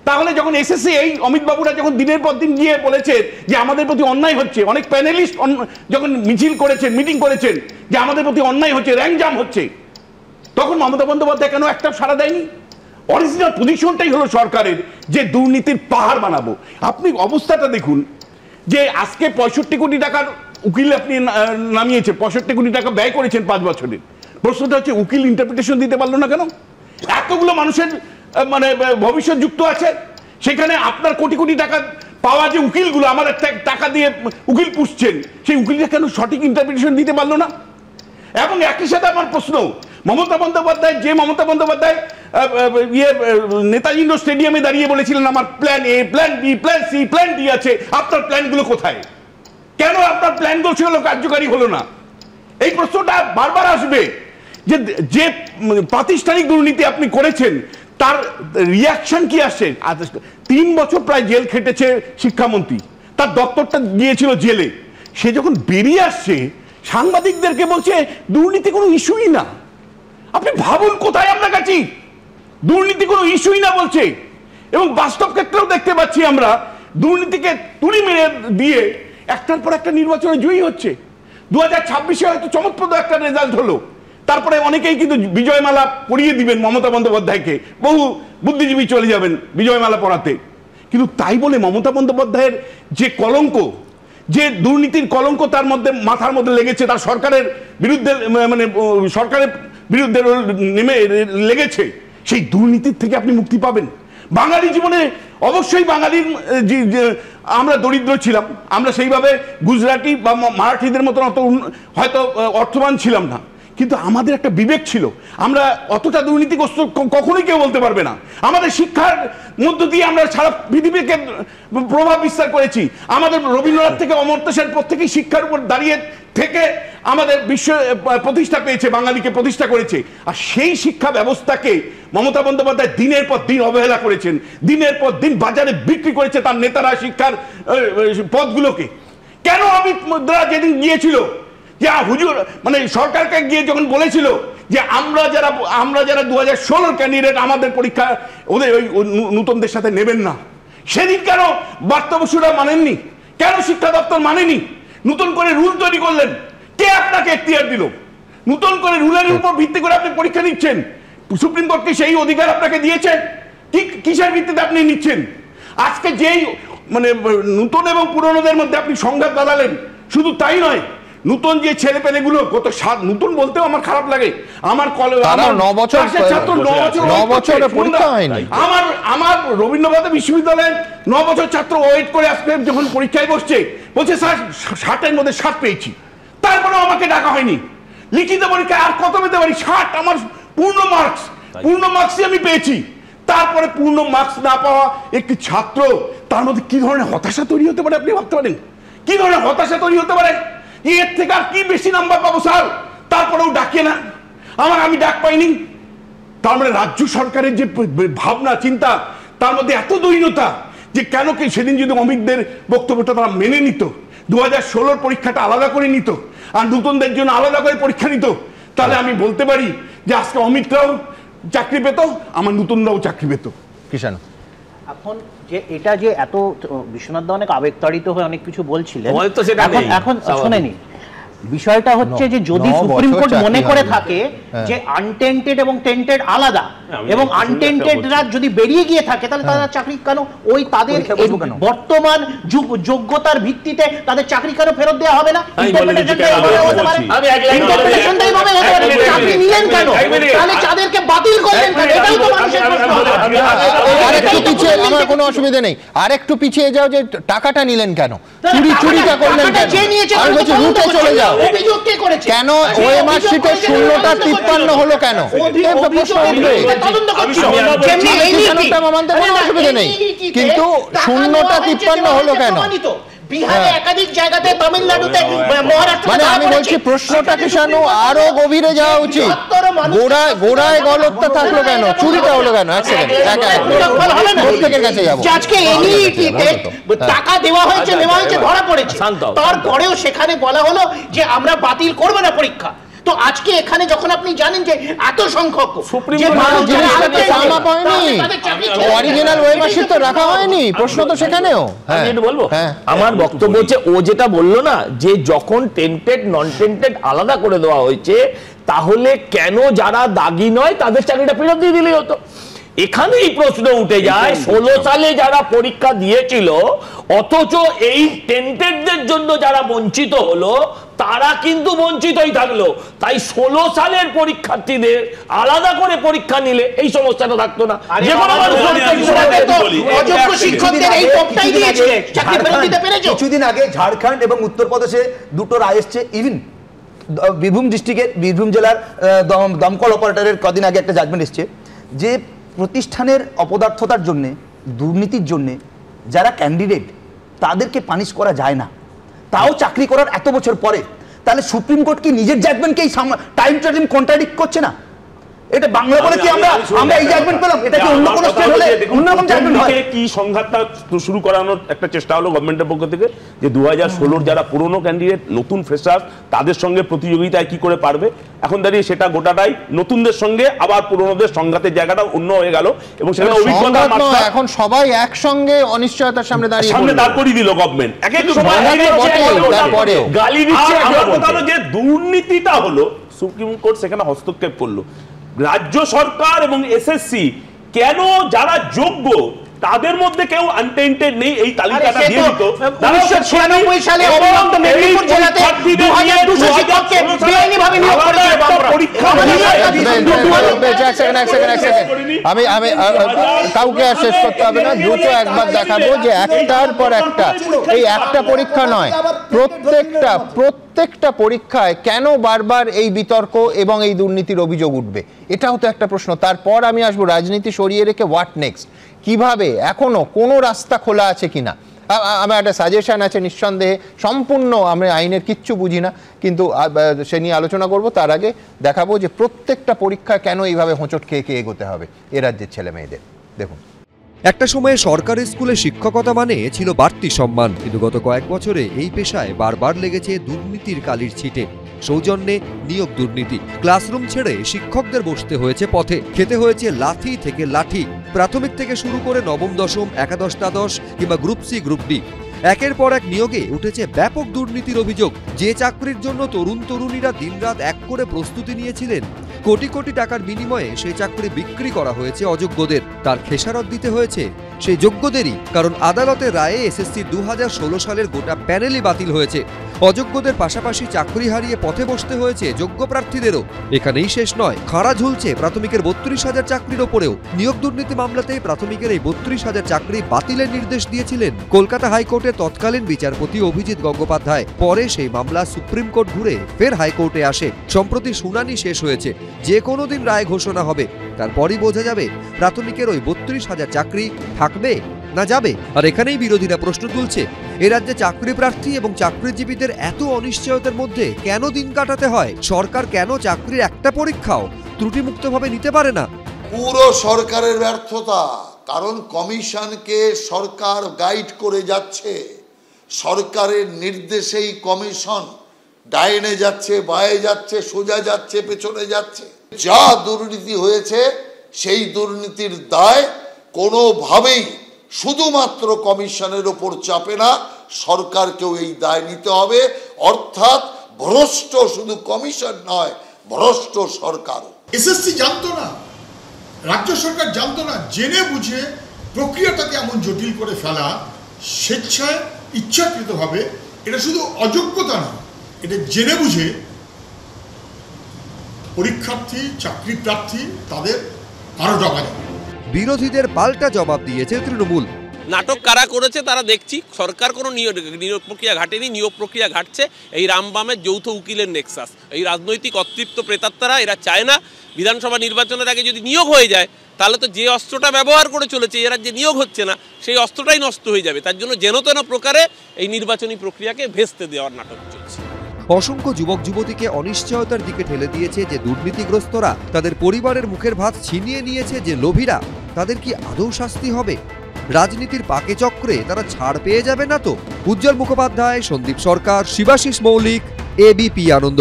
তাহলে যখন এসএসসি এই অমিত বাবুরা যখন দিনের পর দিন গিয়ে বলেছে যে আমাদের প্রতি অন্যায় হচ্ছে, অনেক প্যানেলিস্ট যখন মিছিল করেছেন, মিটিং করেছেন যে আমাদের প্রতি অন্যায় হচ্ছে, র্যাঙ্ক জাম হচ্ছে, তখন মমতা বন্দ্যোপাধ্যায় কেন একটা সাড়া দেয়নি? অরিজিনাল পজিশনটাই হলো সরকারের যে দুর্নীতির পাহাড় বানাবো। আপনি অবস্থাটা দেখুন যে আজকে 65 কোটি টাকার উকিল আপনি নামিয়েছেন, 65 কোটি টাকা ব্যয় করেছেন 5 বছরে। প্রশ্নটা হচ্ছে উকিল ইন্টারপ্রিটেশন দিতে পারলো না কেন? এতগুলো মানুষের মানে ভবিষ্যৎ যুক্ত আছে, সেখানে আপনার কোটি কোটি টাকা পাওয়া যে উকিলগুলো আমাদের টাকা দিয়ে উকিল পুষছেন, সেই উকিলরা কেন সঠিক ইন্টারপ্রিটেশন দিতে পারলো না? এবং একই সাথে আমার প্রশ্ন, মমতা বন্দ্যোপাধ্যায় নেতাজি ইন্ডোর স্টেডিয়ামে দাঁড়িয়ে বলেছিলেন আমার plan A, plan B, plan C, plan D আছে, আপনার প্ল্যানগুলো কোথায়? কেন আপনার প্ল্যানগুলো ছিল কার্যকারী হলো না? এই প্রশ্নটা বারবার আসবে যে যে প্রাতিষ্ঠানিক দুর্নীতি আপনি করেছেন তার রিয়াকশন কি আসছে? 3 বছর প্রায় জেল খেটেছে শিক্ষামন্ত্রী, তার দপ্তরটা গিয়েছিল জেলে। সে যখন বেরিয়ে আসছে সাংবাদিকদেরকে বলছে দুর্নীতি কোনো ইস্যুই না। আপনি ভাবুন কোথায় আমরা গেছি, দুর্নীতি কোনো ইস্যুই না বলছে। এবং বাস্তব ক্ষেত্রেও দেখতে পাচ্ছি আমরা দুর্নীতিকে তুড়ি মেরে দিয়ে একটার পর একটা নির্বাচনে জয়ী হচ্ছে। 2026-এ হয়তো চমৎপ্রদ একটা রেজাল্ট হলো, তারপরে অনেকেই কিন্তু বিজয়মালা পরিয়ে দিবেন মমতা বন্দ্যোপাধ্যায়কে, বহু বুদ্ধিজীবী চলে যাবেন বিজয়মালা পড়াতে। কিন্তু তাই বলে মমতা বন্দ্যোপাধ্যায়ের যে কলঙ্ক, যে দুর্নীতির কলঙ্ক তার মধ্যে মাথার মধ্যে লেগেছে, তার সরকারের বিরুদ্ধে মানে সরকারের বিরুদ্ধে নেমে লেগেছে, সেই দুর্নীতির থেকে আপনি মুক্তি পাবেন? বাঙালি জীবনে অবশ্যই বাঙালির আমরা দরিদ্র ছিলাম, আমরা সেইভাবে গুজরাটি বা মারাঠিদের মতন অত হয়তো অর্থবান ছিলাম না, কিন্তু আমাদের একটা বিবেক ছিল। আমরা অতটা দুর্নীতিগ্রস্ত কখনোই কেউ বলতে পারবে না। আমাদের শিক্ষার মধ্য দিয়ে আমরা সারা পৃথিবীকে প্রভাব বিস্তার করেছি। আমাদের রবীন্দ্রনাথ থেকে অমর্ত্য সেন প্রত্যেকেই শিক্ষার উপর দাঁড়িয়ে থেকে আমাদের বিশ্ব প্রতিষ্ঠা পেয়েছে, বাঙালিকে প্রতিষ্ঠা করেছে। আর সেই শিক্ষা ব্যবস্থাকে মমতা বন্দ্যোপাধ্যায় দিনের পর দিন অবহেলা করেছেন, দিনের পর দিন বাজারে বিক্রি করেছে তার নেতারা শিক্ষার পদগুলোকে। কেন অমিত মুদ্রা যেদিন গিয়েছিল যে হুজুর মানে সরকারকে গিয়ে যখন বলেছিল যে আমরা যারা 2016 ক্যান্ডিডেট আমাদের পরীক্ষা ওদের ওই নূতনদের সাথে নেবেন না, সেদিন কেন বার্তা বসুরা মানেননি? কেন শিক্ষা দপ্তর মানেনি? নতুন করে রুল তৈরি করলেন, কে আপনাকে এখতিয়ার দিল? নতুন করে রুলের উপর ভিত্তি করে আপনি পরীক্ষা নিচ্ছেন, সুপ্রিম কোর্ট কি সেই অধিকার আপনাকে দিয়েছে? কিসের ভিত্তিতে আপনি নিচ্ছেন? আজকে যেই মানে নতুন এবং পুরনোদের মধ্যে আপনি সংঘাত বাঁধালেন, শুধু তাই নয়, নতুন যে ছেলে পেলেগুলো কত নতুন বলতেও আমার খারাপ লাগে, আমার আমার রবীন্দ্রনাথ বিশ্ববিদ্যালয়ের 9 বছর ছাত্র ওয়েট করে আজকে যখন পরীক্ষায় বসছে বলছে স্যার 60-এর মধ্যে 60 পেয়েছি, তারপরেও আমাকে ডাকা হয়নি। লিখিত পরীক্ষায় আর কত পেতে পারি? 60 আমার পূর্ণ মার্কসই আমি পেয়েছি। তারপরে পূর্ণ মার্কস না পাওয়া একটি ছাত্র, তার মধ্যে কি ধরনের হতাশা তৈরি হতে পারে আপনি ভাবতে পারেন? কি ধরনের হতাশা তৈরি হতে পারে? এর থেকে আর কি বেশি নাম্বার পাবো স্যার, তারপরেও ডাকে না, আমি ডাক পাইনি। তার মানে রাজ্য সরকারের যে ভাবনা চিন্তা, তার মধ্যে এত দৈন্যতা যে কেন কি সেদিন যদি অমিতদের বক্তব্যটা তারা মেনে নিত, 2016 পরীক্ষাটা আলাদা করে নিত আর নতুনদের জন্য আলাদা করে পরীক্ষা নিত, তাহলে আমি বলতে পারি যে আজকে অমিতরাও চাকরি পেত, আমার নতুনরাও চাকরি পেত। কিষাণ, এখন যে এটা যে এত বিশ্বনাথ দা অনেক আবেগতাড়িত হয়ে অনেক কিছু বলছিলেন, এখন শুনেনি, বিষয়টা হচ্ছে যে যদি সুপ্রিম কোর্ট মনে করে থাকে যে আনটেন্টেড এবং টেন্টেড আলাদা, এবং আনটেন্টেডরা যদি বেরিয়ে গিয়ে থাকে তাহলে তারা চাকরি কেন ওই তাদের বর্তমান যোগ্যতার ভিত্তিতে তাদের চাকরি কেন ফেরত দেওয়া হবে না? চাকরি নিলেন কেন, তাহলে তাদেরকে বাতিল করলেন কেন? এটাও তো মানুষের প্রশ্ন। আরেকটু পিছিয়ে, আমার কোনো অসুবিধা নেই, আরেকটু পিছিয়ে যাও যে টাকাটা নিলেন কেন, চুরিটা করলেন কেন? আমি বলছি রুটে চলে যাও, কেন ওই মার্কশিটে শূন্যটা 53 হলো কেন? অসুবিধা নেই, কিন্তু শূন্যটা 53 হলো কেন? বিহারে একাধিক জায়গাতে, তামিলনাড়ুতে, মানে আমি বলছি প্রশ্নটাকে শানু আরো গভীরে যাওয়া উচিত। গোড়ায় গলতটা থাকলো কেন, চুরিটা হলো কেন? এক সেকেন্ড, প্রত্যেকের কাছে যাবো। আজকে এনইটিতে টাকা দেওয়া হয়েছে, নেওয়া হয়েছে, ধরা পড়েছে, তারপরেও সেখানে বলা হলো যে আমরা বাতিল করব না পরীক্ষা। তো আজকে এখানে যখন আপনি জানেন যে এত সংখ্যক অরিজিনাল ওয়েবসাইট তো রাখা হয়নি, প্রশ্ন তো সেখানেও। বলবো আমার বক্তব্য হচ্ছে ও যেটা বললো না যে যখন টেন্টেড নন টেন্টেড আলাদা করে দেওয়া হয়েছে, তাহলে কেন যারা দাগি নয় তাদের চাকরিটা ফেরত দিয়ে দিলেই হতো। এখানেই প্রশ্ন উঠে যায় 16 সালে যারা পরীক্ষা দিয়েছিল অথচ এই টেন্টেডদের জন্য যারা বঞ্চিত হলো তারা কিন্তু বঞ্চিতই থাকলো। তাই 16 সালের পরীক্ষার্থীদের আলাদা করে পরীক্ষা নিলে এই সমস্যাটা থাকতো না। কিছুদিন আগে ঝাড়খণ্ড এবং উত্তরপ্রদেশে দুটো রায় এসছে। ইভেন বীরভূম ডিস্ট্রিক্টের, বীরভূম জেলার দমকল অপারেটরের কদিন আগে একটা জাজমেন্ট এসছে যে প্রতিষ্ঠানের অপদার্থতার জন্যে, দুর্নীতির জন্যে যারা ক্যান্ডিডেট তাদেরকে পানিশ করা যায় না, তাও চাকরি করার এত বছর পরে। তাহলে সুপ্রিম কোর্ট কি নিজের জাজমেন্টকেই টাইম টু টাইম কন্ট্রাডিক্ট করছে না? এটা বাংলা বলে কি আমরা এই জাজমেন্ট পেলাম? এটা কি অন্য কোনো স্টেট হলে অন্য রকম জাজমেন্ট হয়? কি সংঘাতটা শুরু করানোর একটা চেষ্টা হলো গভর্নমেন্টের পক্ষ থেকে যে 2016 যারা পুরনো ক্যান্ডিডেট, নতুন ফ্রেশার, তাদের সঙ্গে প্রতিযোগিতায় কি করে পারবে। এখন দাঁড়িয়ে সেটা গোটাটাই নতুনদের সঙ্গে আবার পুরনোদের সংঘাতের জায়গাটা অন্য হয়ে গেল এবং সেখানে অভিজ্ঞতা এখন সবাই একসঙ্গে অনিশ্চয়তার সামনে দাঁড়িয়ে দিল গভর্নমেন্ট। এক এক সময় গালি দিচ্ছে। আমার কথা হলো যে দুর্নীতিটা হলো সুপ্রিম কোর্ট সেখানে হস্তক্ষেপ করলো। রাজ্য সরকার এবং এসএসসি কেন যারা যোগ্য তাদের মধ্যে কেউ আনটেন্টেড নেই এই তালিকাটা দিয়ে দিত। 1996 সালে অবরুদ্ধ মেদিনীপুর জেলাতে 2200 শিক্ষককে বেআইনিভাবে নিয়োগ করেছে পরীক্ষা। আমি কাউকে আর শেষ করতে হবে না, দ্রুত একবার দেখাবো যে একটার পর একটা, এই একটা পরীক্ষা নয়, প্রত্যেকটা পরীক্ষায় কেন বারবার এই বিতর্ক এবং এই দুর্নীতির অভিযোগ উঠবে, এটাও তো একটা প্রশ্ন। তারপর আমি আসবো রাজনীতি সরিয়ে রেখে হোয়াট নেক্সট, কিভাবে এখনো কোনো রাস্তা খোলা আছে কিনা। আমার একটা সাজেশন আছে, নিঃসন্দেহে সম্পূর্ণ আমরা আইনের কিচ্ছু বুঝি না, কিন্তু সে নিয়ে আলোচনা করব। তার আগে দেখাবো যে প্রত্যেকটা পরীক্ষা কেন এইভাবে হোঁচট খেয়ে খেয়ে এগোতে হবে এ রাজ্যের ছেলে মেয়েদের। দেখুন, একটা সময়ে সরকারি স্কুলে শিক্ষকতা মানে ছিল বাড়তি সম্মান, কিন্তু গত কয়েক বছরে এই পেশায় বারবার লেগেছে দুর্নীতির কালির ছিটে। সৌজন্যে নিয়োগ দুর্নীতি, ক্লাসরুম ছেড়ে শিক্ষকদের বসতে হয়েছে পথে, খেতে হয়েছে লাথি থেকে লাঠি। প্রাথমিক থেকে শুরু করে নবম, দশম, একাদশ, দ্বাদশ কিংবা গ্রুপ সি, গ্রুপ ডি, একের পর এক নিয়োগে উঠেছে ব্যাপক দুর্নীতির অভিযোগ। যে চাকরির জন্য তরুণ তরুণীরা দিনরাত এক করে প্রস্তুতি নিয়েছিলেন, কোটি কোটি টাকার বিনিময়ে সেই চাকরি বিক্রি করা হয়েছে অযোগ্যদের। তার খেসারত দিতে হয়েছে সেই যোগ্যদেরই, কারণ আদালতের রায়ে এসএসসি 2016 সালের গোটা প্যানেলই বাতিল হয়েছে। অযোগ্যদের পাশাপাশি চাকরি হারিয়ে পথে বসতে হয়েছে যোগ্য প্রার্থীদেরও। এখানেই শেষ নয়, খাড়া ঝুলছে প্রাথমিকের 32,000 চাকরির ওপরেও। নিয়োগ দুর্নীতি মামলাতে প্রাথমিকের এই 32,000 চাকরি বাতিলের নির্দেশ দিয়েছিলেন কলকাতা হাইকোর্টের তৎকালীন বিচারপতি অভিজিৎ গঙ্গোপাধ্যায়। পরে সেই মামলা সুপ্রিম কোর্ট ঘুরে ফের হাইকোর্টে আসে। সম্প্রতি শুনানি শেষ হয়েছে, যে কোনো দিন রায় ঘোষণা হবে, তারপরই বোঝা যাবে প্রাথমিকের ওই 32,000 চাকরি থাকবে না যাবে। আর এখানেই বিরোধীরা প্রশ্ন তুলছে, এ রাজ্যে চাকরি প্রার্থী এবং চাকরিজীবীদের এত অনিশ্চয়তার মধ্যে কেন দিন কাটাতে হয়? সরকার কেন চাকরির একটা পরীক্ষাও ত্রুটিমুক্তভাবে নিতে পারে না? পুরো সরকারের ব্যর্থতা, কারণ কমিশনকে সরকার গাইড করে যাচ্ছে, সরকারের নির্দেশেই কমিশন ডাইনে যাচ্ছে, বায়ে যাচ্ছে, সোজা যাচ্ছে, পেছনে যাচ্ছে। যা দুর্নীতি হয়েছে সেই দুর্নীতির দায় কোনোভাবেই শুধুমাত্র কমিশনের ওপর চাপে না, সরকারকেও এই দায় নিতে হবে। অর্থাৎ ভ্রষ্ট শুধু কমিশন নয়, ভ্রষ্ট সরকার। এসএসসি জানতো না, রাজ্য সরকার জানতো না, জেনে বুঝে প্রক্রিয়াটাকে এমন জটিল করে ফেলা, স্বেচ্ছায় ইচ্ছাকৃতভাবে, এটা শুধু অযোগ্যতা না, এটা জেনে বুঝে পরীক্ষার্থী, চাকরি প্রার্থী তাদের আরো টাকা দেয়। বিরোধীদের পাল্টা জবাব দিয়েছে তৃণমূল। নাটক কারা করেছে তারা দেখছি, সরকার কোনো নিয়োগ প্রক্রিয়া ঘাটেনি, নিয়োগ প্রক্রিয়া ঘাটছে এই রামবামের যৌথ উকিলের নেক্সাস। এই রাজনৈতিক অতৃপ্ত প্রেতাত্মারা এরা চায় না বিধানসভা নির্বাচনের আগে যদি নিয়োগ হয়ে যায় তাহলে তো যে অস্ত্রটা ব্যবহার করে চলেছে এরা যে নিয়োগ হচ্ছে না সেই অস্ত্রটাই নষ্ট হয়ে যাবে। তার জন্য যেন তেন প্রকারে এই নির্বাচনী প্রক্রিয়াকে ভেস্তে দেওয়ার নাটক চলছে। অসংখ্য যুবক যুবতীকে অনিশ্চয়তার দিকে ঠেলে দিয়েছে যে দুর্নীতিগ্রস্তরা, তাদের পরিবারের মুখের ভাত ছিনিয়ে নিয়েছে যে লোভীরা, তাদের কি আদৌ শাস্তি হবে? রাজনীতির পাকে চক্রে তারা ছাড় পেয়ে যাবে না তো? উজ্জ্বল মুখোপাধ্যায়, সন্দীপ সরকার, শিবাশিস মৌলিক, এবিপি আনন্দ।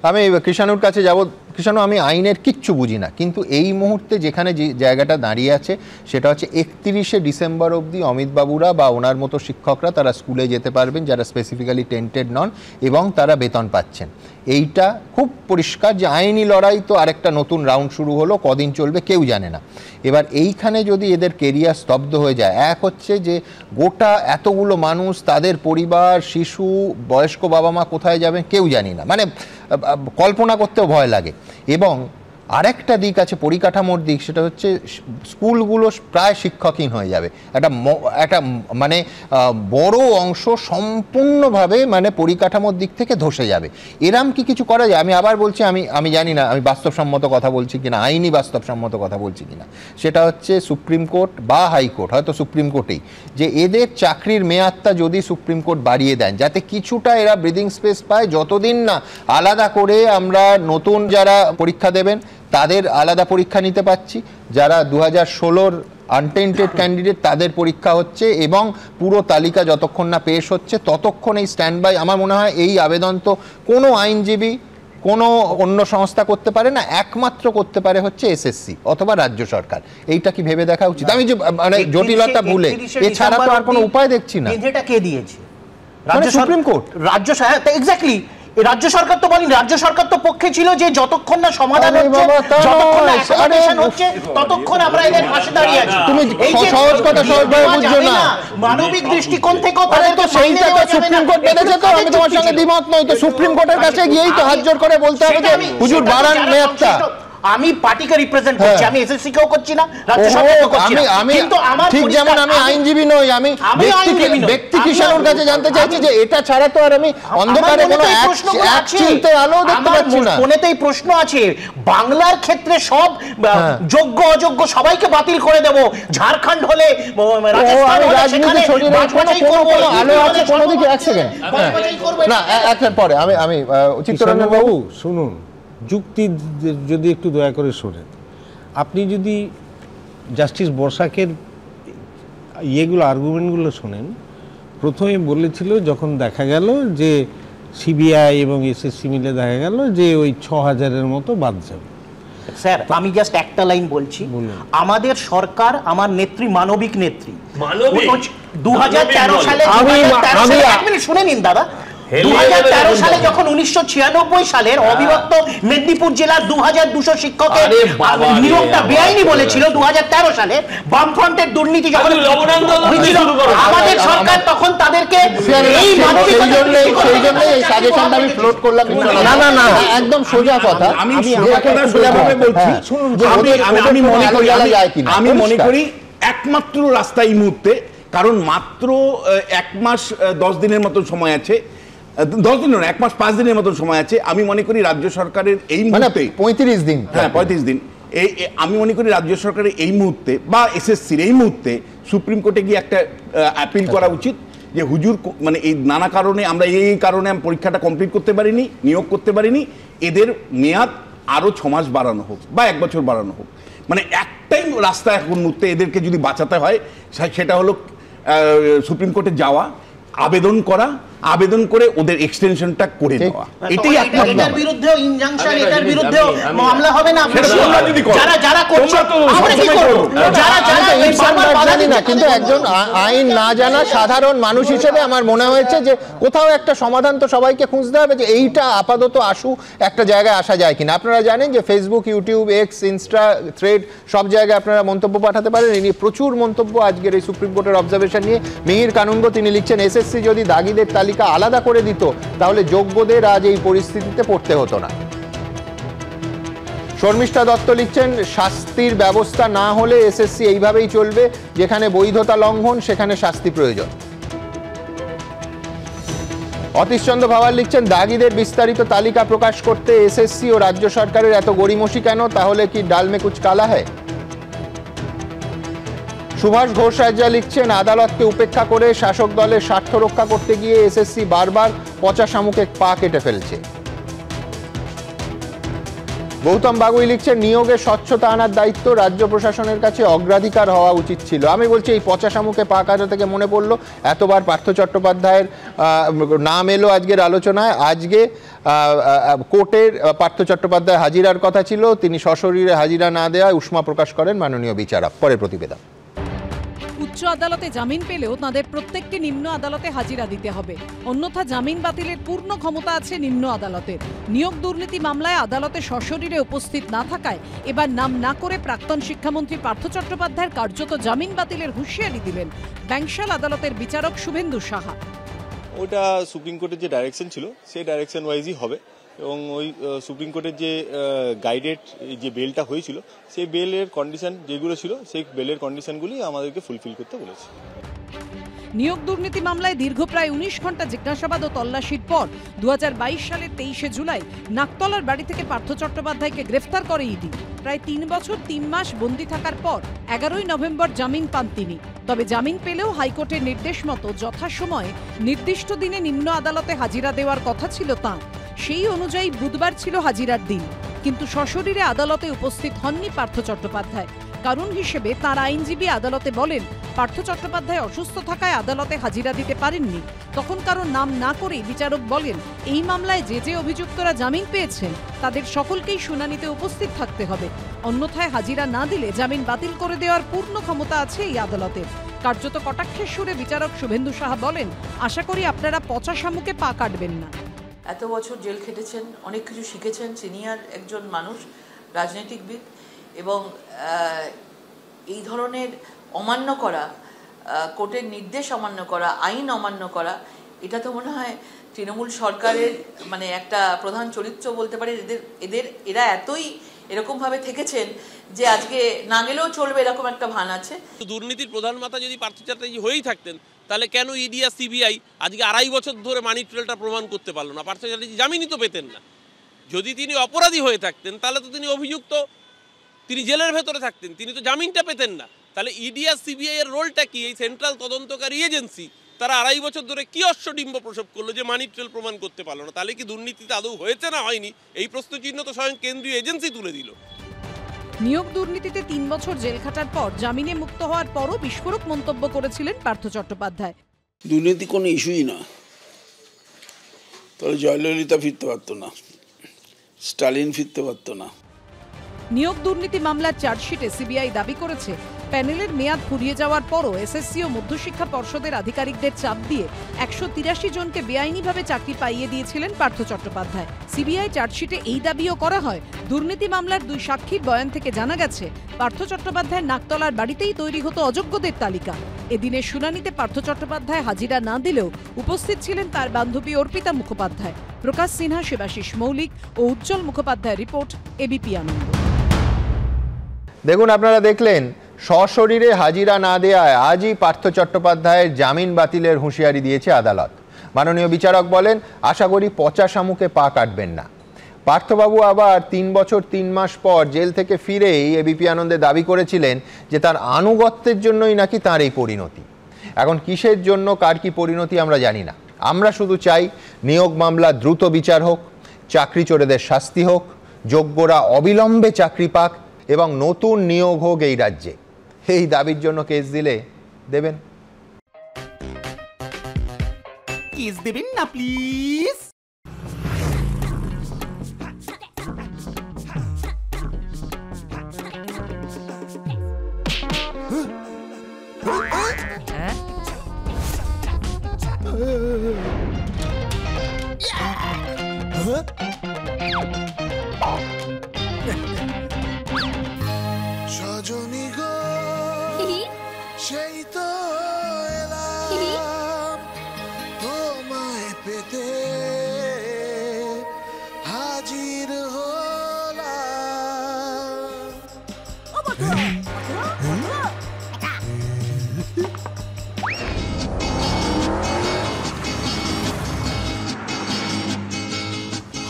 আমি কৃষাণুর কাছে যাব। কৃষাণু, আমি আইনের কিচ্ছু বুঝি না, কিন্তু এই মুহূর্তে যেখানে যে জায়গাটা দাঁড়িয়ে আছে সেটা হচ্ছে 31শে ডিসেম্বর অবধি অমিতবাবুরা বা ওনার মতো শিক্ষকরা তারা স্কুলে যেতে পারবেন যারা স্পেসিফিক্যালি টেন্টেড নন, এবং তারা বেতন পাচ্ছেন। এইটা খুব পরিষ্কার যে আইনি লড়াই তো আরেকটা নতুন রাউন্ড শুরু হলো, কদিন চলবে কেউ জানে না। এবার এইখানে যদি এদের কেরিয়ার স্তব্ধ হয়ে যায়, এক হচ্ছে যে গোটা এতগুলো মানুষ, তাদের পরিবার, শিশু, বয়স্ক বাবা মা কোথায় যাবেন কেউ জানি না, মানে কল্পনা করতেও ভয় লাগে। এবং আরেকটা দিক আছে পরিকাঠামোর দিক, সেটা হচ্ছে স্কুলগুলো প্রায় শিক্ষকহীন হয়ে যাবে। একটা মানে বড় অংশ সম্পূর্ণভাবে মানে পরিকাঠামোর দিক থেকে ধসে যাবে। এরম কি কিছু করা যায়? আমি আবার বলছি, আমি জানি না আমি বাস্তবসম্মত কথা বলছি কিনা, আইনি বাস্তবসম্মত কথা বলছি কিনা। সেটা হচ্ছে সুপ্রিম কোর্ট বা হাইকোর্ট, হয়তো সুপ্রিম কোর্টেই, যে এদের চাকরির মেয়াদটা যদি সুপ্রিম কোর্ট বাড়িয়ে দেন যাতে কিছুটা এরা ব্রিদিং স্পেস পায়, যতদিন না আলাদা করে আমরা নতুন যারা পরীক্ষা দেবেন তাদের আলাদা পরীক্ষা নিতে পাচ্ছি, যারা 2016-র আনটেন্টেড ক্যান্ডিডেট তাদের পরীক্ষা হচ্ছে, এবং পুরো তালিকা যতক্ষণ না পেশ হচ্ছে ততক্ষণ এই স্ট্যান্ড বাই। আমার মনে হয় এই আবেদন তো কোনো আইনজীবী, কোনো অন্য সংস্থা করতে পারে না, একমাত্র করতে পারে হচ্ছে এসএসসি অথবা রাজ্য সরকার। এইটা কি ভেবে দেখা উচিত? আমি যে মানে জটিলতা ভুলে, এছাড়া তো আর কোনো উপায় দেখছি না। এটা কে দিয়েছে? রাজ্য সুপ্রিম কোর্ট, রাজ্য এক্স্যাক্টলি। রাজ্য সরকার তো বলেন, রাজ্য সরকার তো পক্ষে ছিল যে যতক্ষণ না সমাধান হচ্ছে, যতক্ষণ না অ্যাকোমোডেশন হচ্ছে ততক্ষণ আমরা এদের পাশে দাঁড়িয়ে আছি। তুমি সহজ কথা সহজভাবে বুঝছো না, মানবিক দৃষ্টিকোণ থেকে তাদেরকে সেইটা তো সুপ্রিম কোর্ট বেঁধেছে। তো আমি তোমার সঙ্গে দ্বিমত নই, তো সুপ্রিম কোর্টের কাছে গিয়েই তো হাত জোর করে বলতে হবে যে হুজুর বাড়ান মেয়াদটা। আমি পার্টিকে রিপ্রেজেন্ট করছি, আমি এসএসসি কেও করছি না, রাজ্য সরকারকেও করছি না, কিন্তু আমার ঠিক যেমন আমি আইনজীবী নই, আমি ব্যক্তি কিষাণুর কাছে জানতে চাইছি যে এটা ছাড়া তো আর আমি অন্ধকারে কোনো এক চিন্তে আলো দেখতে পাচ্ছি না। মনেতেই প্রশ্ন আছে, বাংলার ক্ষেত্রে সব যোগ্য অযোগ্য সবাইকে বাতিল করে দেব, ঝাড়খণ্ড হলে রাজস্থান হলে সেখানে বাছবাছাই করব, আলো আছে কোনো দিকে। এক সেকেন্ড না, একটা পরে আমি চিত্তরঞ্জন বাবু শুনুন, যুক্তি যদি একটু দয়া করে শোনেন। আপনি যদি জাস্টিস বর্ষাকের ইয়েগুলো আর্গুমেন্টগুলো শোনেন, প্রথমে বলেছিল যখন দেখা গেল যে সিবিআই এবং এসএসসি মিলে দেখা গেল যে ওই 6000-এর মতো বাদ যাবে। স্যার আমি জাস্ট একটা লাইন বলছি, আমাদের সরকার, আমার নেত্রী, মানবিক নেত্রী, 2013 সালে এক মিনিট শুনে নিন দাদা, 2013 সালে যখন 1996 সালের অবিভক্ত মেদিনীপুর জেলার 2200 শিক্ষকের নিয়োগটা বেআইনি বলেছিল 2013 সালে, বামফ্রন্টের দুর্নীতি যখন হয়েছিল, আমাদের সরকার তখন তাদেরকে এই সেই জন্য এই সাজেশনটা আমি ফ্লোট করলাম। না একদম সোজা কথা, আমি সোজাভাবে বলছি। আমি মনে করি একমাত্র রাস্তা এই মুহূর্তে, কারণ মাত্র 1 মাস 10 দিনের মতো সময় আছে, 10 দিন নয়, 1 মাস 5 দিনের মতো সময় আছে। আমি মনে করি রাজ্য সরকারের এই মুহূর্তে 35 দিন, হ্যাঁ 35 দিন, আমি মনে করি রাজ্য সরকারের এই মুহূর্তে বা এসএসসির এই মুহূর্তে সুপ্রিম কোর্টে গিয়ে একটা অ্যাপিল করা উচিত যে হুজুর মানে এই নানা কারণে আমরা এই কারণে পরীক্ষাটা কমপ্লিট করতে পারিনি, নিয়োগ করতে পারিনি, এদের মেয়াদ আরও 6 মাস বাড়ানো হোক বা 1 বছর বাড়ানো হোক। মানে একটাই রাস্তা এখন মুহূর্তে এদেরকে যদি বাঁচাতে হয় সেটা হলো সুপ্রিম কোর্টে যাওয়া, আবেদন করা, আবেদন করে ওদের এক্সটেনশনটা করে দেওয়া, এটাই একমাত্র। এটার বিরুদ্ধেও ইনজাংশন, এটার বিরুদ্ধেও মামলা হবে না? যারা যারা করছে আমরা কি করব? যারা যারা বারবার বাধা দিন না, কিন্তু একজন আইন না জানা সাধারণ মানুষ হিসেবে আমার মনে হয়েছে যে কোথাও একটা সমাধান তো সবাইকে খুঁজতে হবে, যে এইটা আপাতত আসু একটা জায়গায় আসা যায় কিনা। আপনারা জানেন যে Facebook, YouTube, x, Insta, thread সব জায়গায় আপনারা মন্তব্য পাঠাতে পারেন। এই নিয়ে প্রচুর মন্তব্য আজকের এই সুপ্রিম কোর্টের অবজারভেশন নিয়ে। মিহির কানুনগ তিনি লিখছেন, এসএসসি যদি দাগীদের তালিকা আলাদা করে দিত তাহলে যোগ্যদের আজ এই পরিস্থিতিতে পড়তে হতো না। শর্মিষ্ঠা দত্ত লিখছেন, শাস্তির ব্যবস্থা না হলে এসএসসি এইভাবেই চলবে, যেখানে বৈধতা লঙ্ঘন সেখানে শাস্তি প্রয়োজন। অতীশচন্দ্র ভাওয়াল লিখছেন, দাগীদের বিস্তারিত তালিকা প্রকাশ করতে এসএসসি ও রাজ্য সরকারের এত গড়িমসি কেন? তাহলে কি ডাল মে কুচ কালা হ্যায়? সুভাষ ঘোষ রাজ্জা লিখছেন, আদালতকে উপেক্ষা করে শাসক দলের স্বার্থ রক্ষা করতে গিয়ে এসএসসি বারবার পচা শামুকে পা কেটে ফেলছে। গৌতম বাগুই লিখছেন, নিয়োগে স্বচ্ছতা আনার দায়িত্ব রাজ্য প্রশাসনের কাছে অগ্রাধিকার হওয়া উচিত ছিল। আমি বলছি এই পচা শামুকে পা কাটা থেকে মনে পড়লো, এতবার পার্থ চট্টোপাধ্যায়ের নাম এলো আজকের আলোচনায়। আজকে কোর্টের পার্থ চট্টোপাধ্যায় হাজিরার কথা ছিল, তিনি সশরীরে হাজিরা না দেওয়ায় উষ্মা প্রকাশ করেন মাননীয় বিচারক। পরের প্রতিবেদন। উচ্চ আদালতে জামিন পেলেও তাদের প্রত্যেককে নিম্ন আদালতে হাজিরা দিতে হবে, অন্যথা জামিন বাতিলের পূর্ণ ক্ষমতা আছে নিম্ন আদালতের। নিয়োগ দুর্নীতি মামলায় আদালতে সশরীরে উপস্থিত না থাকায় এবার নাম না করে প্রাক্তন শিক্ষামন্ত্রী পার্থ চট্টোপাধ্যায়ের কার্যত জামিন বাতিলের হুঁশিয়ারি দিলেন ব্যাংশাল আদালতের বিচারক শুভেন্দু সাহা। ওটা সুপ্রিম কোর্টের যে ডাইরেকশন ছিল সেই ডাইরেকশন ওয়াইজই হবে, এবং ওই সুপ্রিম কোর্টের যে গাইডেড যে বেলটা হয়েছিল সেই বেলের কন্ডিশন যেগুলো ছিল সেই বেলের কন্ডিশনগুলি আমাদেরকে ফুলফিল করতে বলেছে। নিয়োগ দুর্নীতি মামলায় দীর্ঘ প্রায় 19 ঘন্টা জিজ্ঞাসাবাদ ও তল্লাশির পর 2022 সালের 23শে জুলাই নাকতলার বাড়ি থেকে পার্থ চট্টোপাধ্যায়কে গ্রেফতার করে ইডি। প্রায় 3 বছর 3 মাস বন্দী থাকার পর 11ই নভেম্বর জামিন পান তিনি। তবে জামিন পেলেও হাইকোর্টের নির্দেশ মতো যথাসময়ে নির্দিষ্ট দিনে নিম্ন আদালতে হাজিরা দেওয়ার কথা ছিল তাঁর। সেই অনুযায়ী বুধবার ছিল হাজিরার দিন, কিন্তু সশরীরে আদালতে উপস্থিত হননি পার্থ চট্টোপাধ্যায়। কারণ হিসেবে তাঁর আইনজীবী আদালতে বলেন, পার্থ চট্টোপাধ্যায় অসুস্থ থাকায় আদালতে হাজিরা দিতে পারেননি। তখন কারো নাম না করেই বিচারক বলেন, এই মামলায় যে যে অভিযুক্তরা জামিন পেয়েছেন তাদের সকলকেই শুনানিতে উপস্থিত থাকতে হবে, অন্যথায় হাজিরা না দিলে জামিন বাতিল করে দেওয়ার পূর্ণ ক্ষমতা আছে এই আদালতের। কার্যত কটাক্ষের সুরে বিচারক শুভেন্দু সাহা বলেন, আশা করি আপনারা পচা শামুকে পা কাটবেন না। এত বছর জেল খেটেছেন, অনেক কিছু শিখেছেন, সিনিয়র একজন মানুষ, রাজনৈতিকবিদ, এবং এই ধরনের অমান্য করা, কোর্টের নির্দেশ অমান্য করা, আইন অমান্য করা, এটা তো মনে হয় তৃণমূল সরকারের মানে একটা প্রধান চরিত্র বলতে পারে। এরা এতই এরকমভাবে থেকেছেন যে আজকে না গেলেও চলবে এরকম একটা ভান আছে। দুর্নীতির প্রধান মাথা যদি পার্থ চ্যাটার্জি হয়েই থাকতেন তাহলে কেন ইডি আর সিবিআই আজকে 2.5 বছর ধরে মানি ট্রেলটা প্রমাণ করতে পারলো না? পার্থ চ্যাটার্জি জামিনই তো পেতেন না। যদি তিনি অপরাধী হয়ে থাকতেন তাহলে তো তিনি অভিযুক্ত, তিনি জেলের ভেতরে থাকতেন, তিনি তো জামিনটা পেতেন না। তাহলে ইডি আর সিবিআই এর রোলটা কি? এই সেন্ট্রাল তদন্তকারী এজেন্সি তারা 2.5 বছর ধরে কি অশ্বডিম্ব প্রসব করলো যে মানি ট্রেল প্রমাণ করতে পারলো না? তাহলে কি দুর্নীতিতে আদৌ হয়েছে না হয়নি এই প্রশ্নচিহ্ন তো স্বয়ং কেন্দ্রীয় এজেন্সি তুলে দিল। নিয়োগ দুর্নীতিতে 3 বছর জেল খাটার পর জামিনে মুক্ত হওয়ার পরও বিস্ফোরক মন্তব্য করেছিলেন পার্থ চট্টোপাধ্যায়। দুর্নীতি কোনো ইস্যুই না, তাহলে জয়ললিতা ফিরতে পারতো না, স্টালিন ফিরতে পারতো না। নিয়োগ দুর্নীতি মামলার চার্জশিটে সিবিআই দাবি করেছে, প্যানেলের মেয়াদ ফুরিয়ে যাওয়ার পরও এসএসসি ও মধ্যশিক্ষা পর্ষদের আধিকারিকদের চাপ দিয়ে 183 জনকে বেআইনিভাবে চাকরি পাইয়ে দিয়েছিলেন পার্থ চট্টোপাধ্যায়। সিবিআই চার্জশিটে এই দাবিও করা হয়, দুর্নীতি মামলার 2 সাক্ষীর বয়ান থেকে জানা গেছে পার্থ চট্টোপাধ্যায়ের নাকতলার বাড়িতেই তৈরি হতো অযোগ্যদের তালিকা। এদিনের শুনানিতে পার্থ চট্টোপাধ্যায় হাজিরা না দিলেও উপস্থিত ছিলেন তার বান্ধবী অর্পিতা মুখোপাধ্যায়। প্রকাশ সিনহা, শিবাশিস মৌলিক ও উজ্জ্বল মুখোপাধ্যায়ের রিপোর্ট, এবিপি আনন্দ। দেখুন, আপনারা দেখলেন সশরীরে হাজিরা না দেওয়ায় আজই পার্থ চট্টোপাধ্যায়ের জামিন বাতিলের হুঁশিয়ারি দিয়েছে আদালত। মাননীয় বিচারক বলেন, আশা করি পচা শামুকে পা কাটবেন না। পার্থবাবু আবার 3 বছর 3 মাস পর জেল থেকে ফিরেই এবিপি আনন্দে দাবি করেছিলেন যে তার আনুগত্যের জন্যই নাকি তার এই পরিণতি। এখন কিসের জন্য কার কি পরিণতি আমরা জানি না। আমরা শুধু চাই নিয়োগ মামলা দ্রুত বিচার হোক, চাকরি চোরেদের শাস্তি হোক, যোগ্যরা অবিলম্বে চাকরি পাক এবং নতুন নিয়োগ হোক এই রাজ্যে। এই দাবির জন্য কেস দিলে দেবেন। কেস দেবেন না প্লিজ। সজনী গো সেই তো এলাম তোমায় পেতে হাজির হলাম।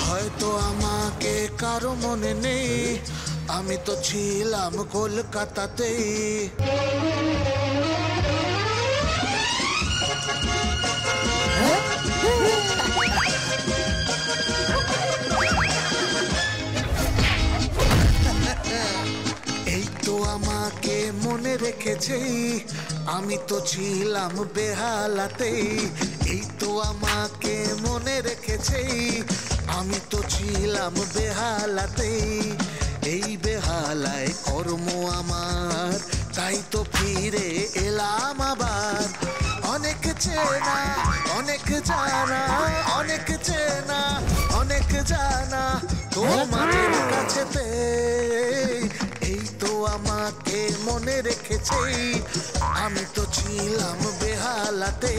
হয়তো আমাকে কারো মনে নেই, আমি তো ছিলাম কলকাতাতে। এই তো আমাকে মনে রেখেছে, আমি তো ছিলাম বেহালাতে। এই তো আমাকে মনে রেখেছে, আমি তো ছিলাম বেহালাতে। এই বেহালায় কর্ম আমার, তাই তো ফিরে এলাম আবার। অনেক চেনা অনেক জানা, অনেক চেনা অনেক জানা তোমাদের কাছেতে। এই তো আমাকে মনে রেখেছে, আমি তো ছিলাম বেহালাতে।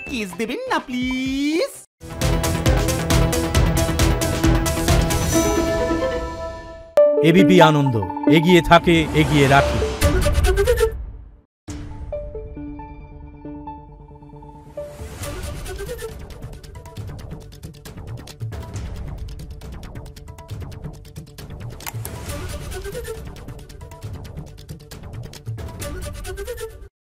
কিস দেবেন না প্লিজ। এবিপি আনন্দ, এগিয়ে থাকে, এগিয়ে রাখে।